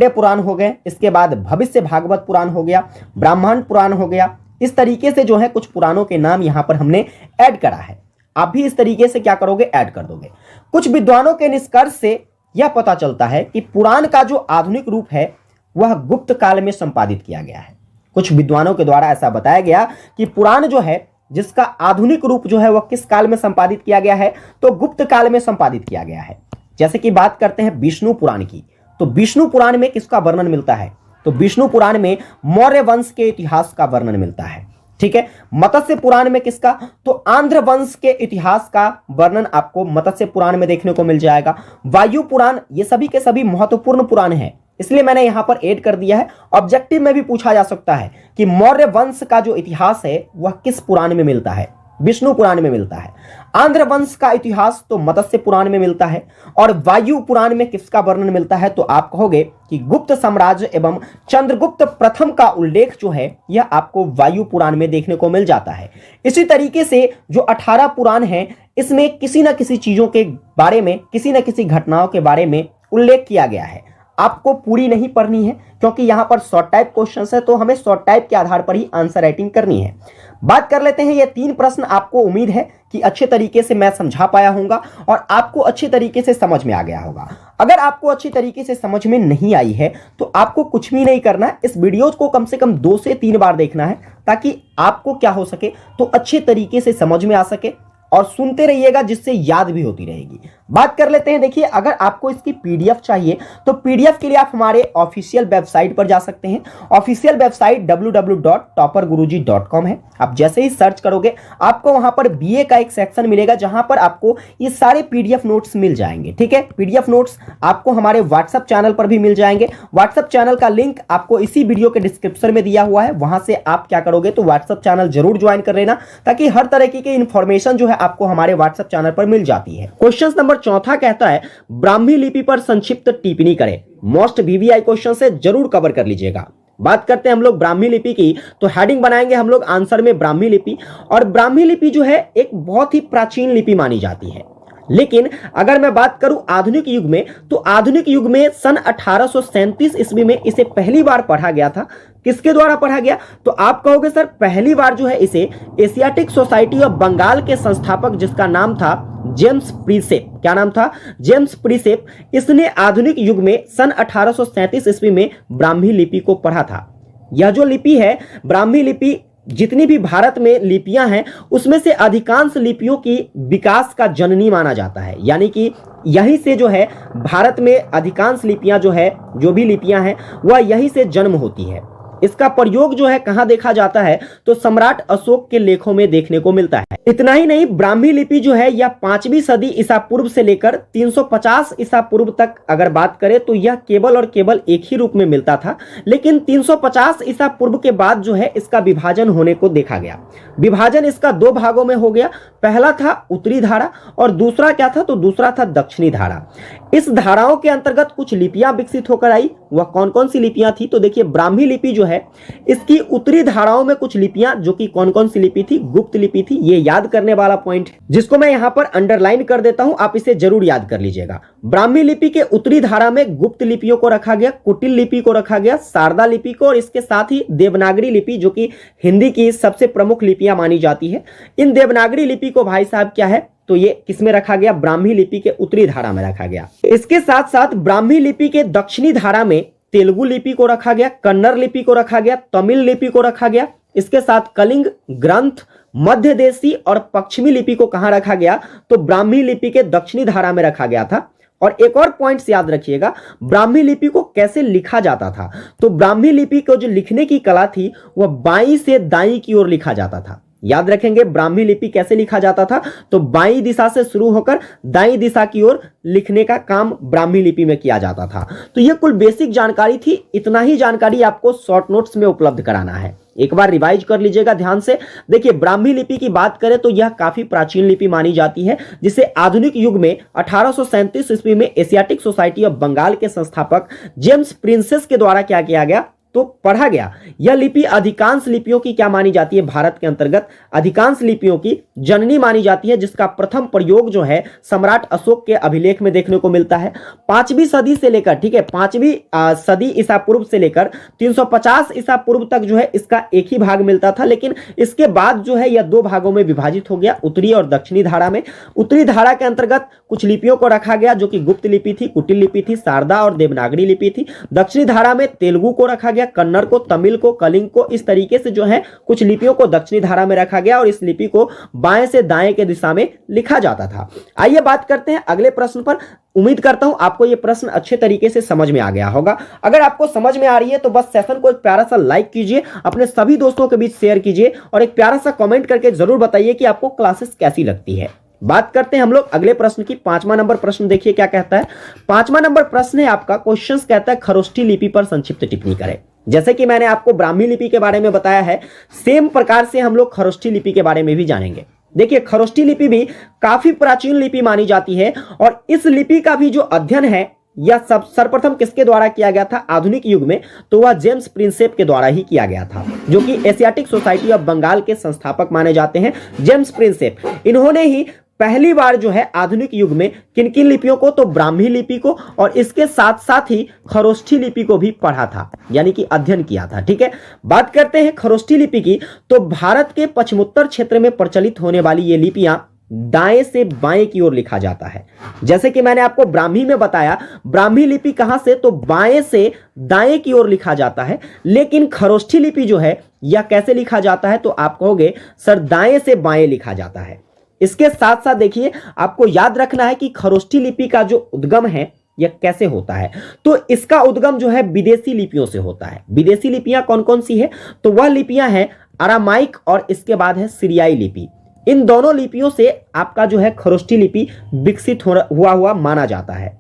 पुराण हो गए, इसके बाद भविष्य भागवत पुराण हो गया, ब्राह्मण पुराण हो गया। इस तरीके से जो है कुछ पुराणों के नाम यहां पर हमने ऐड करा है। आप भी इस तरीके से क्या करोगे? ऐड कर दोगे। कुछ विद्वानों के निष्कर्ष से यह पता चलता है कि पुराण का जो आधुनिक रूप है वह गुप्त काल में संपादित किया गया है। कुछ विद्वानों के द्वारा ऐसा बताया गया कि पुराण जो है जिसका आधुनिक रूप जो है वह किस काल में संपादित किया गया है, तो गुप्त काल में संपादित किया गया है। जैसे कि बात करते हैं विष्णु पुराण की, तो विष्णु पुराण में किसका वर्णन मिलता है, तो विष्णु पुराण में मौर्य वंश के इतिहास का वर्णन मिलता है। ठीक है, मत्स्य पुराण में किसका, तो आंध्र वंश के इतिहास का वर्णन आपको मत्स्य पुराण में देखने को मिल जाएगा। वायु पुराण, ये सभी के सभी महत्वपूर्ण पुराण हैं, इसलिए मैंने यहां पर ऐड कर दिया है। ऑब्जेक्टिव में भी पूछा जा सकता है कि मौर्य वंश का जो इतिहास है वह किस पुराण में मिलता है, विष्णु पुराण में मिलता है। आंध्र वंश का इतिहास तो मत्स्य पुराण में मिलता है। और वायु पुराण में किसका वर्णन मिलता है, तो आप कहोगे कि गुप्त साम्राज्य एवं चंद्रगुप्त प्रथम का उल्लेख जो है यह आपको वायु पुराण में देखने को मिल जाता है। इसी तरीके से जो 18 पुराण हैं इसमें किसी न किसी चीजों के बारे में, किसी न किसी घटनाओं के बारे में उल्लेख किया गया है। आपको पूरी नहीं पढ़नी है क्योंकि यहां पर शॉर्ट टाइप क्वेश्चंस है, तो हमें शॉर्ट टाइप के आधार पर ही आंसर राइटिंग करनी है। बात कर लेते हैं ये 3 प्रश्न, आपको उम्मीद है कि अच्छे तरीके से मैं समझा पाया हूंगा और आपको अच्छे तरीके से समझ में आ गया होगा। अगर आपको अच्छी तरीके से समझ में नहीं आई है तो आपको कुछ भी नहीं करना है, इस वीडियो को कम से कम 2 से 3 बार देखना है ताकि आपको क्या हो सके, तो अच्छे तरीके से समझ में आ सके और सुनते रहिएगा जिससे याद भी होती रहेगी। बात कर लेते हैं, देखिए अगर आपको इसकी पीडीएफ चाहिए तो पीडीएफ के लिए आप हमारे ऑफिशियल वेबसाइट पर जा सकते हैं। ऑफिशियल वेबसाइट www.topperguruji.com है। आप जैसे ही सर्च करोगे आपको वहां पर बीए का एक सेक्शन मिलेगा जहां पर आपको ये सारे पीडीएफ नोट्स मिल जाएंगे। ठीक है, पीडीएफ नोट्स आपको हमारे व्हाट्सएप चैनल पर भी मिल जाएंगे। व्हाट्सएप चैनल का लिंक आपको इसी वीडियो के डिस्क्रिप्शन में दिया हुआ है, वहां से आप क्या करोगे तो व्हाट्सएप चैनल जरूर ज्वाइन कर लेना ताकि हर तरह की इंफॉर्मेशन जो है आपको हमारे व्हाट्सएप चैनल पर मिल जाती है। क्वेश्चन नंबर 4 कहता है ब्राह्मी लिपि पर संक्षिप्त टिप्पणी करें। मोस्ट वीवीआई क्वेश्चन से जरूर कवर कर लीजिएगा। बात करते हैं हम लोग ब्राह्मी लिपि की, तो हेडिंग बनाएंगे हम लोग आंसर में ब्राह्मी लिपि। और ब्राह्मी लिपि जो है एक बहुत ही प्राचीन लिपि मानी जाती है, लेकिन अगर मैं बात करूं आधुनिक युग में, तो आधुनिक युग में सन 1837 ईस्वी में इसे पहली बार पढ़ा गया था। किसके द्वारा पढ़ा गया, तो आप कहोगे सर पहली बार जो है इसे एशियाटिक सोसाइटी ऑफ बंगाल के संस्थापक जिसका नाम था जेम्स प्रिसेप, क्या नाम था, जेम्स प्रिसेप, इसने आधुनिक युग में सन 1837 ईस्वी में ब्राह्मी लिपि को पढ़ा था। यह जो लिपि है ब्राह्मी लिपि, जितनी भी भारत में लिपियां हैं उसमें से अधिकांश लिपियों की विकास का जननी माना जाता है, यानी कि यहीं से जो है भारत में अधिकांश लिपियां जो है, जो भी लिपियां हैं वह यहीं से जन्म होती है। इसका प्रयोग जो है कहां देखा जाता है, तो सम्राट अशोक के लेखों में देखने को मिलता है। इतना ही नहीं, ब्राह्मी लिपि जो है यह 5वीं सदी ईसा पूर्व से लेकर 350 ईसा पूर्व तक अगर बात करें तो यह केवल और केवल एक ही रूप में मिलता था, लेकिन 350 ईसा पूर्व के बाद जो है इसका विभाजन होने को देखा गया। विभाजन इसका 2 भागों में हो गया, पहला था उत्तरी धारा और दूसरा क्या था, तो दूसरा था दक्षिणी धारा। इस धाराओं के अंतर्गत कुछ लिपियां विकसित होकर आई। वह कौन कौन सी लिपियां थी, तो देखिए ब्राह्मी लिपि जो है इसकी उत्तरी धाराओं में कुछ लिपियां, जो कि कौन कौन सी लिपि थी, गुप्त लिपि थी। ये याद करने वाला पॉइंट है जिसको मैं यहां पर अंडरलाइन कर देता हूं, आप इसे जरूर याद कर लीजिएगा। ब्राह्मी लिपि के उत्तरी धारा में गुप्त लिपियों को रखा गया, कुटिल लिपि को रखा गया, शारदा लिपि को, और इसके साथ ही देवनागरी लिपि जो कि हिंदी की सबसे प्रमुख लिपियां मानी जाती है। इन देवनागरी लिपि को भाई साहब क्या है, तो ये किसमें रखा गया, ब्राह्मी लिपि के उत्तरी धारा में रखा गया। इसके साथ साथ ब्राह्मी लिपि के दक्षिणी धारा में तेलुगु लिपि को रखा गया, कन्नड़ लिपि को रखा गया, तमिल लिपि को रखा गया। इसके साथ कलिंग, ग्रंथ, मध्य देशी और पश्चिमी लिपि को कहां रखा गया, तो ब्राह्मी लिपि के दक्षिणी धारा में रखा गया था। और एक और पॉइंट्स याद रखिएगा, ब्राह्मी लिपि को कैसे लिखा जाता था, तो ब्राह्मी लिपि को जो लिखने की कला थी वह बाईं से दाईं की ओर लिखा जाता था। याद रखेंगे ब्राह्मी लिपि कैसे लिखा जाता था, तो बाईं दिशा से शुरू होकर दाईं दिशा की ओर लिखने का काम ब्राह्मी लिपि में किया जाता था। तो यह कुल बेसिक जानकारी थी। इतना ही जानकारी आपको शॉर्ट नोट्स में उपलब्ध कराना है, एक बार रिवाइज कर लीजिएगा ध्यान से। देखिए ब्राह्मी लिपि की बात करें तो यह काफी प्राचीन लिपि मानी जाती है, जिसे आधुनिक युग में 1837 ईस्वी में एशियाटिक सोसाइटी ऑफ बंगाल के संस्थापक जेम्स प्रिंसेस के द्वारा क्या किया गया, तो पढ़ा गया। यह लिपि अधिकांश लिपियों की क्या मानी जाती है, भारत के अंतर्गत अधिकांश लिपियों की जननी मानी जाती है, जिसका प्रथम प्रयोग जो है सम्राट अशोक के अभिलेख में देखने को मिलता है। 5वीं सदी से लेकर, ठीक है, 5वीं सदी ईसा पूर्व से लेकर 350 ईसा पूर्व तक जो है इसका एक ही भाग मिलता था, लेकिन इसके बाद जो है यह दो भागों में विभाजित हो गया, उत्तरी और दक्षिणी धारा में। उत्तरी धारा के अंतर्गत कुछ लिपियों को रखा गया जो कि गुप्त लिपि थी, कुटिल लिपि थी, शारदा और देवनागरी लिपि थी। दक्षिणी धारा में तेलुगु को रखा गया, कन्नड़ को, तमिल को, कलिंग को, इस तरीके से जो है कुछ लिपियों को दक्षिणी धारा में रखा गया और इस लिपि को बाएं से दाएं के दिशा में लिखा जाता था। आइए बात करते हैं अगले प्रश्न पर। उम्मीद करता हूं आपको यह प्रश्न अच्छे तरीके से समझ में आ गया होगा। अगर आपको समझ में आ रही है तो बस सेशन को एक प्यारा सा लाइक कीजिए, अपने सभी दोस्तों के बीच शेयर कीजिए और एक प्यारा सा कमेंट करके जरूर बताइए कि आपको क्लासेस कैसी लगती है। बात करते हैं हम लोग अगले प्रश्न की। 5वां नंबर प्रश्न देखिए क्या कहता है। 5वां नंबर प्रश्न है आपका, क्वेश्चंस कहता है खरोष्ठी लिपि पर संक्षिप्त टिप्पणी करें। जैसे कि मैंने आपको ब्राह्मी लिपि के बारे में बताया है, सेम प्रकार से हम लोग खरोष्ठी लिपि के बारे में भी जानेंगे। देखिए खरोष्ठी लिपि भी काफी प्राचीन लिपि मानी जाती है और इस लिपि का भी जो अध्ययन है यह सर्वप्रथम किसके द्वारा किया गया था आधुनिक युग में, तो वह जेम्स प्रिंसेप के द्वारा ही किया गया था, जो कि एशियाटिक सोसाइटी ऑफ बंगाल के संस्थापक माने जाते हैं, जेम्स प्रिंसेप। इन्होंने ही पहली बार जो है आधुनिक युग में किन किन लिपियों को, तो ब्राह्मी लिपि को और इसके साथ साथ ही खरोष्ठी लिपि को भी पढ़ा था, यानी कि अध्ययन किया था। ठीक है, बात करते हैं खरोष्ठी लिपि की। तो भारत के पश्चिमोत्तर क्षेत्र में प्रचलित होने वाली ये लिपियां दाएं से बाएं की ओर लिखा जाता है। जैसे कि मैंने आपको ब्राह्मी में बताया, ब्राह्मी लिपि कहां से, तो बाएं से दाएं की ओर लिखा जाता है, लेकिन खरोष्ठी लिपि जो है यह कैसे लिखा जाता है, तो आप कहोगे सर दाएं से बाएं लिखा जाता है। इसके साथ साथ देखिए आपको याद रखना है कि खरोष्ठी लिपि का जो उद्गम है यह कैसे होता है, तो इसका उद्गम जो है विदेशी लिपियों से होता है। विदेशी लिपियां कौन कौन सी है, तो वह लिपियां हैं अरामाइक और इसके बाद है सीरियाई लिपि। इन दोनों लिपियों से आपका जो है खरोष्ठी लिपि विकसित हुआ माना जाता है।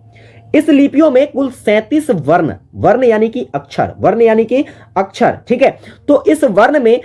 इस लिपियों में कुल 37 वर्ण यानी कि अक्षर, ठीक है। तो इस वर्ण में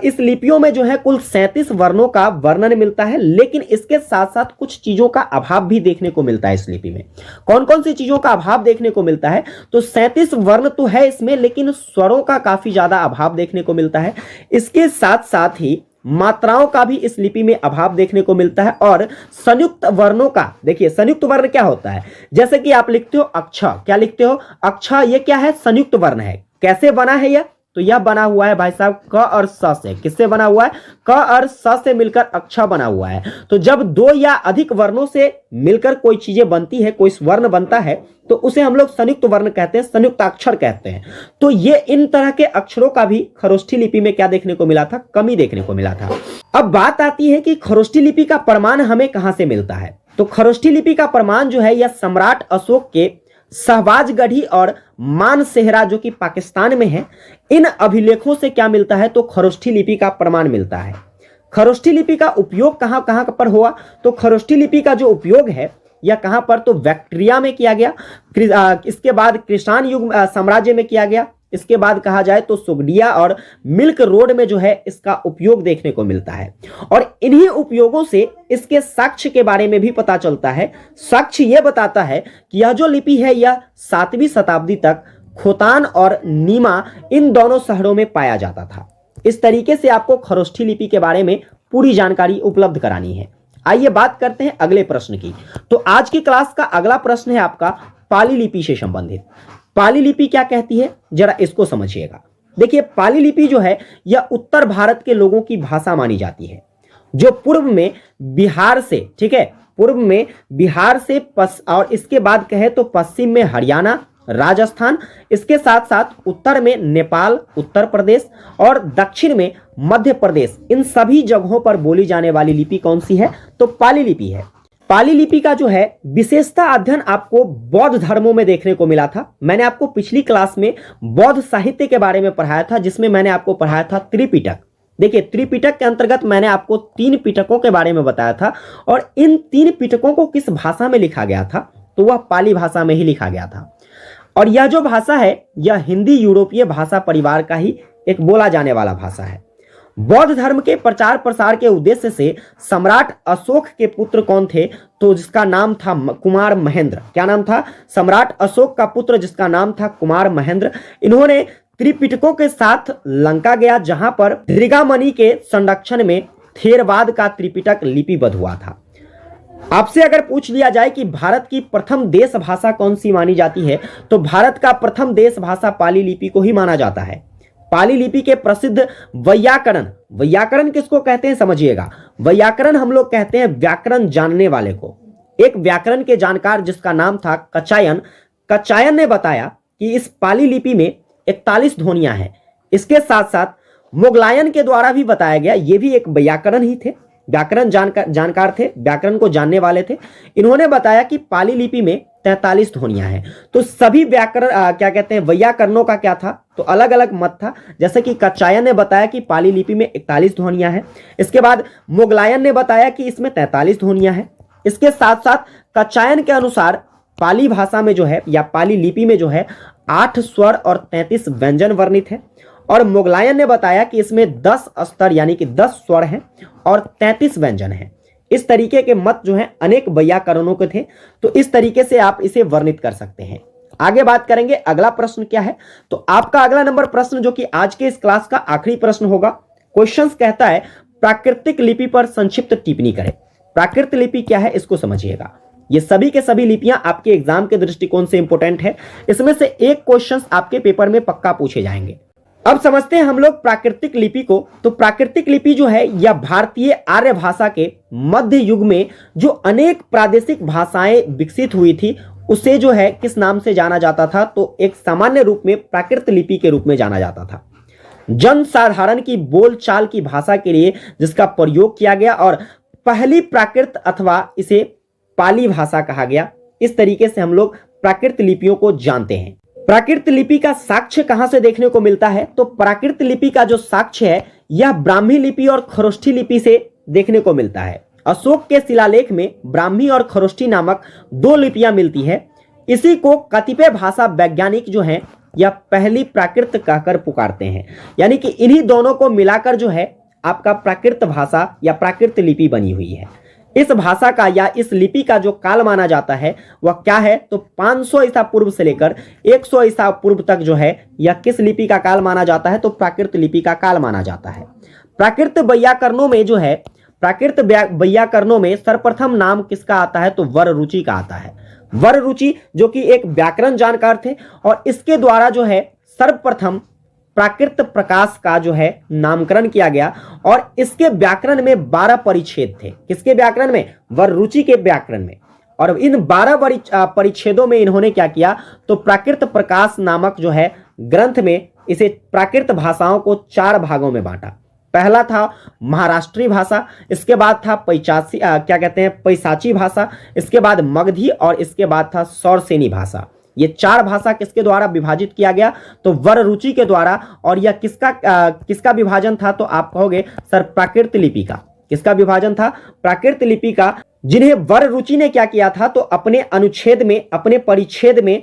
इस लिपियों में जो है कुल 37 वर्णों का वर्णन मिलता है, लेकिन इसके साथ साथ कुछ चीजों का अभाव भी देखने को मिलता है। इस लिपि में कौन कौन सी चीजों का अभाव देखने को मिलता है, तो 37 वर्ण तो है इसमें, लेकिन स्वरों का काफी ज्यादा अभाव देखने को मिलता है। इसके साथ साथ ही मात्राओं का भी इस लिपि में अभाव देखने को मिलता है और संयुक्त वर्णों का, देखिए संयुक्त वर्ण क्या होता है, जैसे कि आप लिखते हो अक्षर, क्या लिखते हो अक्षर, ये क्या है, संयुक्त वर्ण है। कैसे बना है यह, तो यह बना हुआ है भाई साहब क और स से। किससे बना हुआ है, क और स से मिलकर अक्षर बना हुआ है। तो जब दो या अधिक वर्णों से मिलकर कोई चीजें बनती है, कोई स्वर्ण बनता है, तो उसे हम लोग संयुक्त वर्ण कहते हैं, संयुक्त अक्षर कहते हैं। तो ये इन तरह के अक्षरों का भी खरोष्ठी लिपि में क्या देखने को मिला था, कमी देखने को मिला था। अब बात आती है कि खरोष्ठी लिपि का प्रमाण हमें कहां से मिलता है, तो खरोष्ठी लिपि का प्रमाण जो है यह सम्राट अशोक के शहबाजगढ़ी और मानसेहरा जो कि पाकिस्तान में है, इन अभिलेखों से क्या मिलता है, तो खरोष्ठी लिपि का प्रमाण मिलता है। खरोष्ठी लिपि का उपयोग कहां कहां पर हुआ, तो खरोष्ठी लिपि का जो उपयोग है यह कहां पर, तो बैक्ट्रिया में किया गया, इसके बाद कृषाण युग साम्राज्य में किया गया, इसके बाद कहा जाए तो सुगडिया और मिल्क रोड में जो है इसका उपयोग देखने को मिलता है। और इन्हीं उपयोगों से इसके साक्ष्य के बारे में भी पता चलता है। साक्ष्य यह बताता है कि यह जो लिपि है यह 7वीं शताब्दी तक खोतान और नीमा इन दोनों शहरों में पाया जाता था। इस तरीके से आपको खरोष्ठी लिपि के बारे में पूरी जानकारी उपलब्ध करानी है। आइए बात करते हैं अगले प्रश्न की। तो आज की क्लास का अगला प्रश्न है आपका पाली लिपि से संबंधित। पाली लिपि क्या कहती है, जरा इसको समझिएगा। देखिए पाली लिपि जो है यह उत्तर भारत के लोगों की भाषा मानी जाती है, जो पूर्व में बिहार से, ठीक है, पूर्व में बिहार से और इसके बाद कहे तो पश्चिम में हरियाणा, राजस्थान, इसके साथ साथ उत्तर में नेपाल, उत्तर प्रदेश और दक्षिण में मध्य प्रदेश, इन सभी जगहों पर बोली जाने वाली लिपि कौन सी है, तो पाली लिपि है। पाली लिपि का जो है विशेषता अध्ययन आपको बौद्ध धर्मों में देखने को मिला था। मैंने आपको पिछली क्लास में बौद्ध साहित्य के बारे में पढ़ाया था, जिसमें मैंने आपको पढ़ाया था त्रिपिटक। देखिए त्रिपिटक के अंतर्गत मैंने आपको 3 पिटकों के बारे में बताया था और इन 3 पिटकों को किस भाषा में लिखा गया था, तो वह पाली भाषा में ही लिखा गया था। और यह जो भाषा है यह हिंदी यूरोपीय भाषा परिवार का ही एक बोला जाने वाला भाषा है। बौद्ध धर्म के प्रचार प्रसार के उद्देश्य से सम्राट अशोक के पुत्र कौन थे, तो जिसका नाम था कुमार महेंद्र। क्या नाम था, सम्राट अशोक का पुत्र जिसका नाम था कुमार महेंद्र। इन्होंने त्रिपिटकों के साथ लंका गया, जहां पर दृगामणि के संरक्षण में थेरवाद का त्रिपिटक लिपिबद्ध हुआ था। आपसे अगर पूछ लिया जाए कि भारत की प्रथम देश भाषा कौन सी मानी जाती है, तो भारत का प्रथम देश भाषा पाली लिपि को ही माना जाता है। पाली लिपि के प्रसिद्ध वैयाकरण, वैयाकरण किसको कहते हैं समझिएगा, वैयाकरण हम लोग कहते हैं व्याकरण जानने वाले को। एक व्याकरण के जानकार जिसका नाम था कचायन, कचायन ने बताया कि इस पाली लिपि में 41 ध्वनियां हैं। इसके साथ साथ मुगलायन के द्वारा भी बताया गया, ये भी एक व्याकरण ही थे, व्याकरण जानकार थे, व्याकरण को जानने वाले थे। इन्होंने बताया कि पाली लिपि में 43 ध्वनियां हैं। तो सभी व्याकरण क्या कहते हैं वैयाकरणों का क्या था, तो अलग अलग मत था। जैसे कि कचायन ने बताया कि पाली लिपि में 41 ध्वनियां हैं। इसके बाद मुगलायन ने बताया कि इसमें 43 ध्वनियां हैं। इसके साथ साथ कचायन के अनुसार पाली भाषा में जो है या पाली लिपि में जो है 8 स्वर और 33 व्यंजन वर्णित है। और मुगलायन ने बताया कि इसमें 10 स्तर यानी कि 10 स्वर हैं और 33 व्यंजन हैं। इस तरीके के मत जो हैं अनेक वैयाकरणों के थे। तो इस तरीके से आप इसे वर्णित कर सकते हैं। आगे बात करेंगे अगला प्रश्न क्या है। तो आपका अगला नंबर प्रश्न जो कि आज के इस क्लास का आखिरी प्रश्न होगा, क्वेश्चन कहता है प्राकृतिक लिपि पर संक्षिप्त टिप्पणी करें। प्राकृत लिपि क्या है इसको समझिएगा। ये सभी के सभी लिपियां आपके एग्जाम के दृष्टिकोण से इंपॉर्टेंट है। इसमें से एक क्वेश्चन आपके पेपर में पक्का पूछे जाएंगे। अब समझते हैं हम लोग प्राकृतिक लिपि को। तो प्राकृतिक लिपि जो है यह भारतीय आर्य भाषा के मध्य युग में जो अनेक प्रादेशिक भाषाएं विकसित हुई थी उसे जो है किस नाम से जाना जाता था, तो एक सामान्य रूप में प्राकृत लिपि के रूप में जाना जाता था। जन साधारण की बोलचाल की भाषा के लिए जिसका प्रयोग किया गया और पहली प्राकृत अथवा इसे पाली भाषा कहा गया। इस तरीके से हम लोग प्राकृत लिपियों को जानते हैं। प्राकृत लिपि का साक्ष्य कहां से देखने को मिलता है, तो प्राकृत लिपि का जो साक्ष्य है यह ब्राह्मी लिपि और खरोष्ठी लिपि से देखने को मिलता है। अशोक के शिलालेख में ब्राह्मी और खरोष्ठी नामक 2 लिपियां मिलती है। इसी को कतिपय भाषा वैज्ञानिक जो हैं यह पहली प्राकृत कहकर पुकारते हैं। यानी कि इन्हीं दोनों को मिलाकर जो है आपका प्राकृत भाषा या प्राकृत लिपि बनी हुई है। इस भाषा का या इस लिपि का जो काल माना जाता है वह क्या है, तो 500 ईसा पूर्व से लेकर 100 ईसा पूर्व तक जो है यह किस लिपि का काल माना जाता है, तो प्राकृत लिपि का काल माना जाता है। प्राकृत वैयाकरणों में जो है प्राकृत वैयाकरणों में सर्वप्रथम नाम किसका आता है, तो वररुचि का आता है। वररुचि जो कि एक व्याकरण जानकार थे और इसके द्वारा जो है सर्वप्रथम प्राकृत प्रकाश का जो है नामकरण किया गया और इसके व्याकरण में 12 परिच्छेद थे। किसके व्याकरण में, वररुचि के व्याकरण में। और इन 12 परिच्छेदों में इन्होंने क्या किया, तो प्राकृत प्रकाश नामक जो है ग्रंथ में इसे प्राकृत भाषाओं को 4 भागों में बांटा। पहला था महाराष्ट्री भाषा, इसके बाद था पैसाची भाषा, इसके बाद मगधी और इसके बाद था सौरसेनी भाषा। ये 4 भाषा किसके द्वारा विभाजित किया गया, तो वररुचि के द्वारा। और यह किसका विभाजन था, तो आप कहोगे सर प्राकृत लिपि का। किसका विभाजन था, प्राकृत लिपि का, जिन्हें वररुचि ने क्या किया था, तो अपने अनुच्छेद में अपने परिच्छेद में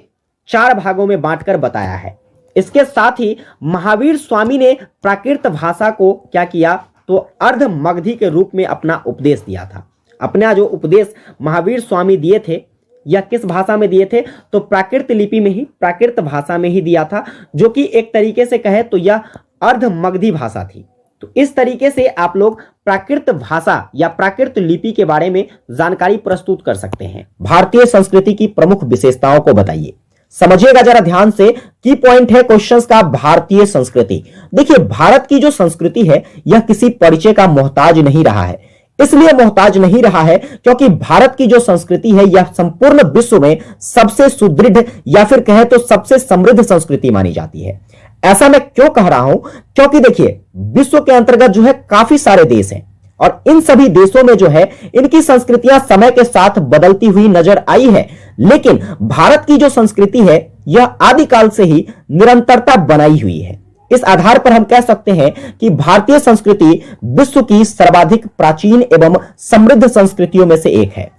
4 भागों में बांटकर बताया है। इसके साथ ही महावीर स्वामी ने प्राकृत भाषा को क्या किया, तो अर्ध मगधी के रूप में अपना उपदेश दिया था। अपना जो उपदेश महावीर स्वामी दिए थे या किस भाषा में दिए थे, तो प्राकृत लिपि में ही, प्राकृत भाषा में ही दिया था, जो कि एक तरीके से कहे तो यह अर्ध मगधी भाषा थी। तो इस तरीके से आप लोग प्राकृत भाषा या प्राकृत लिपि के बारे में जानकारी प्रस्तुत कर सकते हैं। भारतीय संस्कृति की प्रमुख विशेषताओं को बताइए। समझिएगा जरा ध्यान से, की पॉइंट है क्वेश्चंस का। भारतीय संस्कृति, देखिए भारत की जो संस्कृति है यह किसी परिचय का मोहताज नहीं रहा है। इसलिए मोहताज नहीं रहा है क्योंकि भारत की जो संस्कृति है यह संपूर्ण विश्व में सबसे सुदृढ़ या फिर कहे तो सबसे समृद्ध संस्कृति मानी जाती है। ऐसा मैं क्यों कह रहा हूं, क्योंकि देखिए विश्व के अंतर्गत जो है काफी सारे देश हैं और इन सभी देशों में जो है इनकी संस्कृतियां समय के साथ बदलती हुई नजर आई है, लेकिन भारत की जो संस्कृति है यह आदिकाल से ही निरंतरता बनाई हुई है। इस आधार पर हम कह सकते हैं कि भारतीय संस्कृति विश्व की सर्वाधिक प्राचीन एवं समृद्ध संस्कृतियों में से एक है।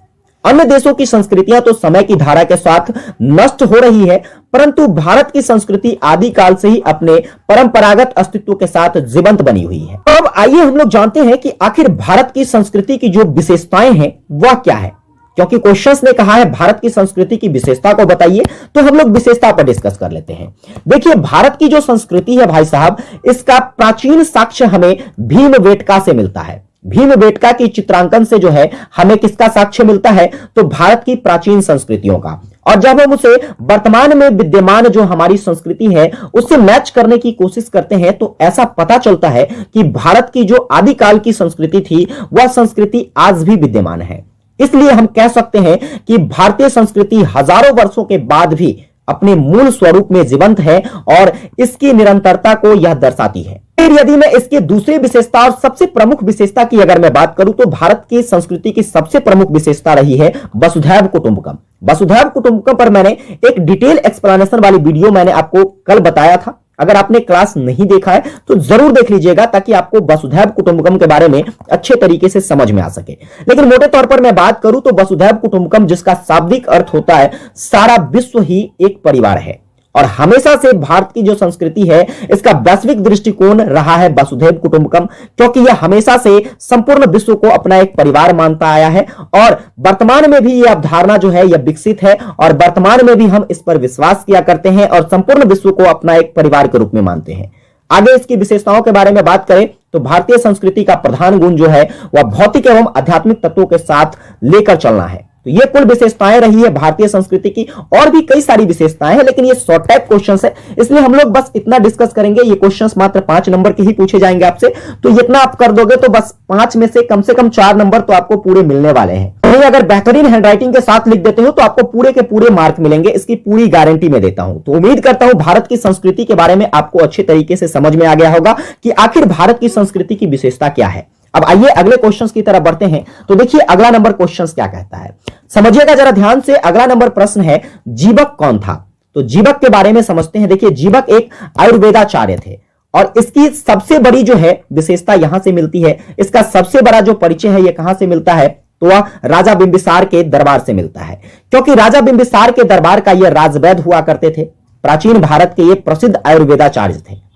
अन्य देशों की संस्कृतियां तो समय की धारा के साथ नष्ट हो रही है, परंतु भारत की संस्कृति आदिकाल से ही अपने परंपरागत अस्तित्व के साथ जीवंत बनी हुई है। अब आइए हम लोग जानते हैं कि आखिर भारत की संस्कृति की जो विशेषताएं हैं वह क्या है, क्योंकि क्वेश्चंस ने कहा है भारत की संस्कृति की विशेषता को बताइए, तो हम लोग विशेषता पर डिस्कस कर लेते हैं। देखिए, भारत की जो संस्कृति है भाई साहब, इसका प्राचीन साक्ष्य हमें भीमबेटका से मिलता है। भीमबेटका की चित्रांकन से जो है हमें किसका साक्ष्य मिलता है, तो भारत की प्राचीन संस्कृतियों का। और जब हम उसे वर्तमान में विद्यमान जो हमारी संस्कृति है उससे मैच करने की कोशिश करते हैं, तो ऐसा पता चलता है कि भारत की जो आदिकाल की संस्कृति थी वह संस्कृति आज भी विद्यमान है। इसलिए हम कह सकते हैं कि भारतीय संस्कृति हजारों वर्षों के बाद भी अपने मूल स्वरूप में जीवंत है और इसकी निरंतरता को यह दर्शाती है। फिर यदि मैं इसकी दूसरी विशेषता और सबसे प्रमुख विशेषता की अगर मैं बात करूं, तो भारत की संस्कृति की सबसे प्रमुख विशेषता रही है वसुधैव कुटुंबकम। वसुधैव कुटुंबकम पर मैंने एक डिटेल एक्सप्लेनेशन वाली वीडियो मैंने आपको कल बताया था। अगर आपने क्लास नहीं देखा है तो जरूर देख लीजिएगा, ताकि आपको वसुधैव कुटुंबकम के बारे में अच्छे तरीके से समझ में आ सके। लेकिन मोटे तौर पर मैं बात करूं तो वसुधैव कुटुंबकम, जिसका शाब्दिक अर्थ होता है सारा विश्व ही एक परिवार है, और हमेशा से भारत की जो संस्कृति है इसका वैश्विक दृष्टिकोण रहा है वसुधैव कुटुंबकम, क्योंकि यह हमेशा से संपूर्ण विश्व को अपना एक परिवार मानता आया है। और वर्तमान में भी यह अवधारणा जो है यह विकसित है, और वर्तमान में भी हम इस पर विश्वास किया करते हैं और संपूर्ण विश्व को अपना एक परिवार के रूप में मानते हैं। आगे इसकी विशेषताओं के बारे में बात करें तो भारतीय संस्कृति का प्रधान गुण जो है वह भौतिक एवं आध्यात्मिक तत्वों के साथ लेकर चलना है। तो ये कुल विशेषताएं रही है भारतीय संस्कृति की। और भी कई सारी विशेषताएं हैं, लेकिन ये शॉर्ट टाइप क्वेश्चंस है, इसलिए हम लोग बस इतना डिस्कस करेंगे। ये क्वेश्चंस मात्र 5 नंबर के ही पूछे जाएंगे आपसे, तो इतना आप कर दोगे तो बस 5 में से कम 4 नंबर तो आपको पूरे मिलने वाले हैं। वहीं अगर बेहतरीन हैंडराइटिंग के साथ लिख देते हो तो आपको पूरे के पूरे मार्क मिलेंगे, इसकी पूरी गारंटी मैं देता हूं। तो उम्मीद करता हूं भारत की संस्कृति के बारे में आपको अच्छे तरीके से समझ में आ गया होगा कि आखिर भारत की संस्कृति की विशेषता क्या है। अब आइए अगले क्वेश्चंस की तरफ बढ़ते हैं। तो देखिए अगला नंबर क्वेश्चंस क्या कहता है, समझिएगा जरा ध्यान से। अगला नंबर प्रश्न है जीवक कौन था। तो जीवक के बारे में समझते हैं। देखिए, जीवक एक आयुर्वेदाचार्य थे, और इसकी सबसे बड़ी जो है विशेषता यहां से मिलती है। इसका सबसे बड़ा जो परिचय है यह कहां से मिलता है, तो वह राजा बिंबिसार के दरबार से मिलता है, क्योंकि राजा बिंबिसार के दरबार का यह राजवैद्य हुआ करते थे। प्राचीन भारत के ये प्रसिद्ध आयुर्वेदाचार्य थे।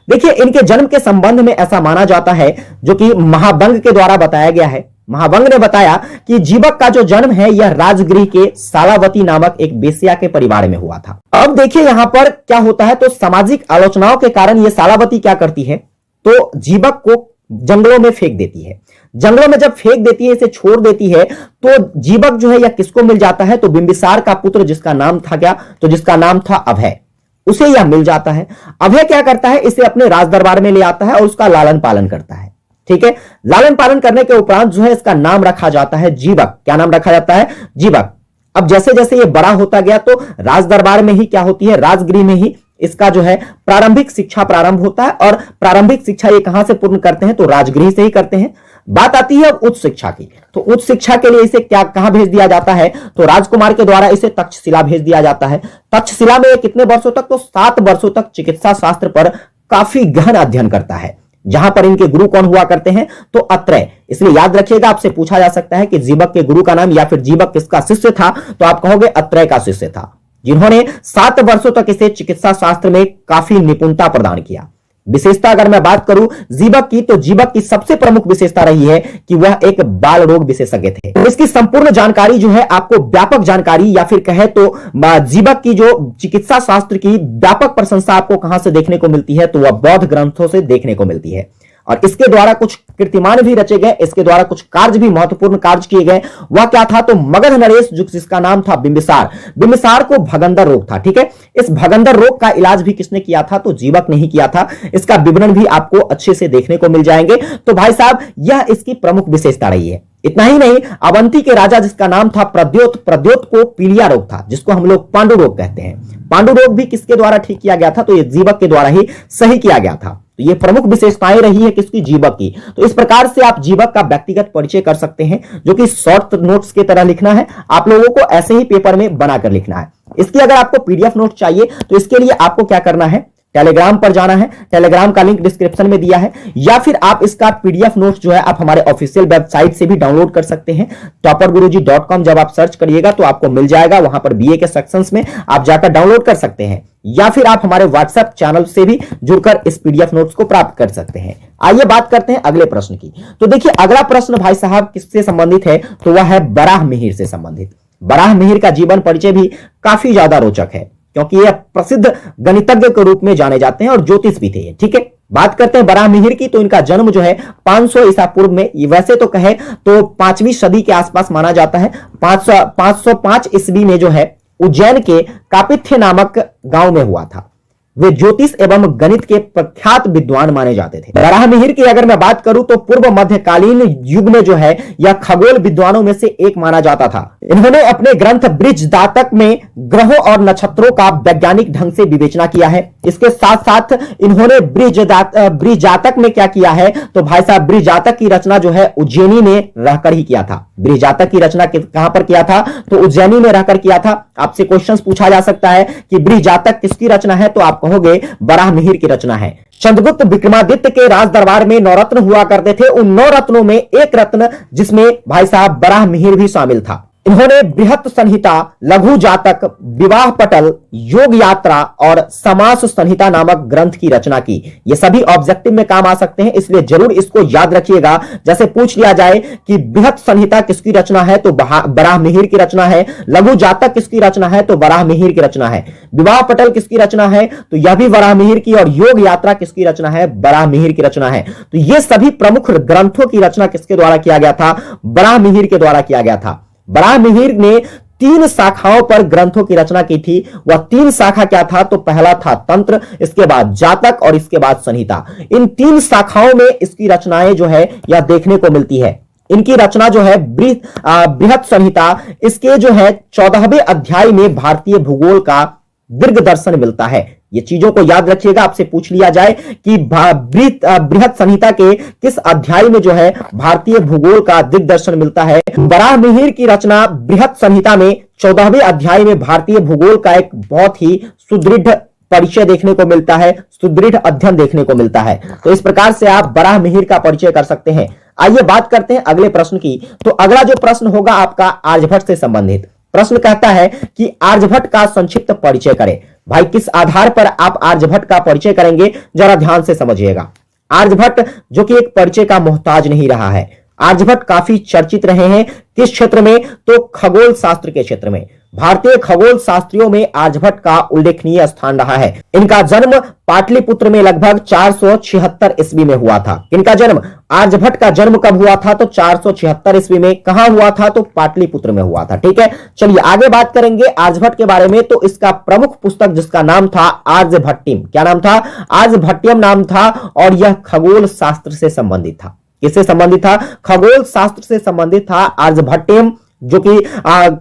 देखिए, इनके जन्म के संबंध में ऐसा माना जाता है, जो कि महावंग के द्वारा बताया गया है। महावंग ने बताया कि जीवक का जो जन्म है यह राजगृह के सालावती नामक एक बेश्या के परिवार में हुआ था। अब देखिए यहां पर क्या होता है, तो सामाजिक आलोचनाओं के कारण यह सालावती क्या करती है, तो जीवक को जंगलों में फेंक देती है। जंगलों में जब फेंक देती है, इसे छोड़ देती है, तो जीवक जो है यह किसको मिल जाता है, तो बिंबिसार का पुत्र जिसका नाम था क्या, तो जिसका नाम था अभय, उसे यह मिल जाता है। अभय क्या करता है, इसे अपने राज दरबार में ले आता है और उसका लालन पालन करता है। ठीक है, लालन पालन करने के उपरांत जो है इसका नाम रखा जाता है जीवक। क्या नाम रखा जाता है, जीवक। अब जैसे जैसे ये बड़ा होता गया तो राज दरबार में ही क्या होती है, राजगृह में ही इसका जो है प्रारंभिक शिक्षा प्रारंभ होता है। और प्रारंभिक शिक्षा ये कहां से पूर्ण करते हैं, तो राजगृह से ही करते हैं। बात आती है अब उच्च शिक्षा की। तो उच्च शिक्षा के लिए इसे क्या कहां भेज दिया जाता है, तो राजकुमार के द्वारा इसे तक्षशिला भेज दिया जाता है। तक्षशिला में कितने वर्षों तक, तो 7 वर्षों तक चिकित्सा शास्त्र पर काफी गहन अध्ययन करता है, जहां पर इनके गुरु कौन हुआ करते हैं, तो अत्रेय। इसलिए याद रखिएगा, आपसे पूछा जा सकता है कि जीवक के गुरु का नाम या फिर जीवक किसका शिष्य था, तो आप कहोगे अत्रेय का शिष्य था, जिन्होंने 7 वर्षों तक इसे चिकित्सा शास्त्र में काफी निपुणता प्रदान किया। विशेषता अगर मैं बात करूं जीवक की, तो जीवक की सबसे प्रमुख विशेषता रही है कि वह एक बाल रोग विशेषज्ञ थे। इसकी संपूर्ण जानकारी जो है आपको व्यापक जानकारी, या फिर कहे तो जीवक की जो चिकित्सा शास्त्र की व्यापक प्रशंसा आपको कहां से देखने को मिलती है, तो वह बौद्ध ग्रंथों से देखने को मिलती है। और इसके द्वारा कुछ कीर्तिमान भी रचे गए, इसके द्वारा कुछ कार्य भी, महत्वपूर्ण कार्य किए गए। वह क्या था, तो मगध नरेश जिसका नाम था बिंबिसार, बिंबिसार को भगंदर रोग था। ठीक है, इस भगंदर रोग का इलाज भी किसने किया था, तो जीवक ने ही किया था। इसका विवरण भी आपको अच्छे से देखने को मिल जाएंगे। तो भाई साहब यह इसकी प्रमुख विशेषता रही है। इतना ही नहीं, अवंती के राजा जिसका नाम था प्रद्योत, प्रद्योत को पीलिया रोग था, जिसको हम लोग पांडु रोग कहते हैं। पांडु रोग भी किसके द्वारा ठीक किया गया था, तो ये जीवक के द्वारा ही सही किया गया था। तो ये प्रमुख विशेषताएं रही है किसकी, जीवक की। तो इस प्रकार से आप जीवक का व्यक्तिगत परिचय कर सकते हैं, जो कि शॉर्ट नोट्स की तरह लिखना है। आप लोगों को ऐसे ही पेपर में बनाकर लिखना है। इसकी अगर आपको पीडीएफ नोट चाहिए तो इसके लिए आपको क्या करना है, टेलीग्राम पर जाना है। टेलीग्राम का लिंक डिस्क्रिप्शन में दिया है, या फिर आप इसका पीडीएफ नोट्स जो है आप हमारे ऑफिशियल वेबसाइट से भी डाउनलोड कर सकते हैं। topperguruji.com जब आप सर्च करिएगा तो आपको मिल जाएगा, वहां पर बीए के सेक्शंस में आप जाकर डाउनलोड कर सकते हैं। या फिर आप हमारे व्हाट्सएप चैनल से भी जुड़कर इस पीडीएफ नोट्स को प्राप्त कर सकते हैं। आइए बात करते हैं अगले प्रश्न की। तो देखिए अगला प्रश्न भाई साहब किससे संबंधित है, तो वह है बराहमिहिर से संबंधित। बराहमिहिर का जीवन परिचय भी काफी ज्यादा रोचक है, क्योंकि यह प्रसिद्ध गणितज्ञ के रूप में जाने जाते हैं और ज्योतिष भी थे। ठीक है, बात करते हैं बराहमिहिर की। तो इनका जन्म जो है 500 ईसा पूर्व में, वैसे तो कहे तो 5वीं सदी के आसपास माना जाता है। 505 ईस्वी में जो है उज्जैन के कापिथ्य नामक गांव में हुआ था। वे ज्योतिष एवं गणित के प्रख्यात विद्वान माने जाते थे। बराहमिहिर की अगर मैं बात करूं तो पूर्व मध्यकालीन युग में जो है यह खगोल विद्वानों में से एक माना जाता था। इन्होंने अपने ग्रंथ बृहज्जातक में ग्रहों और नक्षत्रों का वैज्ञानिक ढंग से विवेचना किया है। इसके साथ साथ इन्होंने बृहज्जातक में क्या किया है, तो भाई साहब बृहज्जातक की रचना जो है उज्जैनी में रहकर ही किया था। बृहज्जातक की रचना कहां पर किया था, तो उज्जैनी में रहकर किया था। आपसे क्वेश्चन पूछा जा सकता है कि बृहज्जातक किसकी रचना है, तो आप कहोगे बराहमिहिर की रचना है। चंद्रगुप्त विक्रमादित्य के राज दरबार में 9 रत्न हुआ करते थे। उन 9 रत्नों में एक रत्न जिसमें भाई साहब बराहमिहिर भी शामिल था। इन्होंने बृहत संहिता, लघु जातक, विवाह पटल, योग यात्रा और समास संहिता नामक ग्रंथ की रचना की। ये सभी ऑब्जेक्टिव में काम आ सकते हैं, इसलिए जरूर इसको याद रखिएगा। जैसे पूछ लिया जाए कि बृहत संहिता किसकी रचना है, तो बराहमिहिर की रचना है। लघु जातक किसकी रचना है, तो बराहमिहिर की रचना है। विवाह पटल किसकी रचना है, तो यह भी बराहमिहिर की। और योग यात्रा किसकी रचना है, बराहमिहिर की रचना है। तो ये सभी प्रमुख ग्रंथों की रचना किसके द्वारा किया गया था, बराहमिहिर के द्वारा किया गया था। बराहमिहिर ने 3 शाखाओं पर ग्रंथों की रचना की थी। वह 3 शाखा क्या था, तो पहला था तंत्र, इसके बाद जातक और इसके बाद संहिता। इन 3 शाखाओं में इसकी रचनाएं जो है यह देखने को मिलती है। इनकी रचना जो है बृहत संहिता, इसके जो है 14वें अध्याय में भारतीय भूगोल का दीर्घ दर्शन मिलता है। ये चीजों को याद रखिएगा, आपसे पूछ लिया जाए कि बृहत संहिता के किस अध्याय में जो है भारतीय भूगोल का दिग्दर्शन मिलता है। बराहमिहिर की रचना बृहत संहिता में 14वें अध्याय में भारतीय भूगोल का एक बहुत ही सुदृढ़ परिचय देखने को मिलता है, सुदृढ़ अध्ययन देखने को मिलता है। तो इस प्रकार से आप बराहमिहिर का परिचय कर सकते हैं। आइए बात करते हैं अगले प्रश्न की। तो अगला जो प्रश्न होगा आपका आर्यभट्ट से संबंधित। प्रश्न कहता है कि आर्यभट्ट का संक्षिप्त परिचय करें। भाई किस आधार पर आप आर्यभट्ट का परिचय करेंगे, जरा ध्यान से समझिएगा। आर्यभट्ट जो कि एक परिचय का मोहताज नहीं रहा है। आर्यभट्ट काफी चर्चित रहे हैं किस क्षेत्र में, तो खगोल शास्त्र के क्षेत्र में। भारतीय खगोल शास्त्रियों में आर्यभट्ट का उल्लेखनीय स्थान रहा है। इनका जन्म पाटलिपुत्र में लगभग 476 ईस्वी में हुआ था। इनका जन्म, आर्यभट्ट का जन्म कब हुआ था, तो 476 ईस्वी में। कहां हुआ था, तो पाटलिपुत्र में हुआ था। ठीक है, चलिए आगे बात करेंगे आर्यभट्ट के बारे में। तो इसका प्रमुख पुस्तक जिसका नाम था आर्यभट्टियम, क्या नाम था, आर्यभट्टियम नाम था। और यह खगोल शास्त्र से संबंधित था। किससे संबंधित था, खगोल शास्त्र से संबंधित था आर्यभट्टियम, जो कि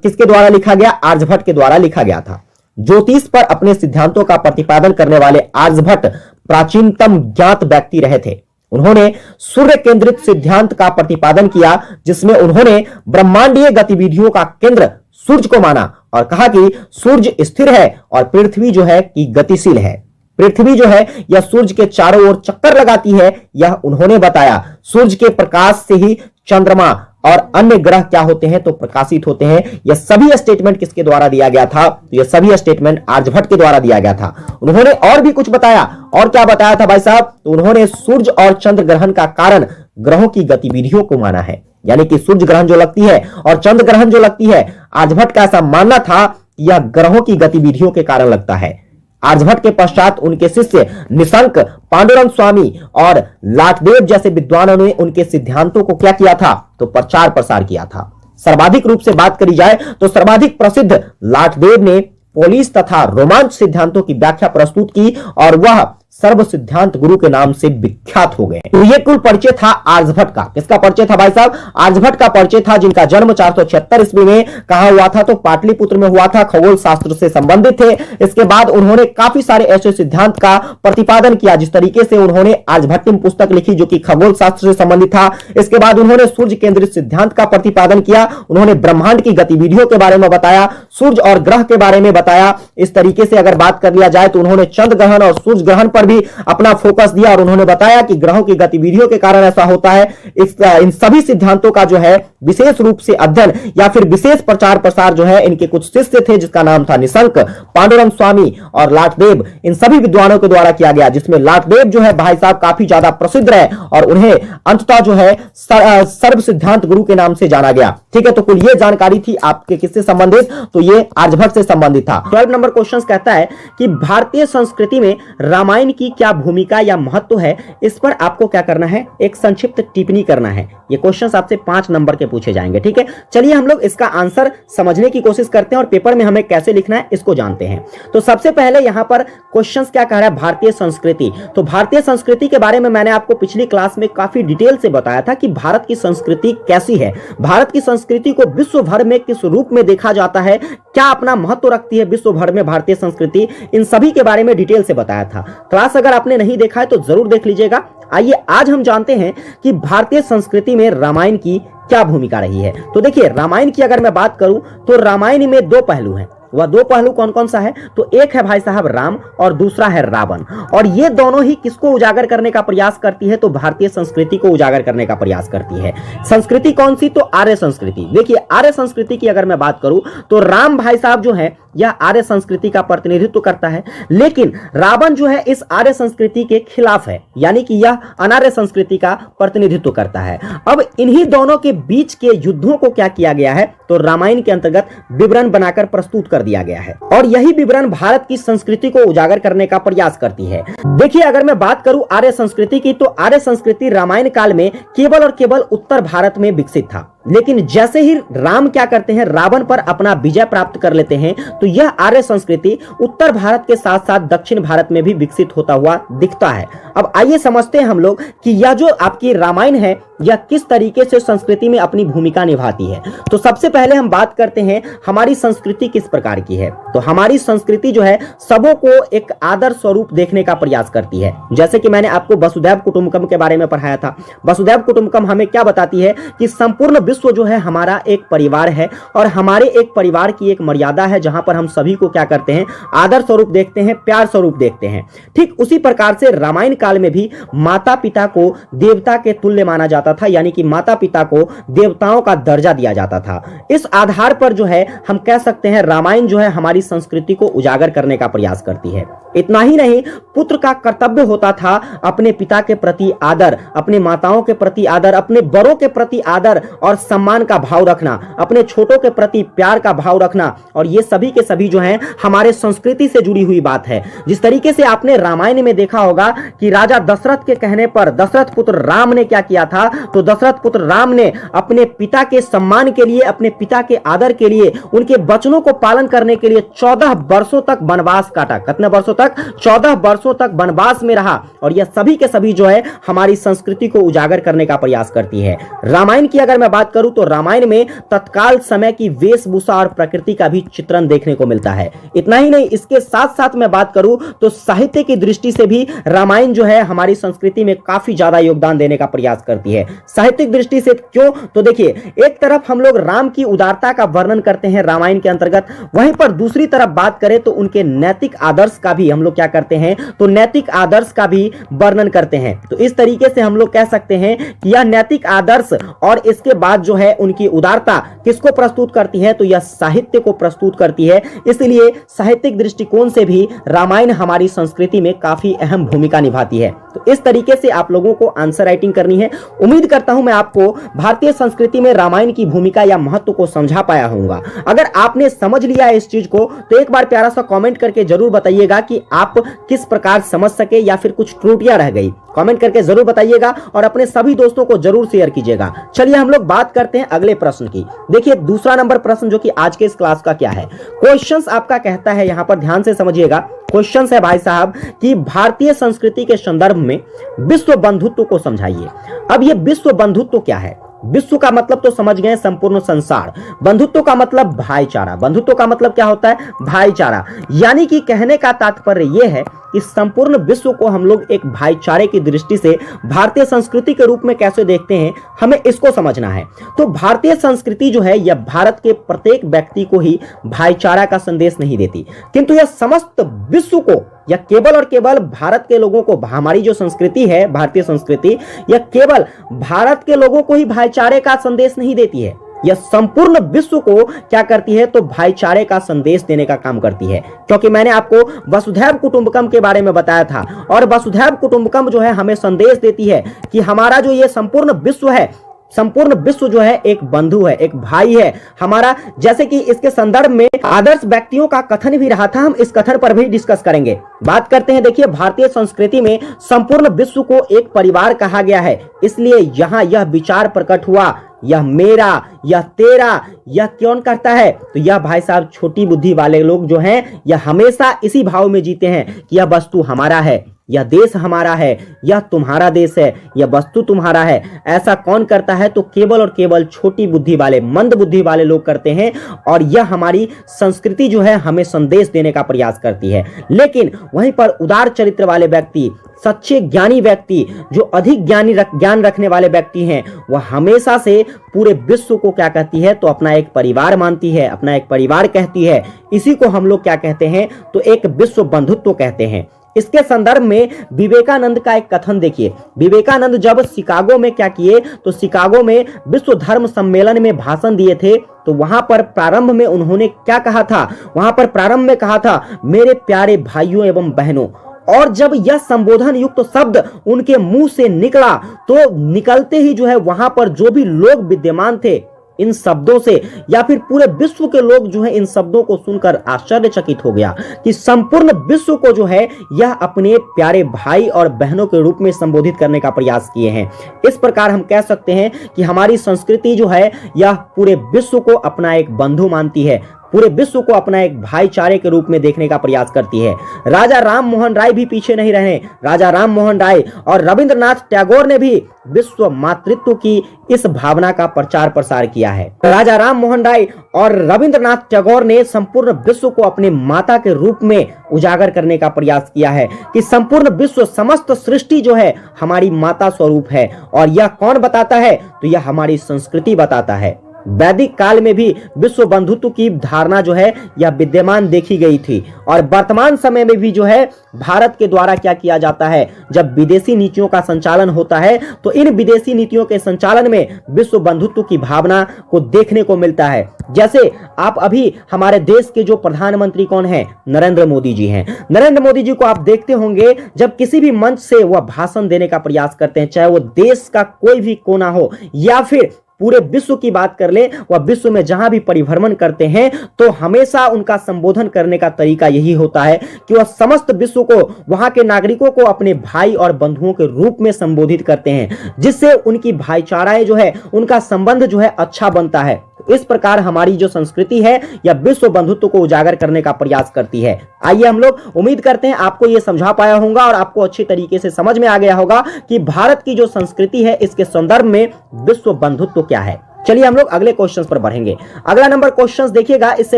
किसके द्वारा लिखा गया, आर्यभट्ट के द्वारा लिखा गया था। ज्योतिष पर अपने सिद्धांतों का प्रतिपादन करने वाले आर्यभट्ट प्राचीनतम ज्ञात व्यक्ति रहे थे। उन्होंने सूर्य केंद्रित सिद्धांत का प्रतिपादन किया, जिसमें उन्होंने ब्रह्मांडीय गतिविधियों का केंद्र सूर्य को माना और कहा कि सूर्य स्थिर है और पृथ्वी जो है कि गतिशील है। पृथ्वी जो है यह सूर्य के चारों ओर चक्कर लगाती है, यह उन्होंने बताया। सूर्य के प्रकाश से ही चंद्रमा और अन्य ग्रह क्या होते हैं, तो प्रकाशित होते हैं। यह सभी स्टेटमेंट किसके द्वारा दिया गया था, तो यह सभी स्टेटमेंट आर्यभट्ट के द्वारा दिया गया था। उन्होंने और भी कुछ बताया। और क्या बताया था भाई साहब, तो उन्होंने सूर्य और चंद्र ग्रहण का कारण ग्रहों की गतिविधियों को माना है। यानी कि सूर्य ग्रहण जो लगती है और चंद्र ग्रहण जो लगती है, आर्यभट्ट का ऐसा मानना था कि यह ग्रहों की गतिविधियों के कारण लगता है। आर्यभट्ट के पश्चात उनके शिष्य निशंक, पांडुरंग स्वामी और लाटदेव जैसे विद्वानों ने उनके सिद्धांतों को क्या किया था, तो प्रचार प्रसार किया था। सर्वाधिक रूप से बात करी जाए तो सर्वाधिक प्रसिद्ध लाटदेव ने पोलिस तथा रोमांच सिद्धांतों की व्याख्या प्रस्तुत की और वह सर्व सिद्धांत गुरु के नाम से विख्यात हो गए। तो ये कुल परिचय था आर्यभट्ट का। किसका परिचय था भाई साहब, आर्यभट्ट का परिचय था, जिनका जन्म 476 ईस्वी में कहां हुआ था, तो पाटलिपुत्र में हुआ था। खगोल शास्त्र से संबंधित थे। इसके बाद उन्होंने काफी सारे ऐसे सिद्धांत का प्रतिपादन किया। जिस तरीके से उन्होंने आर्यभट्टियम पुस्तक लिखी जो कि खगोल शास्त्र से संबंधित था। इसके बाद उन्होंने सूर्य केंद्रित सिद्धांत का प्रतिपादन किया। उन्होंने ब्रह्मांड की गतिविधियों के बारे में बताया, सूर्य और ग्रह के बारे में बताया। इस तरीके से अगर बात कर लिया जाए तो उन्होंने चंद्र ग्रहण और सूर्य ग्रहण पर भी अपना फोकस दिया और उन्होंने बताया कि ग्रहों की गतिविधियों के कारण ऐसा होता है। इन सभी सिद्धांतों का जो है विशेष रूप से अध्ययन या फिर विशेष प्रचार प्रसार जो है इनके कुछ शिष्य थे जिसका नाम था निशंक, पांडुरंग स्वामी और लाटदेव, इन सभी विद्वानों के द्वारा किया गया, जिसमें लाटदेव जो है भाई साहब काफी ज्यादा प्रसिद्ध रहे और उन्हें अंततः जो है सर्व सिद्धांत गुरु के नाम से जाना गया। ठीक है, तो कुल ये जानकारी थी आपके किससे संबंधित, तो ये आर्यभट्ट से संबंधित था। 12 नंबर क्वेश्चन कहता है कि भारतीय संस्कृति में रामायण की क्या भूमिका या महत्व है, इस पर आपको क्या करना है, एक संक्षिप्त टिप्पणी करना है। ये क्वेश्चन आपसे 5 नंबर के पूछे जाएंगे। ठीक है, चलिए हम लोग इसका आंसर समझने की कोशिश करते हैं और पेपर में हमें कैसे लिखना है इसको जानते हैं। तो सबसे पहले यहां पर क्वेश्चन क्या कह रहा है, भारतीय संस्कृति। तो भारतीय संस्कृति के बारे में मैंने आपको पिछली क्लास में काफी डिटेल से बताया था कि भारत की संस्कृति कैसी है, भारत की संस्कृति को विश्व भर में किस रूप में देखा जाता है, क्या अपना महत्व रखती है विश्व भर में भारतीय संस्कृति, इन सभी के बारे में डिटेल से बताया था। क्लास अगर आपने नहीं देखा है तो जरूर देख लीजिएगा। आइए आज हम जानते हैं कि भारतीय संस्कृति में रामायण की क्या भूमिका रही है। तो देखिए, रामायण की अगर मैं बात करूं तो रामायण में 2 पहलू हैं। वह 2 पहलू कौन कौन सा है, तो एक है भाई साहब राम और दूसरा है रावण, और ये दोनों ही किसको उजागर करने का प्रयास करती है, तो भारतीय संस्कृति को उजागर करने का प्रयास करती है। संस्कृति कौन सी, तो आर्य संस्कृति। देखिए, आर्य संस्कृति की अगर मैं बात करूं तो राम भाई साहब जो है यह आर्य संस्कृति का प्रतिनिधित्व करता है, लेकिन रावण जो है इस आर्य संस्कृति के खिलाफ है, यानी कि यह अनार्य संस्कृति का प्रतिनिधित्व करता है। अब इन्हीं दोनों के बीच के युद्धों को क्या किया गया है, तो रामायण के अंतर्गत विवरण बनाकर प्रस्तुत कर दिया गया है, और यही विवरण भारत की संस्कृति को उजागर करने का प्रयास करती है। देखिए, अगर मैं बात करूं आर्य संस्कृति की, तो आर्य संस्कृति रामायण काल में केवल और केवल उत्तर भारत में विकसित था, लेकिन जैसे ही राम क्या करते हैं, रावण पर अपना विजय प्राप्त कर लेते हैं, तो यह आर्य संस्कृति उत्तर भारत के साथ साथ दक्षिण भारत में भी विकसित होता हुआ दिखता है। अब आइए समझते हैं हम लोग कि यह जो आपकी रामायण है यह किस तरीके से संस्कृति में अपनी भूमिका निभाती है। तो सबसे पहले हम बात करते हैं हमारी संस्कृति किस प्रकार की है। तो हमारी संस्कृति जो है सबों को एक आदर स्वरूप देखने का प्रयास करती है। जैसे कि मैंने आपको वसुधैव कुटुंबकम के बारे में पढ़ाया था। वसुधैव कुटुंबकम हमें क्या बताती है कि संपूर्ण विश्व जो है हमारा एक परिवार है, और हमारे एक परिवार की एक मर्यादा है जहां पर हम सभी को क्या करते हैं, आदर स्वरूप देखते हैं, प्यार स्वरूप देखते हैं। ठीक उसी प्रकार से रामायण काल में भी माता पिता को देवता के तुल्य माना जाता था, यानी कि माता पिता को देवताओं का दर्जा दिया जाता था। इस आधार पर जो है हम कह सकते हैं रामायण जो है हमारी संस्कृति को उजागर करने का प्रयास करती है। इतना ही नहीं, पुत्र का कर्तव्य होता था अपने पिता के प्रति आदर, अपने माताओं के प्रति आदर, अपने बड़ों के प्रति आदर और सम्मान का भाव रखना, अपने छोटों के प्रति प्यार का भाव रखना, और ये सभी के सभी जो हैं हमारे संस्कृति से जुड़ी हुई बात है। जिस तरीके से आपने रामायण में देखा होगा कि राजा दशरथ के कहने पर दशरथ पुत्र राम ने क्या किया था, तो दशरथ पुत्र राम ने अपने पिता के सम्मान के लिए, अपने पिता के आदर के लिए, उनके वचनों को पालन करने के लिए 14 वर्षों तक वनवास काटा। कितने वर्षों तक? 14 वर्षों तक वनवास में रहा, और यह सभी के सभी जो है हमारी संस्कृति को उजागर करने का प्रयास करती है। रामायण की अगर मैं बात करूं तो रामायण में तत्काल समय की वेशभूषा और प्रकृति का भी चित्रण देखने को मिलता है। इतना ही नहीं, इसके साथ साथ मैं बात करूं तो साहित्य की दृष्टि से भी रामायण जो है हमारी संस्कृति में काफी ज्यादा योगदान देने का प्रयास करती है। साहित्यिक दृष्टि से क्यों, तो देखिए, एक तरफ हम लोग राम की उदारता का वर्णन करते हैं रामायण के अंतर्गत, वहीं पर दूसरी तरफ बात करें तो उनके नैतिक आदर्श का भी हम लोग क्या करते हैं, तो नैतिक आदर्श का भी वर्णन करते हैं। तो इस तरीके से हम लोग कह सकते हैं कि यह नैतिक आदर्श और इसके बाद जो है उनकी उदारता किसको प्रस्तुत करती है, तो यह साहित्य को प्रस्तुत करती है। इसलिए साहित्यिक दृष्टिकोण से भी रामायण हमारी संस्कृति में काफी अहम भूमिका निभाती है। तो इस तरीके से आप लोगों को आंसर राइटिंग करनी है। उम्मीद करता हूं मैं आपको भारतीय संस्कृति में रामायण की भूमिका या महत्व को समझा पाया होऊंगा। अगर आपने समझ लिया इस चीज को तो एक बार प्यारा सा कमेंट करके जरूर बताइएगा कि आप किस प्रकार समझ सके या फिर कुछ त्रुटियां रह गई। कमेंट करके जरूर बताइएगा और अपने सभी दोस्तों को जरूर शेयर कीजिएगा। चलिए हम लोग बात करते हैं अगले प्रश्न की। देखिए, दूसरा नंबर प्रश्न जो कि आज के इस क्लास का क्या है, क्वेश्चंस आपका कहता है, यहां पर ध्यान से समझिएगा। क्वेश्चन है भाई साहब कि भारतीय संस्कृति के संदर्भ में विश्व बंधुत्व को समझाइए। अब ये विश्व बंधुत्व क्या है? विश्व का मतलब तो समझ गए संपूर्ण संसार, बंधुत्व का मतलब भाईचारा। बंधुत्व का मतलब क्या होता है? भाईचारा। यानी कि कहने का तात्पर्य यह है कि संपूर्ण विश्व को हम लोग एक भाईचारे की दृष्टि से भारतीय संस्कृति के रूप में कैसे देखते हैं, हमें इसको समझना है। तो भारतीय संस्कृति जो है यह भारत के प्रत्येक व्यक्ति को ही भाईचारा का संदेश नहीं देती, किंतु यह समस्त विश्व को या केवल और केवल भारत के लोगों को, हमारी जो संस्कृति है भारतीय संस्कृति, यह केवल भारत के लोगों को ही भाईचारे का संदेश नहीं देती है, यह संपूर्ण विश्व को क्या करती है तो भाईचारे का संदेश देने का काम करती है। क्योंकि मैंने आपको वसुधैव कुटुंबकम के बारे में बताया था, और वसुधैव कुटुंबकम जो है हमें संदेश देती है कि हमारा जो ये संपूर्ण विश्व है, संपूर्ण विश्व जो है एक बंधु है, एक भाई है हमारा। जैसे कि इसके संदर्भ में आदर्श व्यक्तियों का कथन भी रहा था, हम इस कथन पर भी डिस्कस करेंगे। बात करते हैं, देखिए भारतीय संस्कृति में संपूर्ण विश्व को एक परिवार कहा गया है, इसलिए यहां यह विचार प्रकट हुआ, यह मेरा, यह तेरा, यह कौन करता है तो यह भाई साहब छोटी बुद्धि वाले लोग जो हैं यह हमेशा इसी भाव में जीते हैं कि यह वस्तु हमारा है, यह देश हमारा है, यह तुम्हारा देश है, यह वस्तु तुम्हारा है। ऐसा कौन करता है तो केवल और केवल छोटी बुद्धि वाले, मंद बुद्धि वाले लोग करते हैं, और यह हमारी संस्कृति जो है हमें संदेश देने का प्रयास करती है। लेकिन वहीं पर उदार चरित्र वाले व्यक्ति, सच्चे ज्ञानी व्यक्ति, जो अधिक ज्ञान रखने वाले व्यक्ति हैं, वह हमेशा से पूरे विश्व को क्या कहती है तो अपना एक परिवार मानती है, अपना एक परिवार कहती है। इसी को हम लोग क्या कहते हैं तो एक विश्व बंधुत्व कहते हैं। इसके संदर्भ में विवेकानंद का एक कथन देखिए। विवेकानंद जब शिकागो में क्या किए तो शिकागो में विश्व धर्म सम्मेलन में भाषण दिए थे, तो वहां पर प्रारंभ में उन्होंने क्या कहा था, वहां पर प्रारंभ में कहा था, मेरे प्यारे भाइयों एवं बहनों। और जब यह संबोधन युक्त शब्द उनके मुंह से निकला तो निकलते ही जो है वहां पर जो भी लोग विद्यमान थे, इन शब्दों से या फिर पूरे विश्व के लोग जो है इन शब्दों को सुनकर आश्चर्यचकित हो गया कि संपूर्ण विश्व को जो है यह अपने प्यारे भाई और बहनों के रूप में संबोधित करने का प्रयास किए हैं। इस प्रकार हम कह सकते हैं कि हमारी संस्कृति जो है यह पूरे विश्व को अपना एक बंधु मानती है, पूरे विश्व को अपना एक भाईचारे के रूप में देखने का प्रयास करती है। राजा राम मोहन राय भी पीछे नहीं रहे। राजा राम मोहन राय और रविंद्रनाथ टैगोर ने भी विश्व मातृत्व की इस भावना का प्रचार प्रसार किया है। राजा राम मोहन राय और रविंद्रनाथ टैगोर ने संपूर्ण विश्व को अपने माता के रूप में उजागर करने का प्रयास किया है कि संपूर्ण विश्व, समस्त सृष्टि जो है हमारी माता स्वरूप है। और यह कौन बताता है तो यह हमारी संस्कृति बताता है। वैदिक काल में भी विश्व बंधुत्व की धारणा जो है यह विद्यमान देखी गई थी, और वर्तमान समय में भी जो है भारत के द्वारा क्या किया जाता है, जब विदेशी नीतियों का संचालन होता है तो इन विदेशी नीतियों के संचालन में विश्व बंधुत्व की भावना को देखने को मिलता है। जैसे आप अभी हमारे देश के जो प्रधानमंत्री कौन है, नरेंद्र मोदी जी हैं। नरेंद्र मोदी जी को आप देखते होंगे जब किसी भी मंच से वह भाषण देने का प्रयास करते हैं, चाहे वो देश का कोई भी कोना हो या फिर पूरे विश्व की बात कर ले, वह विश्व में जहां भी परिभ्रमण करते हैं तो हमेशा उनका संबोधन करने का तरीका यही होता है कि वह समस्त विश्व को, वहां के नागरिकों को अपने भाई और बंधुओं के रूप में संबोधित करते हैं, जिससे उनकी भाईचाराएं जो है, उनका संबंध जो है अच्छा बनता है। इस प्रकार हमारी जो संस्कृति है यह विश्व बंधुत्व को उजागर करने का प्रयास करती है। आइए हम लोग उम्मीद करते हैं आपको यह समझा पाया होगा और आपको अच्छी तरीके से समझ में आ गया होगा कि भारत की जो संस्कृति है इसके संदर्भ में विश्व बंधुत्व क्या है। चलिए हम लोग अगले क्वेश्चंस पर बढ़ेंगे। अगला नंबर क्वेश्चंस देखिएगा। इससे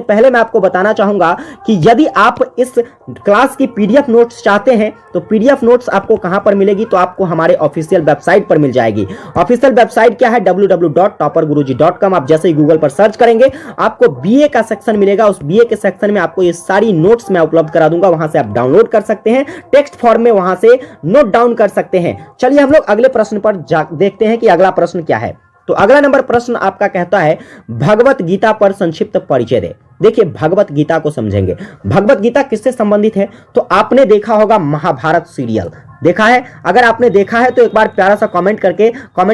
पहले मैं आपको बताना चाहूंगा कि यदि आप इस क्लास की पीडीएफ नोट्स चाहते हैं तो पीडीएफ नोट्स आपको कहां पर मिलेगी तो आपको हमारे ऑफिशियल वेबसाइट पर मिल जाएगी। ऑफिशियल वेबसाइट क्या है, www.topperguruji.com। आप जैसे ही गूगल पर सर्च करेंगे आपको बीए का सेक्शन मिलेगा। उस बीए के सेक्शन में आपको ये सारी नोट्स मैं उपलब्ध करा दूंगा, वहां से आप डाउनलोड कर सकते हैं, टेक्स्ट फॉर्म में वहां से नोट डाउन कर सकते हैं। चलिए हम लोग अगले प्रश्न पर देखते हैं कि अगला प्रश्न क्या है। तो अगला नंबर प्रश्न आपका कहता है भगवत गीता पर संक्षिप्त परिचय दे। देखिए भगवत गीता को समझेंगे। भगवत गीता किससे संबंधित है तो आपने देखा होगा महाभारत सीरियल देखा है। अगर आपने देखा है तो एक बार प्यारा सा कमेंट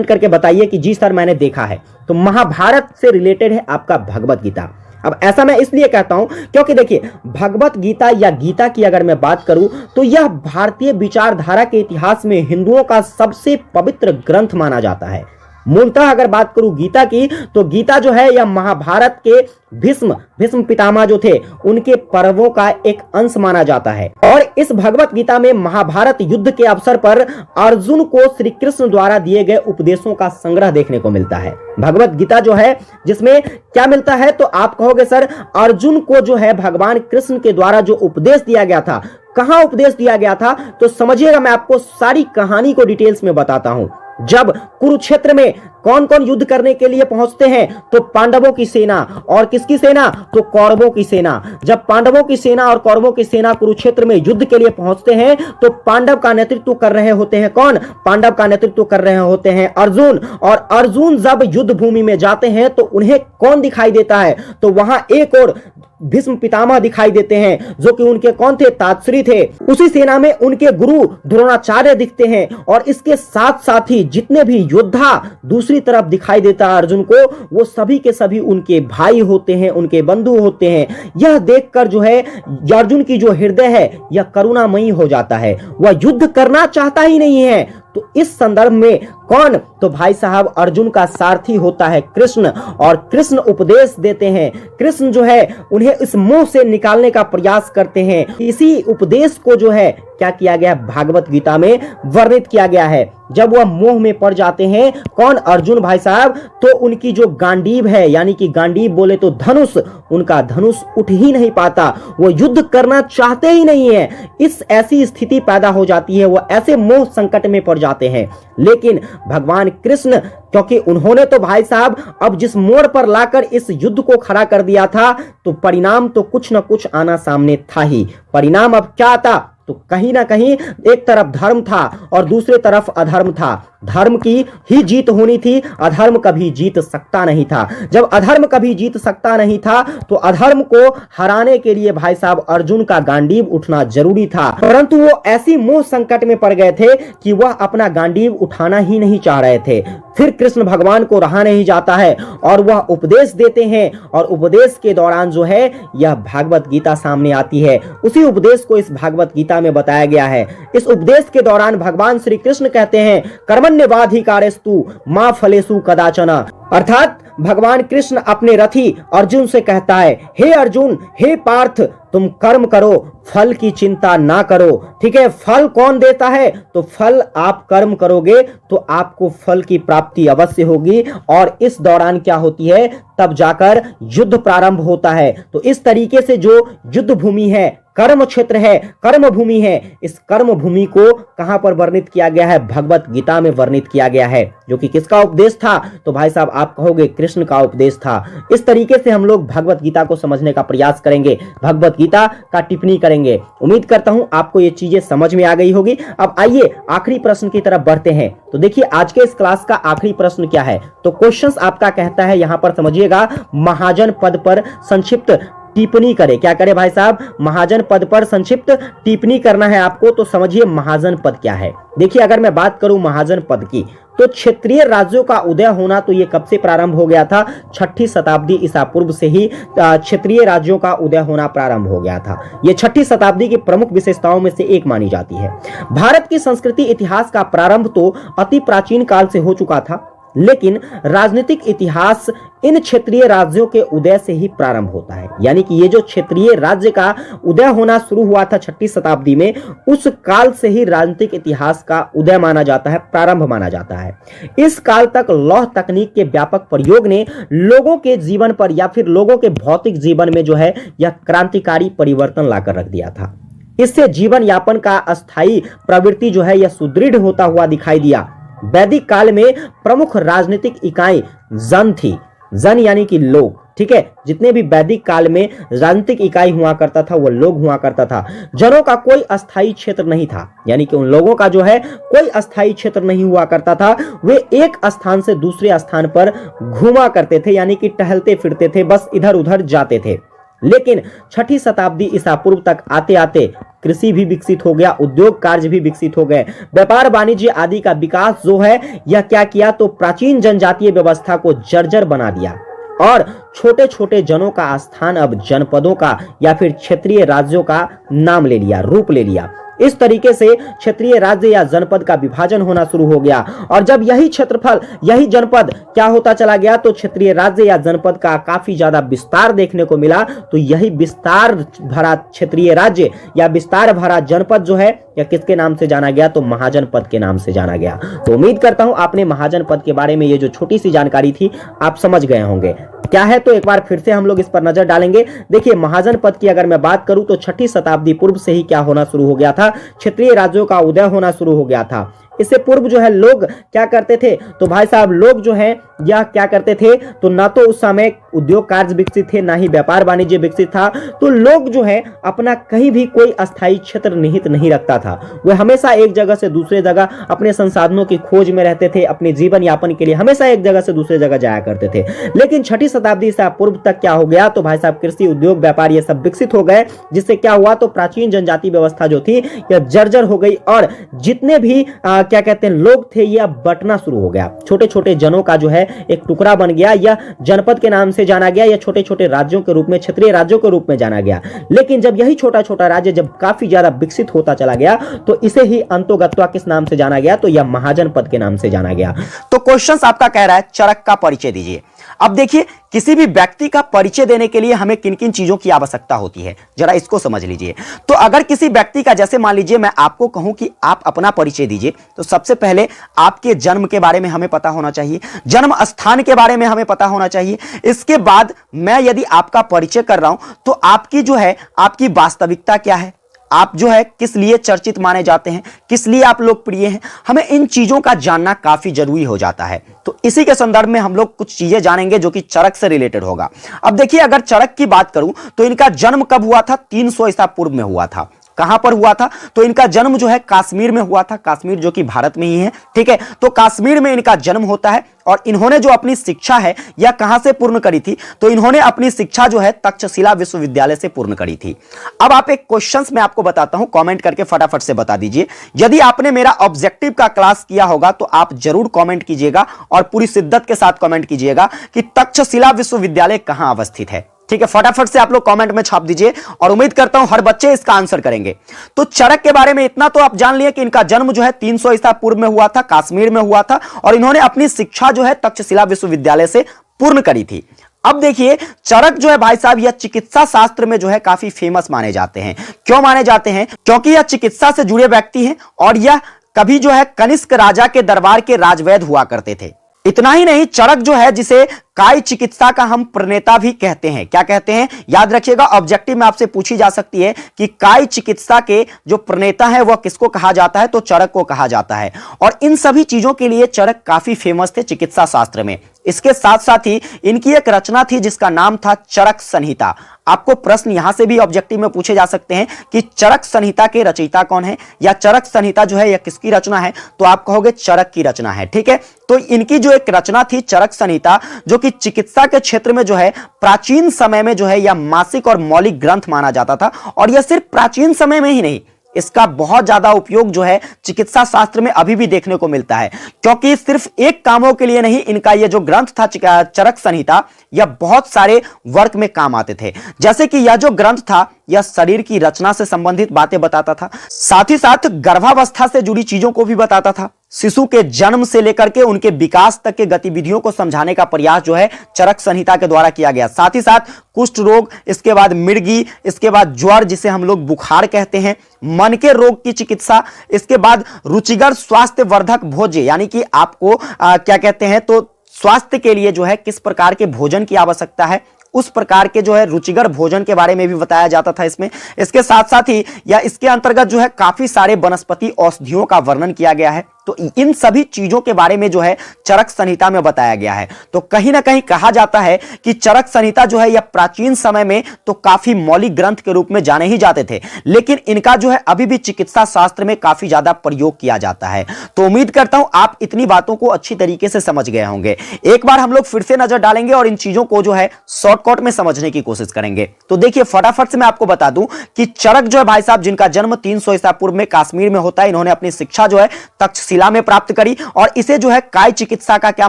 करके बताइए कि जी सर मैंने देखा है। तो महाभारत से रिलेटेड है आपका भगवत गीता। अब ऐसा मैं इसलिए कहता हूं क्योंकि देखिए भगवत गीता या गीता की अगर मैं बात करूं तो यह भारतीय विचारधारा के इतिहास में हिंदुओं का सबसे पवित्र ग्रंथ माना जाता है। मूलतः अगर बात करूं गीता की तो गीता जो है यह महाभारत के भीष्म पितामह जो थे उनके पर्वों का एक अंश माना जाता है। और इस भगवत गीता में महाभारत युद्ध के अवसर पर अर्जुन को श्री कृष्ण द्वारा दिए गए उपदेशों का संग्रह देखने को मिलता है। भगवत गीता जो है जिसमें क्या मिलता है तो आप कहोगे सर अर्जुन को जो है भगवान कृष्ण के द्वारा जो उपदेश दिया गया था, कहां उपदेश दिया गया था तो समझिएगा मैं आपको सारी कहानी को डिटेल्स में बताता हूं। जब कुरुक्षेत्र में कौन कौन युद्ध करने के लिए पहुंचते हैं, तो पांडवों की सेना और किसकी सेना, तो कौरवों की सेना। जब पांडवों की सेना और कौरवों की सेना कुरुक्षेत्र में युद्ध के लिए पहुंचते हैं तो पांडव का नेतृत्व कर रहे होते हैं कौन, पांडव का नेतृत्व कर रहे होते हैं अर्जुन। और अर्जुन जब युद्ध भूमि में जाते हैं तो उन्हें कौन दिखाई देता है, तो वहां एक और भीष्म पितामह दिखाई देते हैं जो कि उनके कौन थे, तातश्री थे। उसी सेना में उनके गुरु द्रोणाचार्य दिखते हैं और इसके साथ साथ ही जितने भी योद्धा दूसरी तरफ दिखाई देता है अर्जुन को, वो सभी के सभी उनके भाई होते हैं, उनके बंधु होते हैं। यह देखकर जो है अर्जुन की जो हृदय है यह करुणामयी हो जाता है, वह युद्ध करना चाहता ही नहीं है। तो इस संदर्भ में कौन, तो भाई साहब अर्जुन का सारथी होता है कृष्ण, और कृष्ण उपदेश देते हैं। कृष्ण जो है उन्हें इस मोह से निकालने का प्रयास करते हैं। इसी उपदेश को जो है क्या किया गया, भागवत गीता में वर्णित किया गया है। जब वह मोह में पड़ जाते हैं कौन, अर्जुन भाई साहब, तो उनकी जो गांडीव है, यानी कि गांडीव बोले तो धनुष, उनका धनुष उठ ही नहीं पाता, वो युद्ध करना चाहते ही नहीं है। इस ऐसी स्थिति पैदा हो जाती है, वो ऐसे मोह संकट में पड़ जाते हैं। लेकिन भगवान कृष्ण, क्योंकि उन्होंने तो भाई साहब अब जिस मोड़ पर लाकर इस युद्ध को खड़ा कर दिया था, तो परिणाम तो कुछ न कुछ आना सामने था ही। परिणाम अब क्या आता, तो कहीं ना कहीं एक तरफ धर्म था और दूसरे तरफ अधर्म था। धर्म की ही जीत होनी थी, अधर्म कभी जीत सकता नहीं था। जब अधर्म कभी जीत सकता नहीं था तो अधर्म को हराने के लिए भाई साहब अर्जुन का गांडीव उठना जरूरी था। परंतु वो ऐसी मोह संकट में पड़ गए थे कि वह अपना गांडीव उठाना ही नहीं चाह रहे थे। फिर कृष्ण भगवान को रहा नहीं जाता है और वह उपदेश देते हैं, और उपदेश के दौरान जो है यह भागवत गीता सामने आती है। उसी उपदेश को इस भागवत गीता में बताया गया है। इस उपदेश के दौरान भगवान श्री कृष्ण कहते हैं, कर्मण्यवाधिकारस्तु मा फलेषु कदाचन। अर्थात भगवान कृष्ण अपने रथी अर्जुन से कहता है, हे अर्जुन, हे पार्थ, तुम कर्म करो, फल की चिंता ना करो। ठीक है, फल कौन देता है, तो फल आप कर्म करोगे तो आपको फल की प्राप्ति अवश्य होगी। और इस दौरान क्या होती है, तब जाकर युद्ध प्रारंभ होता है। तो इस तरीके से जो युद्ध भूमि है, कर्म क्षेत्र है, कर्म भूमि है, इस कर्म भूमि को कहां पर वर्णित किया गया है, भगवत गीता में वर्णित किया गया है। जो कि किसका उपदेश था, तो भाई साहब आप कहोगे कृष्ण का उपदेश था। इस तरीके से हम लोग भगवत गीता को समझने का प्रयास करेंगे, भगवत गीता का टिप्पणी करेंगे। उम्मीद करता हूं आपको ये चीजें समझ में आ गई होगी। अब आइए आखिरी प्रश्न की तरफ बढ़ते हैं। तो देखिए आज के इस क्लास का आखिरी प्रश्न क्या है, तो क्वेश्चन आपका कहता है, यहां पर समझिएगा, महाजन पद पर संक्षिप्त टिप्पणी करे। क्या करे भाई साहब, महाजन पद पर संक्षिप्त टिप्पणी करना है आपको। तो समझिए महाजन पद क्या है। देखिए अगर मैं बात करूं महाजन पद की, तो क्षेत्रीय राज्यों का उदय होना तो ये कब से प्रारंभ हो गया था, 6ठी शताब्दी ईसा पूर्व से ही क्षेत्रीय राज्यों का उदय होना प्रारंभ हो गया था। ये 6ठी शताब्दी की प्रमुख विशेषताओं में से एक मानी जाती है। भारत की संस्कृति इतिहास का प्रारंभ तो अति प्राचीन काल से हो चुका था, लेकिन राजनीतिक इतिहास इन क्षेत्रीय राज्यों के उदय से ही प्रारंभ होता है। यानी कि ये जो क्षेत्रीय राज्य का उदय होना शुरू हुआ था 6ठी शताब्दी में, उस काल से ही राजनीतिक इतिहास का उदय माना जाता है, प्रारंभ माना जाता है। इस काल तक लौह तकनीक के व्यापक प्रयोग ने लोगों के जीवन पर या फिर लोगों के भौतिक जीवन में जो है यह क्रांतिकारी परिवर्तन लाकर रख दिया था। इससे जीवन यापन का अस्थायी प्रवृत्ति जो है यह सुदृढ़ होता हुआ दिखाई दिया। वैदिक काल में प्रमुख राजनीतिक इकाई जन थी, जन यानी कि लोग। ठीक है, जितने भी वैदिक काल में राजनीतिक इकाई हुआ करता था वो लोग हुआ करता था। जनों का कोई अस्थायी क्षेत्र नहीं था, यानी कि उन लोगों का जो है कोई अस्थायी क्षेत्र नहीं हुआ करता था। वे एक स्थान से दूसरे स्थान पर घूमा करते थे, यानी कि टहलते फिरते थे, बस इधर उधर जाते थे। लेकिन 6ठी शताब्दी ईसा पूर्व तक आते आते कृषि भी विकसित हो गया, उद्योग कार्य भी विकसित हो गए, व्यापार वाणिज्य आदि का विकास जो है यह क्या किया, तो प्राचीन जनजातीय व्यवस्था को जर्जर बना दिया और छोटे छोटे जनों का स्थान अब जनपदों का या फिर क्षेत्रीय राज्यों का नाम ले लिया, रूप ले लिया। इस तरीके से क्षेत्रीय राज्य या जनपद का विभाजन होना शुरू हो गया। और जब यही क्षेत्रफल, यही जनपद क्या होता चला गया, तो क्षेत्रीय राज्य या जनपद का काफी ज्यादा विस्तार देखने को मिला। तो यही विस्तार भरा क्षेत्रीय राज्य या विस्तार भरा जनपद जो है या किसके नाम से जाना गया, तो महाजन पद के नाम से जाना गया। तो उम्मीद करता हूं आपने महाजन पद के बारे में ये जो छोटी सी जानकारी थी आप समझ गए होंगे। क्या है, तो एक बार फिर से हम लोग इस पर नजर डालेंगे। देखिए महाजन पद की अगर मैं बात करूं तो 6ठी शताब्दी पूर्व से ही क्या होना शुरू हो गया था, क्षेत्रीय राज्यों का उदय होना शुरू हो गया था। इससे पूर्व जो है लोग क्या करते थे, तो भाई साहब लोग जो है यह क्या करते थे, तो ना तो उस समय उद्योग कार्य विकसित थे, ना ही व्यापार वाणिज्य विकसित था, तो लोग जो है अपना कहीं भी कोई अस्थायी क्षेत्र निहित नहीं रखता था। वे हमेशा एक जगह से दूसरे जगह अपने संसाधनों की खोज में रहते थे, अपने जीवन यापन के लिए हमेशा एक जगह से दूसरे जगह जाया करते थे। लेकिन 6ठी शताब्दी से पूर्व तक क्या हो गया, तो भाई साहब कृषि, उद्योग, व्यापार ये सब विकसित हो गए, जिससे क्या हुआ, तो प्राचीन जनजाति व्यवस्था जो थी यह जर्जर हो गई और जितने भी क्या कहते हैं लोग थे यह बंटना शुरू हो गया। छोटे छोटे जनों का जो है एक टुकड़ा बन गया, या जनपद के नाम से जाना गया, या छोटे छोटे राज्यों के रूप में, क्षेत्रीय राज्यों के रूप में जाना गया। लेकिन जब यही छोटा छोटा राज्य जब काफी ज्यादा विकसित होता चला गया, तो इसे ही अंतोगत्वा किस नाम से जाना गया, तो यह महाजन पद के नाम से जाना गया। तो क्वेश्चन आपका कह रहा है चरक का परिचय दीजिए। अब देखिए, किसी भी व्यक्ति का परिचय देने के लिए हमें किन किन चीजों की आवश्यकता होती है, जरा इसको समझ लीजिए। तो अगर किसी व्यक्ति का, जैसे मान लीजिए मैं आपको कहूं कि आप अपना परिचय दीजिए, तो सबसे पहले आपके जन्म के बारे में हमें पता होना चाहिए, जन्म स्थान के बारे में हमें पता होना चाहिए। इसके बाद मैं यदि आपका परिचय कर रहा हूं तो आपकी जो है, आपकी वास्तविकता क्या है, आप जो है किस लिए चर्चित माने जाते हैं, किस लिए आप लोकप्रिय हैं, हमें इन चीजों का जानना काफी जरूरी हो जाता है। तो इसी के संदर्भ में हम लोग कुछ चीजें जानेंगे जो कि चरक से रिलेटेड होगा। अब देखिए, अगर चरक की बात करूं तो इनका जन्म कब हुआ था, 300 ईसा पूर्व में हुआ था। कहां पर हुआ था, तो इनका जन्म जो है कश्मीर में हुआ था, कश्मीर जो कि भारत में ही है, ठीक है। तो कश्मीर में इनका जन्म होता है और इन्होंने जो अपनी शिक्षा है यह कहां से पूर्ण करी थी, तो इन्होंने अपनी शिक्षा जो है तक्षशिला विश्वविद्यालय से पूर्ण करी थी। अब आप एक क्वेश्चंस मैं आपको बताता हूं, कमेंट करके फटाफट से बता दीजिए। यदि आपने मेरा ऑब्जेक्टिव का क्लास किया होगा तो आप जरूर कमेंट कीजिएगा और पूरी शिद्दत के साथ कमेंट कीजिएगा कि तक्षशिला विश्वविद्यालय कहां अवस्थित है, ठीक है। फटाफट से आप लोग कमेंट में छाप दीजिए और उम्मीद करता हूं हर बच्चे इसका आंसर करेंगे। तो चरक के बारे में इतना तो आप जान लिए कि इनका जन्म जो है 300 ईसा पूर्व में हुआ था, कश्मीर में हुआ था और इन्होंने अपनी शिक्षा जो है तक्षशिला विश्वविद्यालय से पूर्ण करी थी। अब देखिए, चरक जो है भाई साहब यह चिकित्सा शास्त्र में जो है काफी फेमस माने जाते हैं। क्यों माने जाते हैं, क्योंकि यह चिकित्सा से जुड़े व्यक्ति हैं और यह कभी जो है कनिष्क राजा के दरबार के राजवैद्य हुआ करते थे। इतना ही नहीं, चरक जो है जिसे काय चिकित्सा का हम प्रणेता भी कहते हैं, क्या कहते हैं, याद रखिएगा, ऑब्जेक्टिव में आपसे पूछी जा सकती है कि काय चिकित्सा के जो प्रणेता है वह किसको कहा जाता है, तो चरक को कहा जाता है। और इन सभी चीजों के लिए चरक काफी फेमस थे चिकित्सा शास्त्र में। इसके साथ साथ ही इनकी एक रचना थी जिसका नाम था चरक संहिता। आपको प्रश्न यहां से भी ऑब्जेक्टिव में पूछे जा सकते हैं कि चरक संहिता के रचयिता कौन है, या चरक संहिता जो है यह किसकी रचना है, तो आप कहोगे चरक की रचना है, ठीक है। तो इनकी जो एक रचना थी चरक संहिता, जो कि चिकित्सा के क्षेत्र में जो है प्राचीन समय में जो है यह मासिक और मौलिक ग्रंथ माना जाता था। और यह सिर्फ प्राचीन समय में ही नहीं, इसका बहुत ज्यादा उपयोग जो है चिकित्सा शास्त्र में अभी भी देखने को मिलता है, क्योंकि सिर्फ एक कामों के लिए नहीं, इनका यह जो ग्रंथ था चरक संहिता, यह बहुत सारे वर्क में काम आते थे। जैसे कि यह जो ग्रंथ था यह शरीर की रचना से संबंधित बातें बताता था, साथ ही साथ गर्भावस्था से जुड़ी चीजों को भी बताता था, शिशु के जन्म से लेकर के उनके विकास तक के गतिविधियों को समझाने का प्रयास जो है चरक संहिता के द्वारा किया गया। साथ ही साथ कुष्ठ रोग, इसके बाद मिर्गी, इसके बाद ज्वर जिसे हम लोग बुखार कहते हैं, मन के रोग की चिकित्सा, इसके बाद रुचिकर स्वास्थ्य वर्धक भोज्य, यानी कि आपको क्या कहते हैं, तो स्वास्थ्य के लिए जो है किस प्रकार के भोजन की आवश्यकता है, उस प्रकार के जो है रुचिकर भोजन के बारे में भी बताया जाता था इसमें। इसके साथ साथ ही या इसके अंतर्गत जो है काफी सारे वनस्पति औषधियों का वर्णन किया गया है। तो इन सभी चीजों के बारे में जो है चरक संहिता में बताया गया है। तो कहीं ना कहीं कहा जाता है कि चरक संहिता जो है यह प्राचीन समय में तो काफी मौलिक ग्रंथ के रूप में जाने ही जाते थे, लेकिन इनका जो है अभी भी चिकित्सा शास्त्र में काफी ज्यादा प्रयोग किया जाता है। तो उम्मीद करता हूं आप इतनी बातों को अच्छी तरीके से समझ गए होंगे। एक बार हम लोग फिर से नजर डालेंगे और इन चीजों को जो है शॉर्टकट में समझने की कोशिश करेंगे। तो देखिए, फटाफट से मैं आपको बता दूं कि चरक जो है भाई साहब, जिनका जन्म 300 ईसा पूर्व में कश्मीर में होता है, इन्होंने अपनी शिक्षा जो है तक्षशिला में प्राप्त करी और इसे जो है काय चिकित्सा का क्या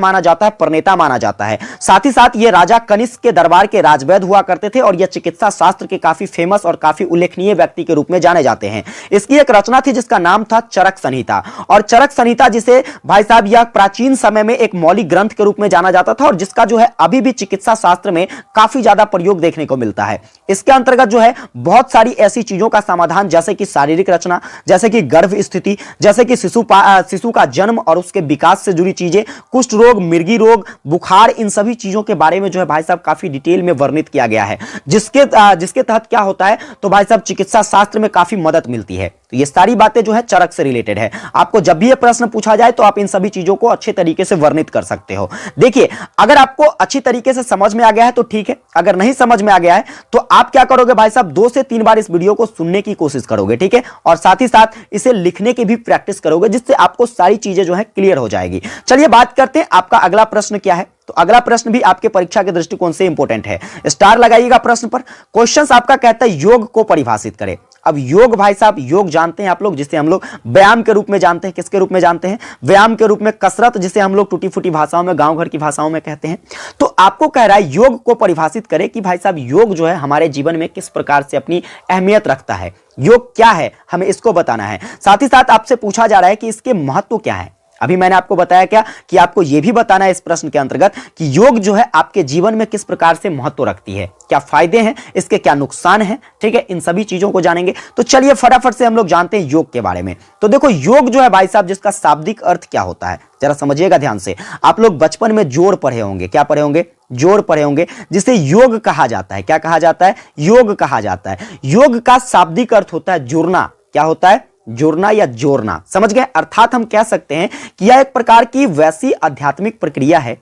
माना जाता है, प्रणेता माना जाता है। साथ ही साथ ये राजा कनिष्क के दरबार के राजवैद्य हुआ करते थे और यह चिकित्सा शास्त्र के काफी फेमस और काफी उल्लेखनीय व्यक्ति के रूप में जाने जाते हैं। इसकी एक रचना थी जिसका नाम था चरक संहिता, और चरक संहिता जिसे भाई साहब यह प्राचीन समय में एक मौलिक ग्रंथ के रूप में जाना जाता था और जिसका जो है अभी भी चिकित्सा शास्त्र में काफी ज्यादा प्रयोग देखने को मिलता है। इसके अंतर्गत जो है बहुत सारी ऐसी चीजों का समाधान, जैसे कि शारीरिक रचना, जैसे कि गर्भ स्थिति, जैसे कि शिशु का जन्म और उसके विकास से जुड़ी चीजें, कुष्ठ रोग, मिर्गी रोग, बुखार, इन सभी चीजों के बारे में जो है भाई साहब काफी डिटेल में वर्णित किया गया है, जिसके तहत क्या होता है, तो भाई साहब चिकित्सा शास्त्र में काफी मदद मिलती है। तो ये सारी बातें जो है चरक से रिलेटेड है। आपको जब भी ये प्रश्न पूछा जाए तो आप इन सभी चीजों को अच्छे तरीके से वर्णित कर सकते हो। देखिए, अगर आपको अच्छी तरीके से समझ में आ गया है तो ठीक है, अगर नहीं समझ में आ गया है तो आप क्या करोगे भाई साहब, 2 से 3 बार इस वीडियो को सुनने की कोशिश करोगे, ठीक है, और साथ ही साथ इसे लिखने की भी प्रैक्टिस करोगे, जिससे आपको सारी चीजें जो है क्लियर हो जाएगी। चलिए बात करते हैं आपका अगला प्रश्न क्या है। तो अगला प्रश्न भी आपके परीक्षा के दृष्टिकोण से इंपॉर्टेंट है, स्टार लगाइएगा प्रश्न पर। क्वेश्चन आपका कहता है योग को परिभाषित करें। अब योग भाई साहब, योग जानते हैं आप लोग, जिसे हम लोग व्यायाम के रूप में जानते हैं। किसके रूप में जानते हैं? व्यायाम के रूप में, कसरत जिसे हम लोग टूटी फूटी भाषाओं में, गांव घर की भाषाओं में कहते हैं। तो आपको कह रहा है योग को परिभाषित करें कि भाई साहब योग जो है हमारे जीवन में किस प्रकार से अपनी अहमियत रखता है, योग क्या है, हमें इसको बताना है। साथ ही साथ आपसे पूछा जा रहा है कि इसके महत्व क्या है। अभी मैंने आपको बताया क्या कि आपको यह भी बताना है इस प्रश्न के अंतर्गत कि योग जो है आपके जीवन में किस प्रकार से महत्व रखती है, क्या फायदे हैं, इसके क्या नुकसान हैं, ठीक है, इन सभी चीजों को जानेंगे। तो चलिए फटाफट से हम लोग जानते हैं योग के बारे में। तो देखो, योग जो है भाई साहब, जिसका शाब्दिक अर्थ क्या होता है, जरा समझिएगा ध्यान से। आप लोग बचपन में जोड़ पढ़े होंगे, क्या पढ़े होंगे? जोड़ पढ़े होंगे, जिसे योग कहा जाता है। क्या कहा जाता है? योग कहा जाता है। योग का शाब्दिक अर्थ होता है जुड़ना। क्या होता है? जुड़ना या जोड़ना, समझ गए? अर्थात हम कह सकते हैं कि यह एक प्रकार की वैसी आध्यात्मिक प्रक्रिया है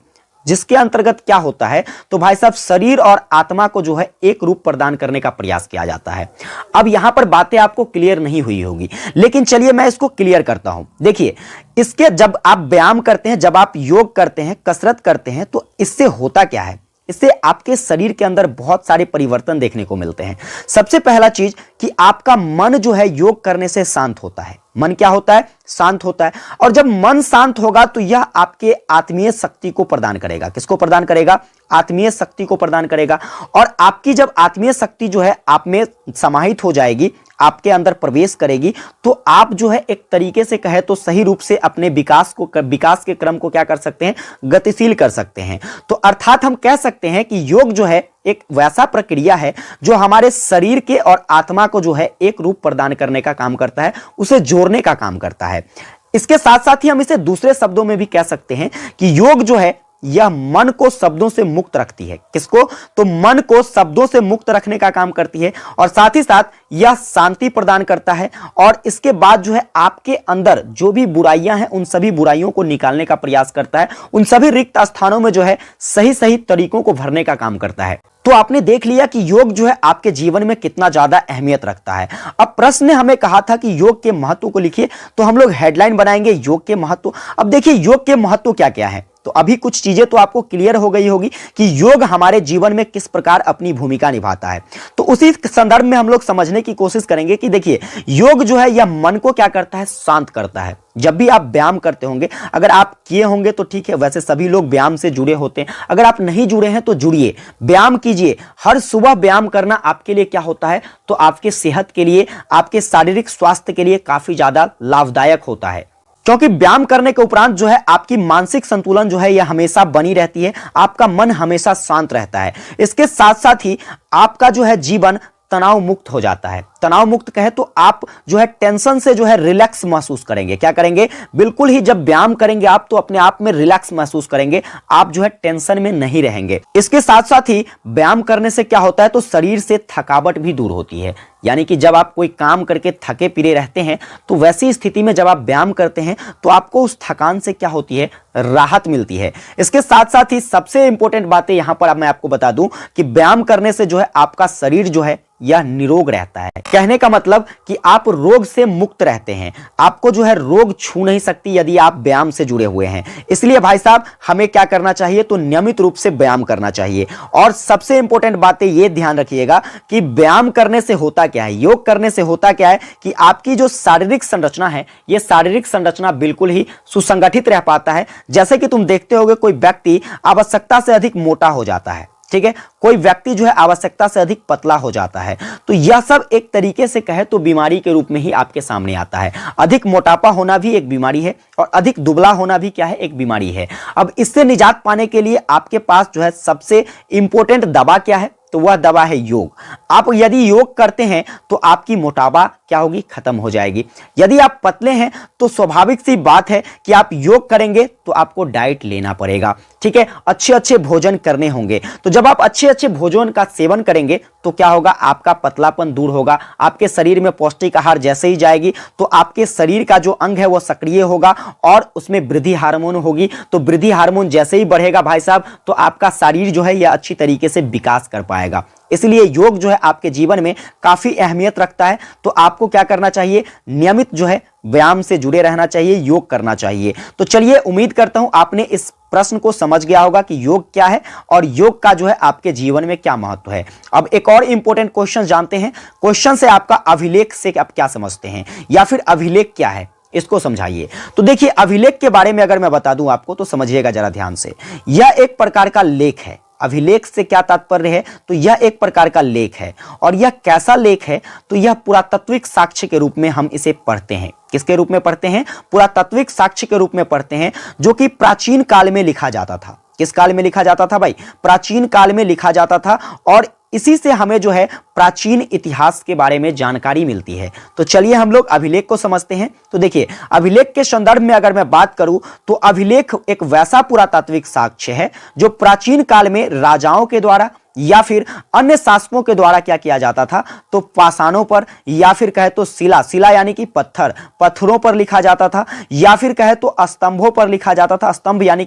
जिसके अंतर्गत क्या होता है, तो भाई साहब शरीर और आत्मा को जो है एक रूप प्रदान करने का प्रयास किया जाता है। अब यहां पर बातें आपको क्लियर नहीं हुई होगी, लेकिन चलिए मैं इसको क्लियर करता हूं। देखिए, इसके जब आप व्यायाम करते हैं, जब आप योग करते हैं, कसरत करते हैं, तो इससे होता क्या है? इससे आपके शरीर के अंदर बहुत सारे परिवर्तन देखने को मिलते हैं। सबसे पहला चीज कि आपका मन जो है योग करने से शांत होता है। मन क्या होता है? शांत होता है। और जब मन शांत होगा तो यह आपके आत्मीय शक्ति को प्रदान करेगा। किसको प्रदान करेगा? आत्मीय शक्ति को प्रदान करेगा। और आपकी जब आत्मीय शक्ति जो है आप में समाहित हो जाएगी, आपके अंदर प्रवेश करेगी, तो आप जो है एक तरीके से कहे तो सही रूप से अपने विकास के क्रम को क्या कर सकते हैं? गतिशील कर सकते हैं। तो अर्थात हम कह सकते हैं कि योग जो है एक वैसा प्रक्रिया है जो हमारे शरीर के और आत्मा को जो है एक रूप प्रदान करने का काम करता है, उसे जोड़ने का काम करता है। इसके साथ साथ ही हम इसे दूसरे शब्दों में भी कह सकते हैं कि योग जो है यह मन को शब्दों से मुक्त रखती है। किसको? तो मन को शब्दों से मुक्त रखने का काम करती है। और साथ ही साथ यह शांति प्रदान करता है। और इसके बाद जो है आपके अंदर जो भी बुराइयां हैं, उन सभी बुराइयों को निकालने का प्रयास करता है। उन सभी रिक्त स्थानों में जो है सही सही तरीकों को भरने का काम करता है। तो आपने देख लिया कि योग जो है आपके जीवन में कितना ज्यादा अहमियत रखता है। अब प्रश्न ने हमें कहा था कि योग के महत्व को लिखिए, तो हम लोग हेडलाइन बनाएंगे योग के महत्व। अब देखिए योग के महत्व क्या क्या है। तो अभी कुछ चीजें तो आपको क्लियर हो गई होगी कि योग हमारे जीवन में किस प्रकार अपनी भूमिका निभाता है। तो उसी संदर्भ में हम लोग समझने की कोशिश करेंगे कि देखिए योग जो है यह मन को क्या करता है? शांत करता है। जब भी आप व्यायाम करते होंगे, अगर आप किए होंगे तो ठीक है, वैसे सभी लोग व्यायाम से जुड़े होते हैं। अगर आप नहीं जुड़े हैं तो जुड़िए, व्यायाम कीजिए। हर सुबह व्यायाम करना आपके लिए क्या होता है? तो आपके सेहत के लिए, आपके शारीरिक स्वास्थ्य के लिए काफी ज्यादा लाभदायक होता है। क्योंकि व्यायाम करने के उपरांत जो है आपकी मानसिक संतुलन जो है यह हमेशा बनी रहती है, आपका मन हमेशा शांत रहता है। इसके साथ साथ ही आपका जो है जीवन तनाव मुक्त हो जाता है। तनाव मुक्त कहे तो आप जो है टेंशन से जो है रिलैक्स महसूस करेंगे। क्या करेंगे? बिल्कुल ही जब व्यायाम करेंगे आप तो अपने आप में रिलैक्स महसूस करेंगे, आप जो है टेंशन में नहीं रहेंगे। इसके साथ साथ ही व्यायाम करने से क्या होता है? तो शरीर से थकावट भी दूर होती है। यानी कि जब आप कोई काम करके थके पीरे रहते हैं, तो वैसी स्थिति में जब आप व्यायाम करते हैं तो आपको उस थकान से क्या होती है? राहत मिलती है। इसके साथ साथ ही सबसे इंपॉर्टेंट बातें यहां पर अब मैं आपको बता दूं कि व्यायाम करने से जो है आपका शरीर जो है यह निरोग रहता है। कहने का मतलब कि आप रोग से मुक्त रहते हैं। आपको जो है रोग छू नहीं सकती यदि आप व्यायाम से जुड़े हुए हैं। इसलिए भाई साहब हमें क्या करना चाहिए? तो नियमित रूप से व्यायाम करना चाहिए। और सबसे इंपॉर्टेंट बातें ये ध्यान रखिएगा कि व्यायाम करने से होता क्या है, योग करने से होता क्या है कि आपकी जो शारीरिक संरचना है, यह शारीरिक संरचना बिल्कुल ही सुसंगठित रह पाता है। जैसे कि तुम देखते होगे कोई व्यक्ति आवश्यकता से अधिक मोटा हो जाता है, ठीक है, कोई व्यक्ति जो है आवश्यकता से अधिक पतला हो जाता है। तो यह सब एक तरीके से कहे तो बीमारी के रूप में ही आपके सामने आता है। अधिक मोटापा होना भी एक बीमारी है और अधिक दुबला होना भी क्या है? एक बीमारी है। अब इससे निजात पाने के लिए आपके पास जो है सबसे इंपॉर्टेंट दवा क्या है? तो वह दवा है योग। आप यदि योग करते हैं तो आपकी मोटापा क्या होगी? खत्म हो जाएगी। यदि आप पतले हैं तो स्वाभाविक सी बात है कि आप योग करेंगे तो आपको डाइट लेना पड़ेगा। ठीक है, अच्छे अच्छे भोजन करने होंगे। तो जब आप अच्छे अच्छे भोजन का सेवन करेंगे तो क्या होगा, आपका पतलापन दूर होगा, आपके शरीर में पौष्टिक आहार जैसे ही जाएगी तो आपके शरीर का जो अंग है वो सक्रिय होगा और उसमें वृद्धि हार्मोन होगी। तो वृद्धि हार्मोन जैसे ही बढ़ेगा भाई साहब तो आपका शरीर जो है यह अच्छी तरीके से विकास कर पाएगा। इसलिए योग जो है आपके जीवन में काफी अहमियत रखता है। तो आपको क्या करना चाहिए, नियमित जो है व्यायाम से जुड़े रहना चाहिए, योग करना चाहिए। तो चलिए, उम्मीद करता हूं आपने इस प्रश्न को समझ गया होगा कि योग क्या है और योग का जो है आपके जीवन में क्या महत्व है। अब एक और इंपॉर्टेंट क्वेश्चन जानते हैं। क्वेश्चन से आपका अभिलेख से आप क्या समझते हैं, या फिर अभिलेख क्या है इसको समझाइए। तो देखिए, अभिलेख के बारे में अगर मैं बता दूं आपको तो समझिएगा जरा ध्यान से। यह एक प्रकार का लेख है। अभिलेख से क्या तात्पर्य है, तो यह एक प्रकार का लेख है। और यह कैसा लेख है, तो यह पुरातात्विक साक्ष्य के रूप में हम इसे पढ़ते हैं। किसके रूप में पढ़ते हैं, पुरातात्विक साक्ष्य के रूप में पढ़ते हैं, जो कि प्राचीन काल में लिखा जाता था। किस काल में लिखा जाता था भाई, प्राचीन काल में लिखा जाता था। और इसी से हमें जो है प्राचीन इतिहास के बारे में जानकारी मिलती है। तो चलिए हम लोग अभिलेख को समझते हैं। तो देखिए, अभिलेख के संदर्भ में अगर मैं बात करूं तो अभिलेख एक वैसा पुरातात्विक साक्ष्य है जो प्राचीन काल में राजाओं के द्वारा या फिर अन्य शासकों के द्वारा क्या किया जाता था, तो पाषाणों पर या फिर कहे तो शिला यानी कि पत्थरों पर लिखा जाता था, या फिर कहे तो स्तंभों पर लिखा जाता था। स्तंभ यानी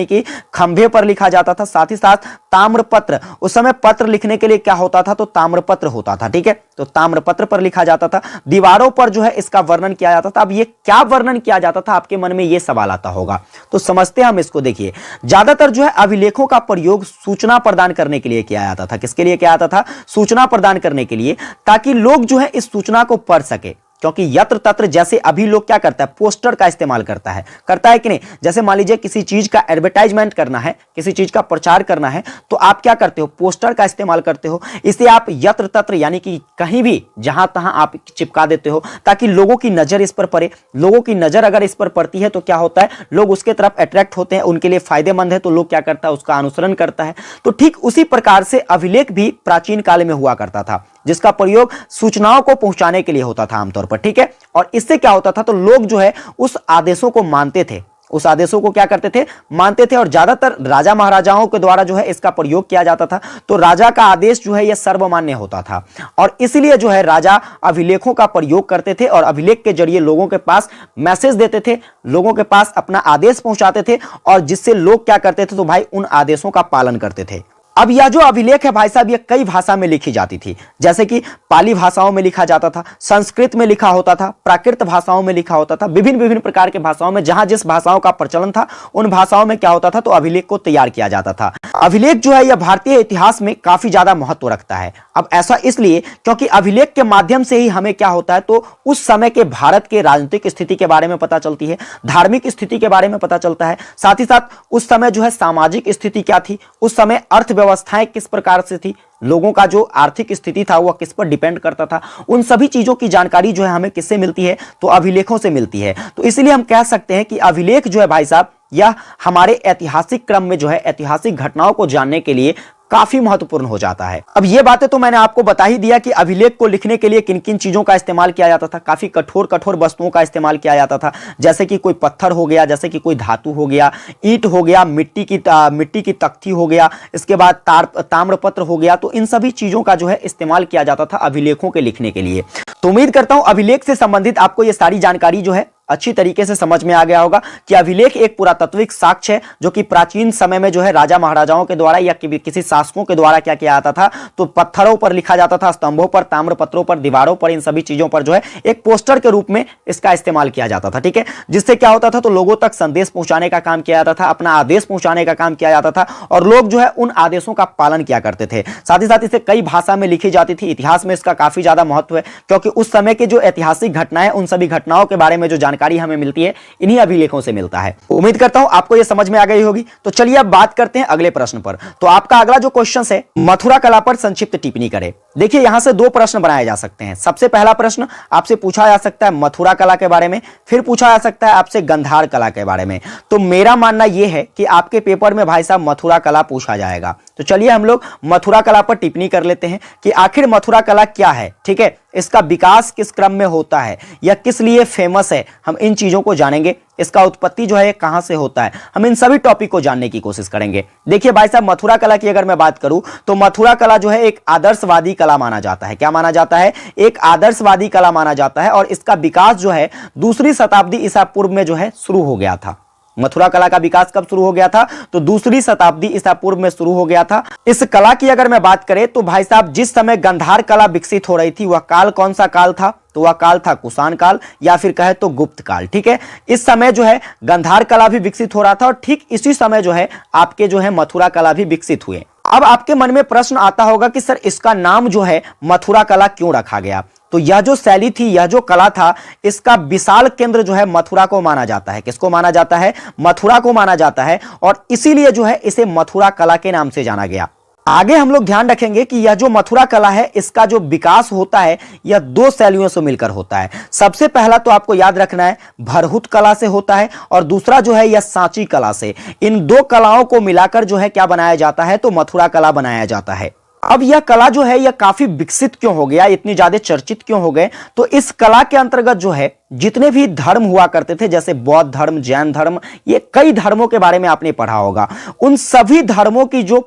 कि खंभे पर लिखा जाता था। साथ ही साथ ताम्रपत्र, उस समय पत्र लिखने के लिए क्या होता था, तो ताम्रपत्र होता था। ठीक है, तो ताम्रपत्र पर लिखा जाता था। दीवारों पर जो है इसका वर्णन किया जाता था। अब ये क्या वर्णन किया जाता था, आपके मन में ये सवाल आता होगा, तो समझते हैं हम इसको। देखिए, ज्यादातर जो है अभिलेखों का प्रयोग सूचना प्रदान करने के लिए किया जाता था। किसके लिए किया जाता था, सूचना प्रदान करने के लिए, ताकि लोग जो है इस सूचना को पढ़ सके। क्योंकि यत्र तत्र जैसे अभी लोग क्या करता है, पोस्टर का इस्तेमाल करता है कि नहीं। जैसे मान लीजिए किसी चीज का एडवर्टाइजमेंट करना है, किसी चीज का प्रचार करना है, तो आप क्या करते हो, पोस्टर का इस्तेमाल करते हो। इसे आप यत्र तत्र यानी कि कहीं भी जहां तहां आप चिपका देते हो, ताकि लोगों की नजर इस पर पड़े। लोगों की नजर अगर इस पर पड़ती है तो क्या होता है, लोग उसके तरफ अट्रैक्ट होते हैं, उनके लिए फायदेमंद है, तो लोग क्या करता है, उसका अनुसरण करता है। तो ठीक उसी प्रकार से अभिलेख भी प्राचीन काल में हुआ करता था, जिसका प्रयोग सूचनाओं को पहुंचाने के लिए होता था आमतौर पर। ठीक है, और इससे क्या होता था, तो लोग जो है उस आदेशों को मानते थे, उस आदेशों को क्या करते थे, मानते थे। और ज्यादातर राजा महाराजाओं के द्वारा जो है इसका प्रयोग किया जाता था। तो राजा का आदेश जो है यह सर्वमान्य होता था, और इसलिए जो है राजा अभिलेखों का प्रयोग करते थे और अभिलेख के जरिए लोगों के पास मैसेज देते थे, लोगों के पास अपना आदेश पहुंचाते थे, और जिससे लोग क्या करते थे, तो भाई उन आदेशों का पालन करते थे। अब यह जो अभिलेख है भाई साहब, यह कई भाषा में लिखी जाती थी। जैसे कि पाली भाषाओं में लिखा जाता था, संस्कृत में लिखा होता था, प्राकृत भाषाओं में लिखा होता था, विभिन्न विभिन्न प्रकार के भाषाओं में, जहां जिस भाषाओं का प्रचलन था उन भाषाओं में क्या होता था, तो अभिलेख को तैयार किया जाता था। अभिलेख जो है यह भारतीय इतिहास में काफी ज्यादा महत्व रखता है। अब ऐसा इसलिए क्योंकि अभिलेख के माध्यम से ही हमें क्या होता है, तो उस समय के भारत के राजनीतिक स्थिति के बारे में पता चलती है, धार्मिक स्थिति के बारे में पता चलता है। साथ ही साथ उस समय जो है सामाजिक स्थिति क्या थी, उस समय अर्थव्यवस्थाएं किस प्रकार से थी, लोगों का जो आर्थिक स्थिति था वह किस पर डिपेंड करता था, उन सभी चीजों की जानकारी जो है हमें किससे मिलती है, तो अभिलेखों से मिलती है। तो इसलिए हम कह सकते हैं कि अभिलेख जो है भाई साहब, यह हमारे ऐतिहासिक क्रम में जो है ऐतिहासिक घटनाओं को जानने के लिए काफी महत्वपूर्ण हो जाता है। अब ये बातें तो मैंने आपको बता ही दिया कि अभिलेख को लिखने के लिए किन किन चीजों का इस्तेमाल किया जाता था। काफी कठोर वस्तुओं का इस्तेमाल किया जाता था, जैसे कि कोई पत्थर हो गया, जैसे कि कोई धातु हो गया, ईंट हो गया, मिट्टी की तख्ती हो गया, इसके बाद ताम्रपत्र हो गया। तो इन सभी चीजों का जो है इस्तेमाल किया जाता था अभिलेखों के लिखने के लिए। तो उम्मीद करता हूं अभिलेख से संबंधित आपको ये सारी जानकारी जो है अच्छी तरीके से समझ में आ गया होगा कि अभिलेख एक पुरातात्विक साक्ष्य है, जो कि प्राचीन समय में जो है राजा महाराजाओं के द्वारा या किसी शासकों के द्वारा क्या किया जाता था, तो पत्थरों पर लिखा जाता था, स्तंभों पर, ताम्रपत्रों पर, दीवारों पर, इन सभी चीजों पर जो है एक पोस्टर के रूप में इसका इस्तेमाल किया जाता था। ठीक है, जिससे क्या होता था, तो लोगों तक संदेश पहुंचाने का काम किया जाता था, अपना आदेश पहुंचाने का काम किया जाता था, और लोग जो है उन आदेशों का पालन किया करते थे। साथ ही साथ इसे कई भाषा में लिखी जाती थी। इतिहास में इसका काफी ज्यादा महत्व है, क्योंकि उस समय के जो ऐतिहासिक घटनाएं, उन सभी घटनाओं के बारे में जो जानकारी हमें मिलती है इन्हीं अभिलेखों से मिलता है। उम्मीद करता हूं आपको यह समझ में आ गई होगी। तो चलिए अब बात करते हैं अगले प्रश्न पर। तो आपका अगला जो क्वेश्चन है, मथुरा कला पर संक्षिप्त टिप्पणी करें। देखिए, यहां से दो प्रश्न बनाए जा सकते हैं। सबसे पहला प्रश्न आपसे पूछा जा सकता है मथुरा कला के बारे में, फिर पूछा जा सकता है आपसे गंधार कला के बारे में। तो मेरा मानना यह है कि आपके पेपर में भाई साहब मथुरा कला पूछा जाएगा। तो चलिए हम लोग मथुरा कला पर टिप्पणी कर लेते हैं कि आखिर मथुरा कला क्या है। ठीक है, इसका विकास किस क्रम में होता है या किस लिए फेमस है, हम इन चीजों को जानेंगे। इसका उत्पत्ति जो है कहां से होता है, हम इन सभी टॉपिक को जानने की कोशिश करेंगे। देखिए भाई साहब, मथुरा कला की अगर मैं बात करूं तो मथुरा कला जो है एक आदर्शवादी कला माना जाता है। क्या माना जाता है? एक आदर्शवादी कला माना जाता है और इसका विकास जो है 2री शताब्दी ईसा पूर्व में जो है शुरू हो गया था। मथुरा कला का विकास कब शुरू हो गया था? तो 2री शताब्दी ईसा पूर्व में शुरू हो गया था। इस कला की अगर मैं बात करें तो भाई साहब जिस समय गांधार कला विकसित हो रही थी वह काल कौन सा काल था? तो वह काल था कुषाण काल या फिर कहे तो गुप्त काल। ठीक है, इस समय जो है गांधार कला भी विकसित हो रहा था और ठीक इसी समय जो है आपके जो है मथुरा कला भी विकसित हुए। अब आपके मन में प्रश्न आता होगा कि सर इसका नाम जो है मथुरा कला क्यों रखा गया? तो यह जो शैली थी, यह जो कला था, इसका विशाल केंद्र जो है मथुरा को माना जाता है। किसको माना जाता है? मथुरा को माना जाता है और इसीलिए जो है इसे मथुरा कला के नाम से जाना गया। आगे हम लोग ध्यान रखेंगे कि यह जो मथुरा कला है इसका जो विकास होता है यह 2 शैलियों से मिलकर होता है। सबसे पहला तो आपको याद रखना है भरहुत कला से होता है और दूसरा जो है यह सांची कला से। इन 2 कलाओं को मिलाकर जो है क्या बनाया जाता है? तो मथुरा कला बनाया जाता है। अब यह कला जो है यह काफी विकसित क्यों हो गया, इतनी ज्यादा चर्चित क्यों हो गए? तो इस कला के अंतर्गत जो है जितने भी धर्म हुआ करते थे, जैसे बौद्ध धर्म, जैन धर्म, ये कई धर्मों के बारे में आपने पढ़ा होगा, उन सभी धर्मों की जो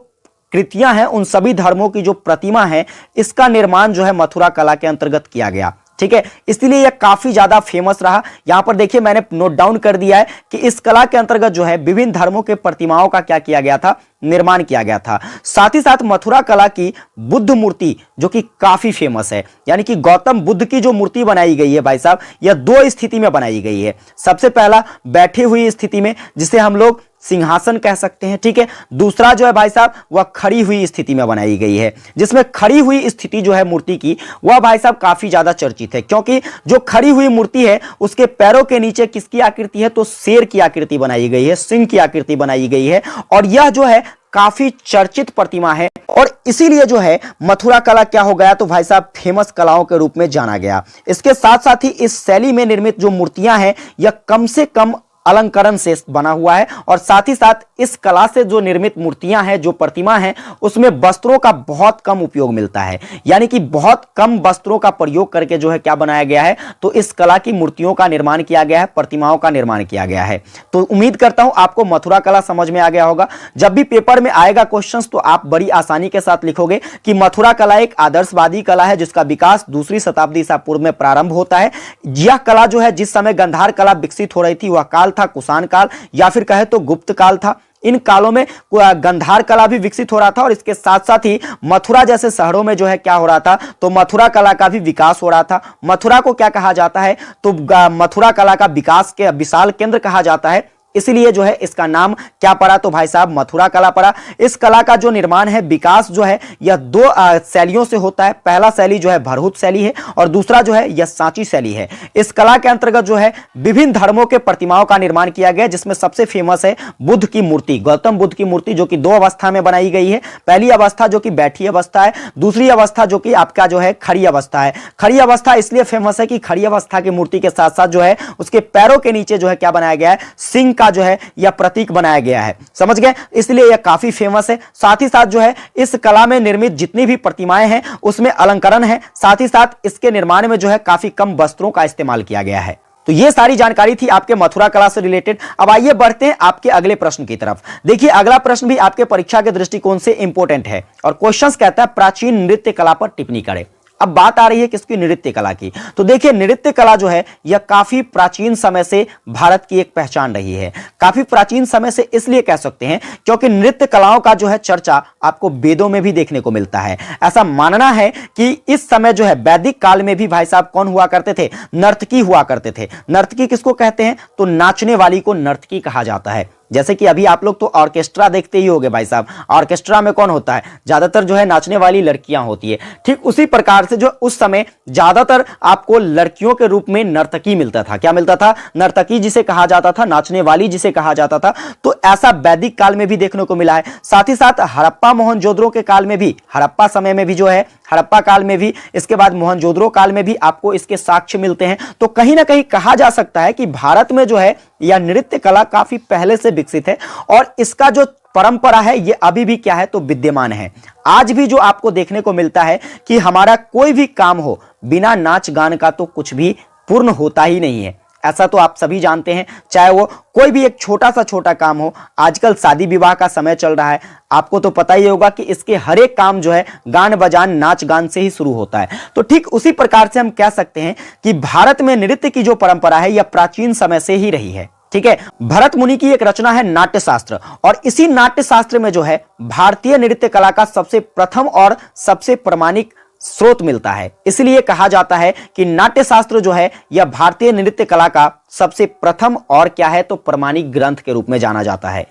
कृतियां हैं, उन सभी धर्मों की जो प्रतिमा है, इसका निर्माण जो है मथुरा कला के अंतर्गत किया गया। ठीक है, इसलिए यह काफी ज्यादा फेमस रहा। यहां पर देखिए मैंने नोट डाउन कर दिया है कि इस कला के अंतर्गत जो है विभिन्न धर्मों के प्रतिमाओं का क्या किया गया था? निर्माण किया गया था। साथ ही साथ मथुरा कला की बुद्ध मूर्ति जो कि काफी फेमस है, यानी कि गौतम बुद्ध की जो मूर्ति बनाई गई है भाई साहब, यह 2 स्थिति में बनाई गई है। सबसे पहला बैठी हुई स्थिति में, जिसे हम लोग सिंहासन कह सकते हैं। ठीक है, दूसरा जो है भाई साहब वह खड़ी हुई स्थिति में बनाई गई है, जिसमें खड़ी हुई स्थिति जो है मूर्ति की, वह भाई साहब काफी ज्यादा चर्चित है, क्योंकि जो खड़ी हुई मूर्ति है उसके पैरों के नीचे किसकी आकृति है? तो शेर की आकृति बनाई गई है, सिंह की आकृति बनाई गई है और यह जो है काफी चर्चित प्रतिमा है और इसीलिए जो है मथुरा कला क्या हो गया? तो भाई साहब फेमस कलाओं के रूप में जाना गया। इसके साथ साथ ही इस शैली में निर्मित जो मूर्तियां हैं यह कम से कम अलंकरण से बना हुआ है और साथ ही साथ इस कला से जो निर्मित मूर्तियां हैं, जो प्रतिमा हैं, उसमें वस्त्रों का बहुत कम उपयोग मिलता है, यानी कि बहुत कम वस्त्रों का प्रयोग करके जो है क्या बनाया गया है? तो इस कला की मूर्तियों का निर्माण किया गया है, प्रतिमाओं का निर्माण किया गया है। तो उम्मीद करता हूं आपको मथुरा कला समझ में आ गया होगा। जब भी पेपर में आएगा क्वेश्चंस तो आप बड़ी आसानी के साथ लिखोगे कि मथुरा कला एक आदर्शवादी कला है जिसका विकास 2री शताब्दी ईसा पूर्व में प्रारंभ होता है। यह कला जो है जिस समय गांधार कला विकसित हो रही थी वह काल था कुषाण काल या फिर कहे तो गुप्त काल था। इन कालों में गांधार कला भी विकसित हो रहा था और इसके साथ साथ ही मथुरा जैसे शहरों में जो है क्या हो रहा था? तो मथुरा कला का भी विकास हो रहा था। मथुरा को क्या कहा जाता है? तो मथुरा कला का विकास के विशाल केंद्र कहा जाता है। इसलिए जो है इसका नाम क्या पड़ा? तो भाई साहब मथुरा कला पड़ा। इस कला का जो निर्माण है, विकास जो है यह 2 शैलियों से होता है। पहला शैली जो है भरहुत शैली है और दूसरा जो है यह सांची शैली है। इस कला के अंतर्गत जो है विभिन्न धर्मों के प्रतिमाओं का निर्माण किया गया, जिसमें सबसे फेमस है बुद्ध की मूर्ति, गौतम बुद्ध की मूर्ति, जो कि 2 अवस्था में बनाई गई है। पहली अवस्था जो कि बैठी अवस्था है, दूसरी अवस्था जो कि आपका जो है खड़ी अवस्था है। खड़ी अवस्था इसलिए फेमस है कि खड़ी अवस्था की मूर्ति के साथ साथ जो है उसके पैरों के नीचे जो है क्या बनाया गया है? सिंह का जो है यह प्रतीक बनाया गया है। समझ गए? इसलिए यह काफी फेमस है। साथ ही साथ जो है इस कला में निर्मित जितनी भी प्रतिमाएं हैं उसमें अलंकरण है। साथ ही साथ इसके निर्माण में जो है काफी कम वस्त्रों का इस्तेमाल किया गया है। तो ये सारी जानकारी थी आपके मथुरा कला से रिलेटेड। अब आइए बढ़ते हैं आपके अगले प्रश्न की तरफ। देखिए अगला प्रश्न भी आपके परीक्षा के दृष्टिकोण से इंपॉर्टेंट है और क्वेश्चन कहता है प्राचीन नृत्य कला पर टिप्पणी करें। अब बात आ रही है किसकी? नृत्य कला की। तो देखिए नृत्य कला जो है यह काफी प्राचीन समय से भारत की एक पहचान रही है। काफी प्राचीन समय से इसलिए कह सकते हैं क्योंकि नृत्य कलाओं का जो है चर्चा आपको वेदों में भी देखने को मिलता है। ऐसा मानना है कि इस समय जो है वैदिक काल में भी भाई साहब कौन हुआ करते थे? नर्तकी हुआ करते थे। नर्तकी किसको कहते हैं? तो नाचने वाली को नर्तकी कहा जाता है। जैसे कि अभी आप लोग तो ऑर्केस्ट्रा देखते ही होंगे भाई साहब। ऑर्केस्ट्रा में कौन होता है? ज्यादातर जो है नाचने वाली लड़कियां होती है। ठीक उसी प्रकार से जो उस समय ज्यादातर आपको लड़कियों के रूप में नर्तकी मिलता था। क्या मिलता था? नर्तकी जिसे कहा जाता था, नाचने वाली जिसे कहा जाता था। तो ऐसा वैदिक काल में भी देखने को मिला है। साथ ही साथ हड़प्पा मोहनजोदड़ो के काल में भी, हड़प्पा समय में भी जो है, हड़प्पा काल में भी, इसके बाद मोहनजोदड़ो काल में भी आपको इसके साक्ष्य मिलते हैं। तो कहीं ना कहीं कहा जा सकता है कि भारत में जो है या नृत्य कला काफी पहले से विकसित है और इसका जो परंपरा है ये अभी भी क्या है तो विद्यमान है। आज भी जो आपको देखने को मिलता है कि हमारा कोई भी काम हो बिना नाच गान का तो कुछ भी पूर्ण होता ही नहीं है। ऐसा तो आप सभी जानते हैं, चाहे वो कोई भी एक छोटा सा छोटा काम हो। आजकल शादी विवाह का समय चल रहा है, आपको तो पता ही होगा कि इसके हर एक काम जो है गान बजान नाच गान से ही शुरू होता है। तो ठीक उसी प्रकार से हम कह सकते हैं कि भारत में नृत्य की जो परंपरा है यह प्राचीन समय से ही रही है। ठीक है, भरत मुनि की एक रचना है नाट्य शास्त्र और इसी नाट्य शास्त्र में जो है भारतीय नृत्य कला का सबसे प्रथम और सबसे प्रामाणिक स्रोत मिलता है। इसलिए कहा जाता है कि नाट्य शास्त्र जो है यह भारतीय नृत्य कला का सबसे प्रथम और क्या है तो प्रामाणिक ग्रंथ के रूप में जाना जाता है।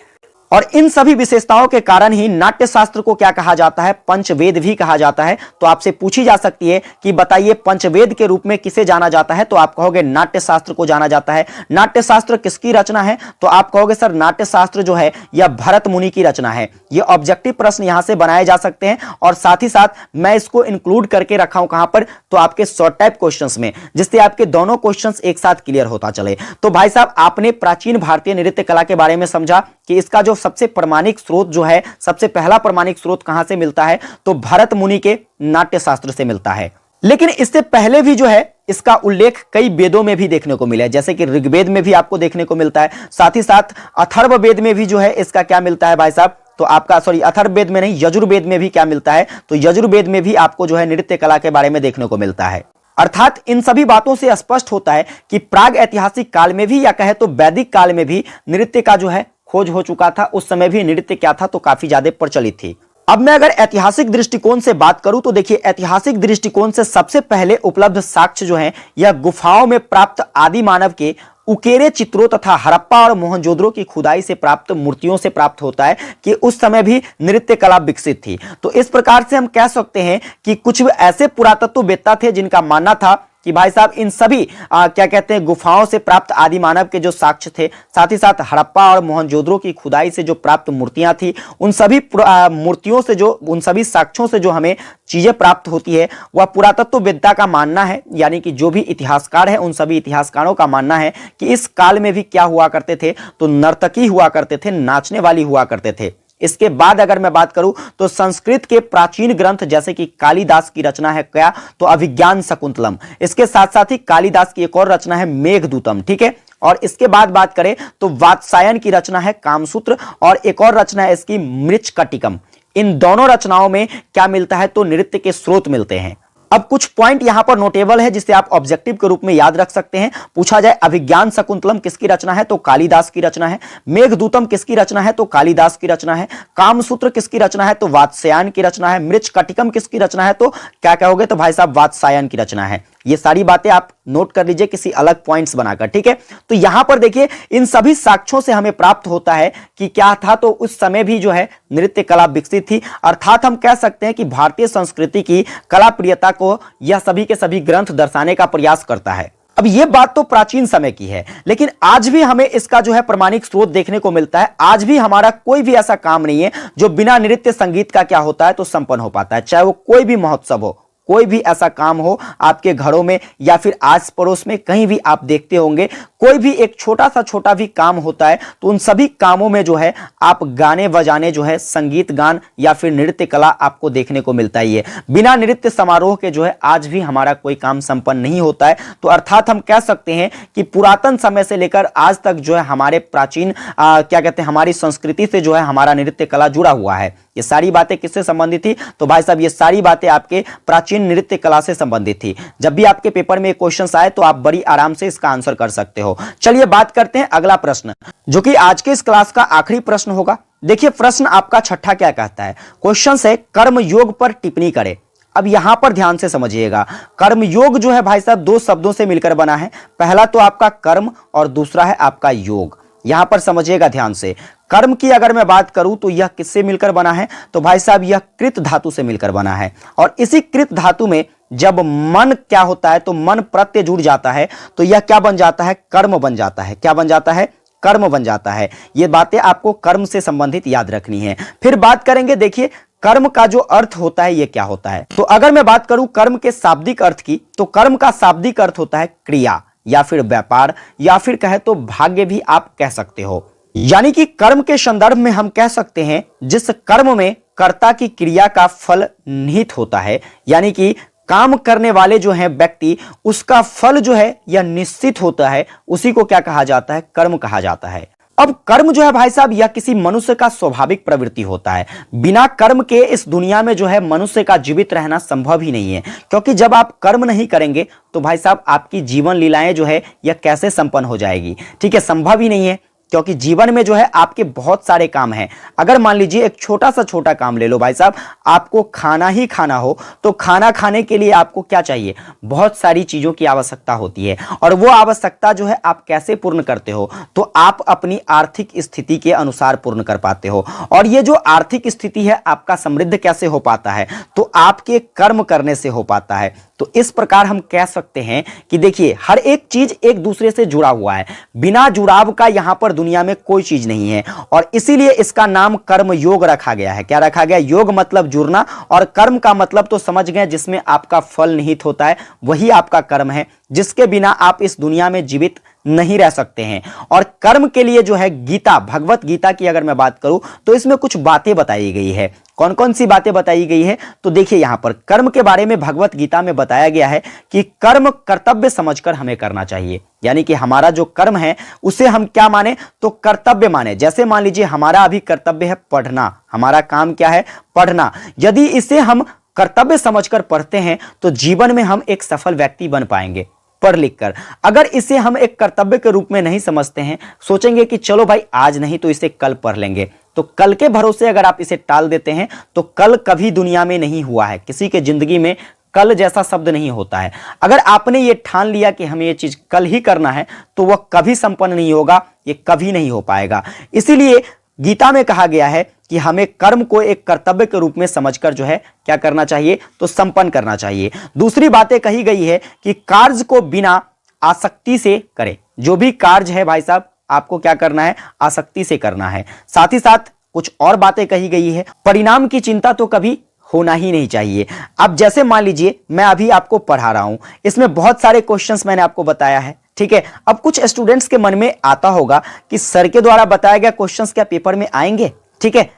और इन सभी विशेषताओं के कारण ही नाट्य शास्त्र को क्या कहा जाता है, पंचवेद भी कहा जाता है। तो आपसे पूछी जा सकती है कि बताइए पंचवेद के रूप में किसे जाना जाता है, तो आप कहोगे नाट्य शास्त्र को जाना जाता है। नाट्य शास्त्र किसकी रचना है, तो आप कहोगे सर नाट्य शास्त्र जो है यह भरत मुनि की रचना है। ये ऑब्जेक्टिव प्रश्न यहां से बनाए जा सकते हैं और साथ ही साथ मैं इसको इंक्लूड करके रखा हूं कहां पर, तो आपके शॉर्ट टाइप क्वेश्चंस में, जिससे आपके दोनों क्वेश्चंस एक साथ क्लियर होता चले। तो भाई साहब आपने प्राचीन भारतीय नृत्य कला के बारे में समझा कि इसका जो सबसे प्रामाणिक स्रोत जो है, सबसे पहला प्रामाणिक स्रोत कहां से मिलता है, तो भरत मुनि के नाट्य शास्त्र से मिलता है। लेकिन इससे पहले भी जो है इसका उल्लेख कई वेदों में भी देखने को मिला है, जैसे कि ऋग्वेद में भी आपको देखने को मिलता है। साथ ही साथ अथर्ववेद में भी जो है इसका क्या मिलता है भाई साहब, तो आपका अथर्ववेद में नहीं, यजुर्वेद में भी क्या मिलता है, तो यजुर्वेद में भी आपको जो है नृत्य कला के बारे में देखने को मिलता है। अर्थात इन सभी बातों से स्पष्ट होता है कि प्राग ऐतिहासिक काल में भी या कहे तो वैदिक काल में भी नृत्य का जो है खोज हो चुका था। उस समय भी नृत्य क्या था तो काफी ज्यादा प्रचलित थी। अब मैं अगर ऐतिहासिक दृष्टिकोण से बात करूं तो देखिए ऐतिहासिक दृष्टिकोण से सबसे पहले उपलब्ध साक्ष्य जो है यह गुफाओं में प्राप्त आदि मानव के उकेरे चित्रों तथा हड़प्पा और मोहनजोदड़ो की खुदाई से प्राप्त मूर्तियों से प्राप्त होता है कि उस समय भी नृत्य कला विकसित थी। तो इस प्रकार से हम कह सकते हैं कि कुछ ऐसे पुरातत्ववेत्ता थे जिनका मानना था कि भाई साहब इन सभी क्या कहते हैं गुफाओं से प्राप्त आदि मानव के जो साक्ष्य थे, साथ ही साथ हड़प्पा और मोहनजोदड़ो की खुदाई से जो प्राप्त मूर्तियां थी, उन सभी मूर्तियों से जो, उन सभी साक्ष्यों से जो हमें चीजें प्राप्त होती है वह पुरातत्ववेत्ता का मानना है, यानी कि जो भी इतिहासकार है उन सभी इतिहासकारों का मानना है कि इस काल में भी क्या हुआ करते थे, तो नर्तकी हुआ करते थे, नाचने वाली हुआ करते थे। इसके बाद अगर मैं बात करूं तो संस्कृत के प्राचीन ग्रंथ जैसे कि कालिदास की रचना है क्या, तो अभिज्ञान शकुंतलम। इसके साथ साथ ही कालिदास की एक और रचना है मेघदूतम। ठीक है, और इसके बाद बात करें तो वात्सायन की रचना है कामसूत्र और एक और रचना है इसकी मृच्छकटिकम। इन दोनों रचनाओं में क्या मिलता है, तो नृत्य के स्रोत मिलते हैं। अब कुछ पॉइंट यहां पर नोटेबल है जिसे आप ऑब्जेक्टिव के रूप में याद रख सकते हैं। पूछा जाए अभिज्ञान शकुंतलम किसकी रचना है, तो कालिदास की रचना है। मेघदूतम किसकी रचना है, तो कालिदास की रचना है। कामसूत्र किसकी रचना है, तो वात्स्यायन की रचना है। मृच्छकटिकम किसकी रचना है, तो क्या कहोगे, तो भाई साहब वात्स्यायन की रचना है। ये सारी बातें आप नोट कर लीजिए किसी अलग पॉइंट्स बनाकर। ठीक है, तो यहां पर देखिए इन सभी साक्ष्यों से हमें प्राप्त होता है कि क्या था, तो उस समय भी जो है नृत्य कला विकसित थी। अर्थात हम कह सकते हैं कि भारतीय संस्कृति की कला प्रियता को यह सभी के सभी ग्रंथ दर्शाने का प्रयास करता है। अब यह बात तो प्राचीन समय की है, लेकिन आज भी हमें इसका जो है प्रामाणिक स्रोत देखने को मिलता है। आज भी हमारा कोई भी ऐसा काम नहीं है जो बिना नृत्य संगीत का क्या होता है तो संपन्न हो पाता है। चाहे वो कोई भी महोत्सव हो, कोई भी ऐसा काम हो आपके घरों में या फिर आस पड़ोस में कहीं भी आप देखते होंगे, कोई भी एक छोटा भी काम होता है तो उन सभी कामों में जो है आप गाने बजाने जो है संगीत गान या फिर नृत्य कला आपको देखने को मिलता ही है। बिना नृत्य समारोह के जो है आज भी हमारा कोई काम संपन्न नहीं होता है। तो अर्थात हम कह सकते हैं कि पुरातन समय से लेकर आज तक जो है हमारे प्राचीन क्या कहते हैं हमारी संस्कृति से जो है हमारा नृत्य कला जुड़ा हुआ है। ये सारी बातें किससे संबंधित थी, तो भाई साहब ये सारी बातें आपके प्राचीन नृत्य कला से संबंधित थी। जब भी आपके पेपर में क्वेश्चन आए तो आप बड़ी आराम से इसका आंसर कर सकते हो। चलिए बात करते हैं अगला प्रश्न, जो कि आज के इस क्लास का आखिरी प्रश्न होगा। देखिए प्रश्न आपका छठा क्या कहता है, क्वेश्चन है कर्म योग पर टिप्पणी करें। अब यहां पर ध्यान से समझिएगा, कर्मयोग जो है भाई साहब दो शब्दों से मिलकर बना है। पहला तो आपका कर्म और दूसरा है आपका योग। यहां पर समझिएगा ध्यान से, कर्म की अगर मैं बात करूं तो यह किससे मिलकर बना है, तो भाई साहब यह कृत धातु से मिलकर बना है। और इसी कृत धातु में जब मन क्या होता है, तो मन प्रत्यय जुड़ जाता है तो यह क्या बन जाता है, कर्म बन जाता है। क्या बन जाता है, कर्म बन जाता है। ये बातें आपको कर्म से संबंधित याद रखनी है। फिर बात करेंगे, देखिए कर्म का जो अर्थ होता है ये क्या होता है। तो अगर मैं बात करूं कर्म के शाब्दिक अर्थ की, तो कर्म का शाब्दिक अर्थ होता है क्रिया। या फिर व्यापार या फिर कहे तो भाग्य भी आप कह सकते हो। यानी कि कर्म के संदर्भ में हम कह सकते हैं जिस कर्म में कर्ता की क्रिया का फल निहित होता है, यानी कि काम करने वाले जो हैं व्यक्ति, उसका फल जो है यह निश्चित होता है, उसी को क्या कहा जाता है? कर्म कहा जाता है। अब कर्म जो है भाई साहब, यह किसी मनुष्य का स्वाभाविक प्रवृत्ति होता है। बिना कर्म के इस दुनिया में जो है मनुष्य का जीवित रहना संभव ही नहीं है, क्योंकि जब आप कर्म नहीं करेंगे तो भाई साहब आपकी जीवन लीलाएं जो है यह कैसे संपन्न हो जाएगी? ठीक है, संभव ही नहीं है, क्योंकि जीवन में जो है आपके बहुत सारे काम हैं। अगर मान लीजिए एक छोटा सा छोटा काम ले लो भाई साहब, आपको खाना ही खाना हो तो खाना खाने के लिए आपको क्या चाहिए? बहुत सारी चीजों की आवश्यकता होती है, और वो आवश्यकता जो है आप कैसे पूर्ण करते हो? तो आप अपनी आर्थिक स्थिति के अनुसार पूर्ण कर पाते हो। और ये जो आर्थिक स्थिति है आपका समृद्ध कैसे हो पाता है? तो आपके कर्म करने से हो पाता है। तो इस प्रकार हम कह सकते हैं कि देखिए, हर एक चीज एक दूसरे से जुड़ा हुआ है, बिना जुड़ाव का यहां पर दुनिया में कोई चीज नहीं है, और इसीलिए इसका नाम कर्म योग रखा गया है। क्या रखा गया? योग मतलब जुड़ना, और कर्म का मतलब तो समझ गए, जिसमें आपका फल निहित होता है वही आपका कर्म है, जिसके बिना आप इस दुनिया में जीवित नहीं रह सकते हैं। और कर्म के लिए जो है गीता, भगवत गीता की अगर मैं बात करूं तो इसमें कुछ बातें बताई गई है। कौन कौन सी बातें बताई गई है? तो देखिए, यहां पर कर्म के बारे में भगवत गीता में बताया गया है कि कर्म कर्तव्य समझकर हमें करना चाहिए। यानी कि हमारा जो कर्म है उसे हम क्या माने? तो कर्तव्य माने। जैसे मान लीजिए हमारा अभी कर्तव्य है पढ़ना, हमारा काम क्या है? पढ़ना। यदि इसे हम कर्तव्य समझकर पढ़ते हैं तो जीवन में हम एक सफल व्यक्ति बन पाएंगे पढ़ लिख कर। अगर इसे हम एक कर्तव्य के रूप में नहीं समझते हैं, सोचेंगे कि चलो भाई आज नहीं तो इसे कल पढ़ लेंगे, तो कल के भरोसे अगर आप इसे टाल देते हैं तो कल कभी दुनिया में नहीं हुआ है। किसी के जिंदगी में कल जैसा शब्द नहीं होता है। अगर आपने ये ठान लिया कि हमें ये चीज कल ही करना है तो वह कभी संपन्न नहीं होगा, ये कभी नहीं हो पाएगा। इसीलिए गीता में कहा गया है कि हमें कर्म को एक कर्तव्य के रूप में समझकर जो है क्या करना चाहिए? तो संपन्न करना चाहिए। दूसरी बातें कही गई है कि कार्य को बिना आसक्ति से करें। जो भी कार्य है भाई साहब, आपको क्या करना है? आसक्ति से करना है। साथ ही साथ कुछ और बातें कही गई है, परिणाम की चिंता तो कभी होना ही नहीं चाहिए। अब जैसे मान लीजिए मैं अभी आपको पढ़ा रहा हूं, इसमें बहुत सारे क्वेश्चंस मैंने आपको बताया है, ठीक है। अब कुछ स्टूडेंट्स के मन में आता होगा कि सर के द्वारा बताया गया क्वेश्चंस क्या पेपर में आएंगे? ठीक है,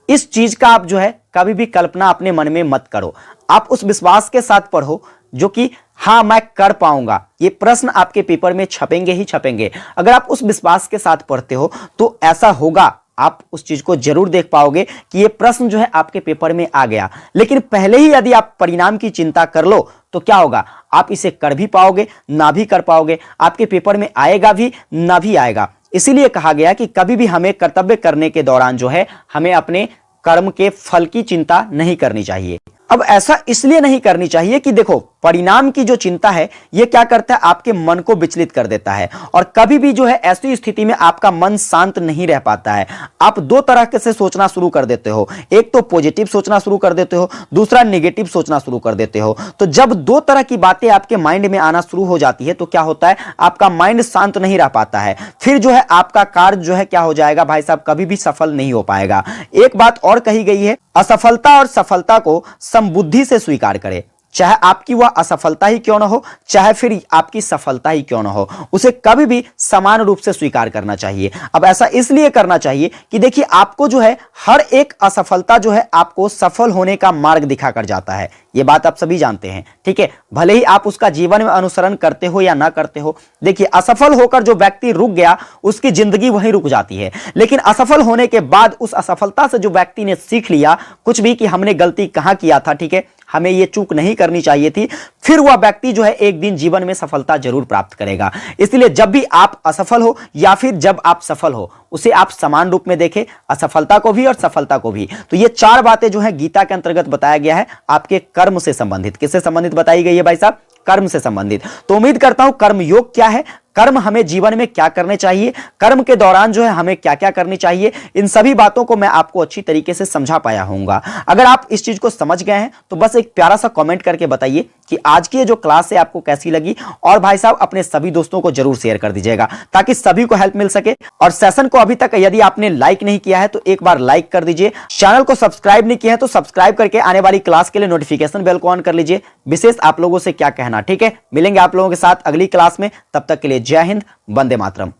इस चीज का आप जो है कभी भी कल्पना अपने मन में मत करो। आप उस विश्वास के साथ पढ़ो जो कि हाँ मैं कर पाऊंगा, ये प्रश्न आपके पेपर में छपेंगे ही छपेंगे। अगर आप उस विश्वास के साथ पढ़ते हो तो ऐसा होगा, आप उस चीज को जरूर देख पाओगे कि ये प्रश्न जो है आपके पेपर में आ गया। लेकिन पहले ही यदि आप परिणाम की चिंता कर लो तो क्या होगा? आप इसे कर भी पाओगे ना भी कर पाओगे, आपके पेपर में आएगा भी ना भी आएगा। इसीलिए कहा गया कि कभी भी हमें कर्तव्य करने के दौरान जो है हमें अपने कर्म के फल की चिंता नहीं करनी चाहिए। अब ऐसा इसलिए नहीं करनी चाहिए कि देखो, परिणाम की जो चिंता है ये क्या करता है? आपके मन को विचलित कर देता है, और कभी भी जो है ऐसी स्थिति में आपका मन शांत नहीं रह पाता है। आप दो तरह से सोचना शुरू कर देते हो, एक तो पॉजिटिव सोचना शुरू कर देते हो, दूसरा नेगेटिव सोचना शुरू कर देते हो। तो जब दो तरह की बातें आपके माइंड में आना शुरू हो जाती है तो क्या होता है? आपका माइंड शांत नहीं रह पाता है, फिर जो है आपका कार्य जो है क्या हो जाएगा भाई साहब? कभी भी सफल नहीं हो पाएगा। एक बात और कही गई है, असफलता और सफलता को समबुद्धि से स्वीकार करें। चाहे आपकी वह असफलता ही क्यों ना हो, चाहे फिर आपकी सफलता ही क्यों ना हो, उसे कभी भी समान रूप से स्वीकार करना चाहिए। अब ऐसा इसलिए करना चाहिए कि देखिए, आपको जो है हर एक असफलता जो है आपको सफल होने का मार्ग दिखाकर जाता है। ये बात आप सभी जानते हैं, ठीक है। भले ही आप उसका जीवन में अनुसरण करते हो या ना करते हो। देखिए, असफल होकर जो व्यक्ति रुक गया उसकी जिंदगी वहीं रुक जाती है, लेकिन असफल होने के बाद उस असफलता से जो व्यक्ति ने सीख लिया कुछ भी कि हमने गलती कहां किया था, ठीक है, हमें ये चूक नहीं करनी चाहिए थी, फिर वह व्यक्ति जो है एक दिन जीवन में सफलता जरूर प्राप्त करेगा। इसलिए जब भी आप असफल हो या फिर जब आप सफल हो, उसे आप समान रूप में देखें, असफलता को भी और सफलता को भी। तो ये चार बातें जो है गीता के अंतर्गत बताया गया है, आपके कर्म से संबंधित। किससे संबंधित बताई गई है भाई साहब? कर्म से संबंधित। तो उम्मीद करता हूं कर्म योग क्या है, कर्म हमें जीवन में क्या करने चाहिए, कर्म के दौरान जो है हमें क्या क्या करनी चाहिए, इन सभी बातों को मैं आपको अच्छी तरीके से समझा पाया हूंगा। अगर आप इस चीज को समझ गए हैं तो बस एक प्यारा सा कमेंट करके बताइए कि आज की ये जो क्लास है आपको कैसी लगी, और भाई साहब अपने सभी दोस्तों को जरूर शेयर कर दीजिएगा ताकि सभी को हेल्प मिल सके। और सेशन को अभी तक यदि आपने लाइक नहीं किया है तो एक बार लाइक कर दीजिए, चैनल को सब्सक्राइब नहीं किया है तो सब्सक्राइब करके आने वाली क्लास के लिए नोटिफिकेशन बेल को ऑन कर लीजिए। विशेष आप लोगों से क्या कहना, ठीक है। मिलेंगे आप लोगों के साथ अगली क्लास में, तब तक के लिए जय हिंद, वंदे मातरम।